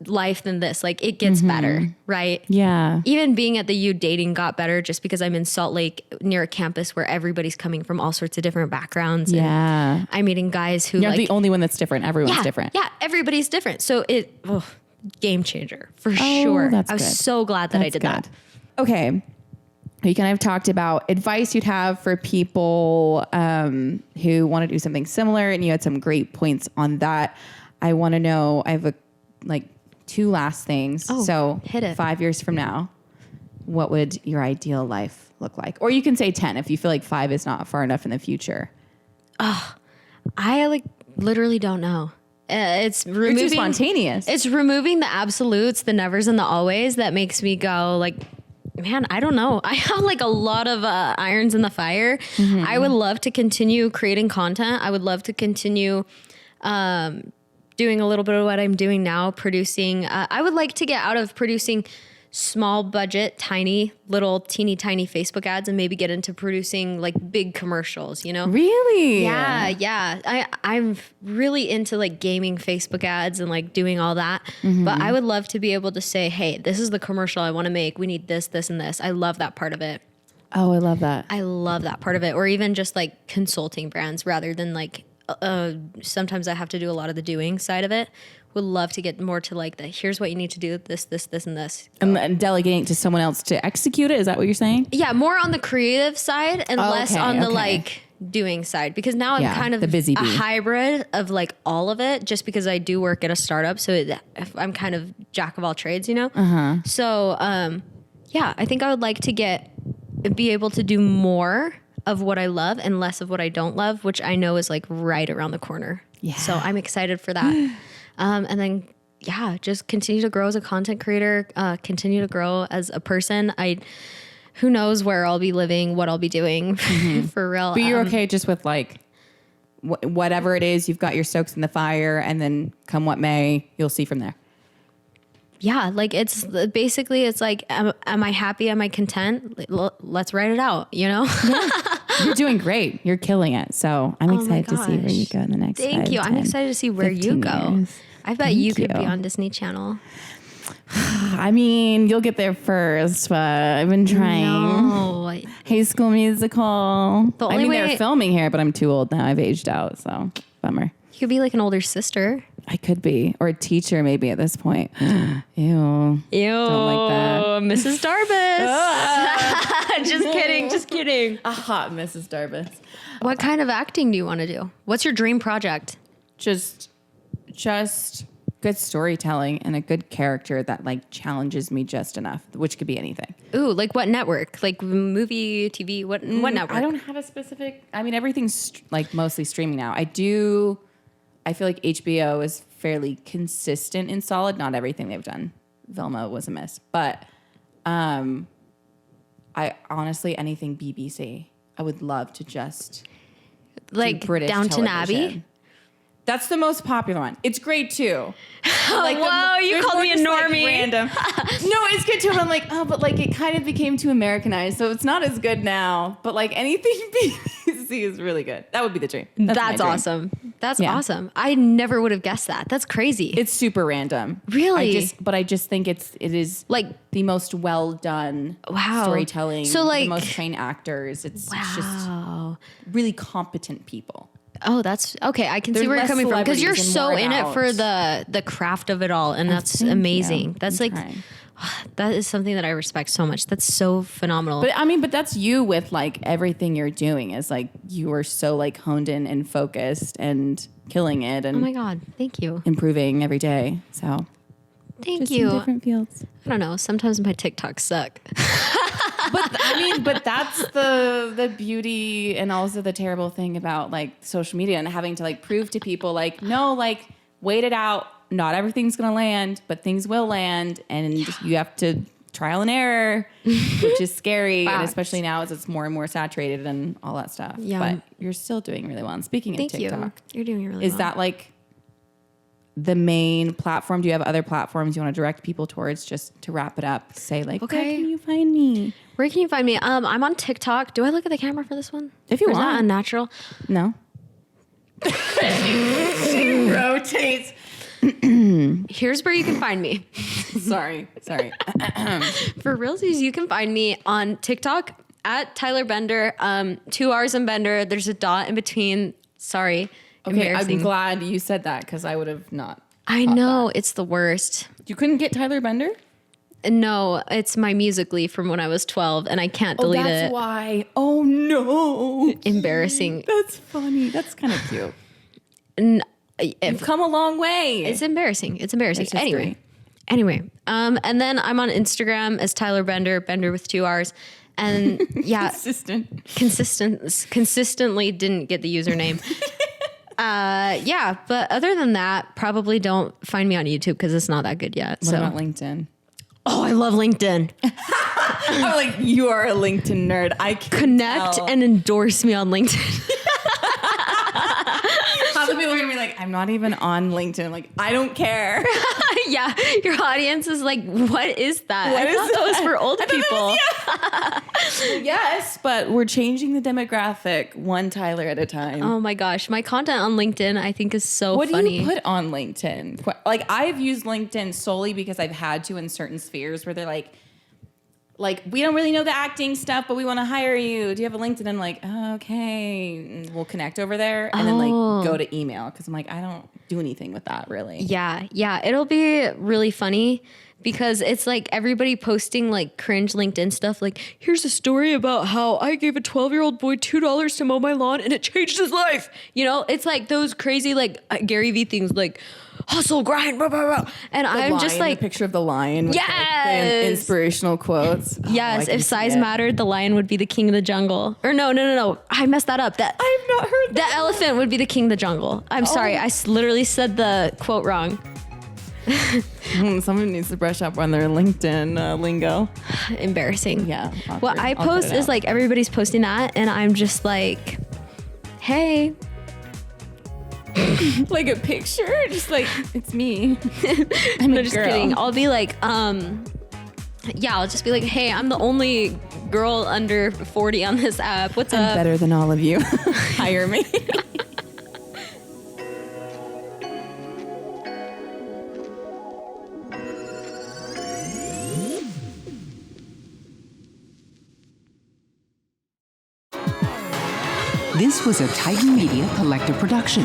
life than this. Like it gets better, right? Yeah. Even being at the U dating got better just because I'm in Salt Lake near a campus where everybody's coming from all sorts of different backgrounds. Yeah. And I'm meeting guys who You're the only one that's different. Everyone's different. Yeah, everybody's different. So game changer for sure. That's I was good. so glad that I did that. Okay. You kind of talked about advice you'd have for people who want to do something similar, and you had some great points on that. I want to know, I have 2 last things. Oh, so hit it. 5 years from now, what would your ideal life look like? Or you can say 10 if you feel like 5 is not far enough in the future. I literally don't know. It's removing, You're too spontaneous. It's removing the absolutes, the nevers and the always that makes me go like, man, I don't know. I have a lot of irons in the fire. Mm-hmm. I would love to continue creating content. I would love to continue doing a little bit of what I'm doing now, producing. I would like to get out of producing small budget, teeny tiny Facebook ads and maybe get into producing big commercials, Really? Yeah. I'm really into gaming Facebook ads and doing all that. Mm-hmm. But I would love to be able to say, hey, this is the commercial I want to make. We need this, this, and this. I love that part of it. Oh, I love that. I love that part of it. Or even just consulting brands rather than sometimes I have to do a lot of the doing side of it. Would love to get more to here's what you need to do, this, and this. And delegating to someone else to execute it. Is that what you're saying? Yeah, more on the creative side and less on the doing side. Because now I'm kind of the busy bee. A hybrid of all of it just because I do work at a startup. So I'm kind of jack of all trades, Uh-huh. So, I think I would like to be able to do more of what I love and less of what I don't love, which I know is right around the corner. Yeah. So I'm excited for that. And then, just continue to grow as a content creator, continue to grow as a person. Who knows where I'll be living, what I'll be doing for real. But you're okay just with whatever it is, you've got your stokes in the fire and then come what may, you'll see from there. Yeah. It's basically, it's am I happy? Am I content? Let's write it out, Yeah. You're doing great. You're killing it. So I'm excited to see where you go in the next 5, you. I'm excited to see where you go. Years. I bet you could be on Disney Channel. I mean, you'll get there first, but I've been trying. No. High School Musical. The only way they're filming here, but I'm too old now. I've aged out, so bummer. You could be an older sister. I could be. Or a teacher maybe at this point. Ew. Ew. Don't like that. Mrs. Darbus. Just kidding. A hot Mrs. Darbus. What kind of acting do you want to do? What's your dream project? Just good storytelling and a good character that challenges me just enough, which could be anything. Ooh, what network? Movie, TV, what network? I don't have a specific, everything's mostly streaming now. I feel like HBO is fairly consistent and solid. Not everything they've done Velma was a miss. But I honestly, anything BBC, I would love to just like do British Downton television. Abbey. That's the most popular one. It's great too. Like whoa, you called me a normie. Random. No, it's good too. But I'm like, oh, but like it kind of became too Americanized, so it's not as good now. But like anything BBC is really good. That would be the dream. That's my dream. awesome. That's awesome. I never would have guessed that. That's crazy. It's super random. Really? I just think it is like the most well done storytelling. So like the most trained actors. It's just wow. really competent people. Oh, that's okay. I can see There's where you're less coming from because you're celebrities so and more in it about- for the craft of it all, and that's Thank amazing. you. That's I'm like trying. that is something that I respect so much. That's so phenomenal. But I mean, but that's you with like everything you're doing is like you are so like honed in and focused and killing it oh and my god, thank you, improving every day. So thank just in you. different fields. I don't know. Sometimes my TikToks suck. But I mean, but that's the beauty and also the terrible thing about like social media and having to like prove to people like, no, like wait it out. Not everything's going to land, but things will land. And you have to trial and error, which is scary. And especially now as it's more and more saturated and all that stuff. Yeah. But you're still doing really well. And speaking Thank of TikTok, you're doing really is well. that like the main platform? Do you have other platforms you want to direct people towards just to wrap it up? Say like, Okay. where can you find me? Where can you find me? I'm on TikTok. Do I look at the camera for this one? If you Or is that want. unnatural? No. She rotates. Here's where you can find me. Sorry. For realsies, you can find me on TikTok at Tyler Bender. 2 R's in Bender. There's a dot in between. Sorry. Okay, Embarrassing. I'm glad you said that because I would have not. I know. It's the worst. You couldn't get Tyler Bender? No, it's my Musical.ly from when I was 12, and I can't delete that's it. why. Oh no. Embarrassing. That's funny. That's kind of cute. N- You've come a long way. It's embarrassing. It's embarrassing. It's just great. Anyway. And then I'm on Instagram as Tyler Bender, Bender with 2 R's. And yeah, consistently didn't get the username. Yeah, but other than that, probably don't find me on YouTube because it's not that good yet. What about LinkedIn? Oh, I love LinkedIn. I'm like, you are a LinkedIn nerd. I can Connect tell. and endorse me on LinkedIn. How the people are gonna be like, I'm not even on LinkedIn. Like, I don't care. Yeah, your audience is like, what is that? What I is thought that was for old people. Yes, but we're changing the demographic one Tyler at a time. Oh my gosh, my content on LinkedIn I think is so What funny. do you put on LinkedIn? Like, I've used LinkedIn solely because I've had to in certain spheres where they're like, we don't really know the acting stuff, but we want to hire you. Do you have a LinkedIn? I'm like, oh, okay, and we'll connect over there, and then like go to email because I'm like, I don't do anything with that really. Yeah, it'll be really funny because it's like everybody posting like cringe LinkedIn stuff. Like, here's a story about how I gave a 12-year-old boy $2 to mow my lawn and it changed his life. You know, it's like those crazy like Gary Vee things like hustle, grind, blah, blah, blah. And I'm just like, the picture of the lion with like, Yes! the inspirational quotes. yes, I can if see size it. mattered, the lion would be the king of the jungle. Or no. I messed that up. That I've not heard the elephant would be the king of the jungle. I'm sorry. I literally said the quote wrong. Someone needs to brush up on their LinkedIn lingo. Embarrassing. Yeah. What awkward. I I'll cut post it is out. like everybody's posting that, and I'm just like, hey, like a picture, just like it's me. I'm no, a just girl. kidding. I'll be like, yeah, I'll just be like, hey, I'm the only girl under 40 on this app. What's I'm up? better than all of you. Hire me. This was a Titan Media Collective production.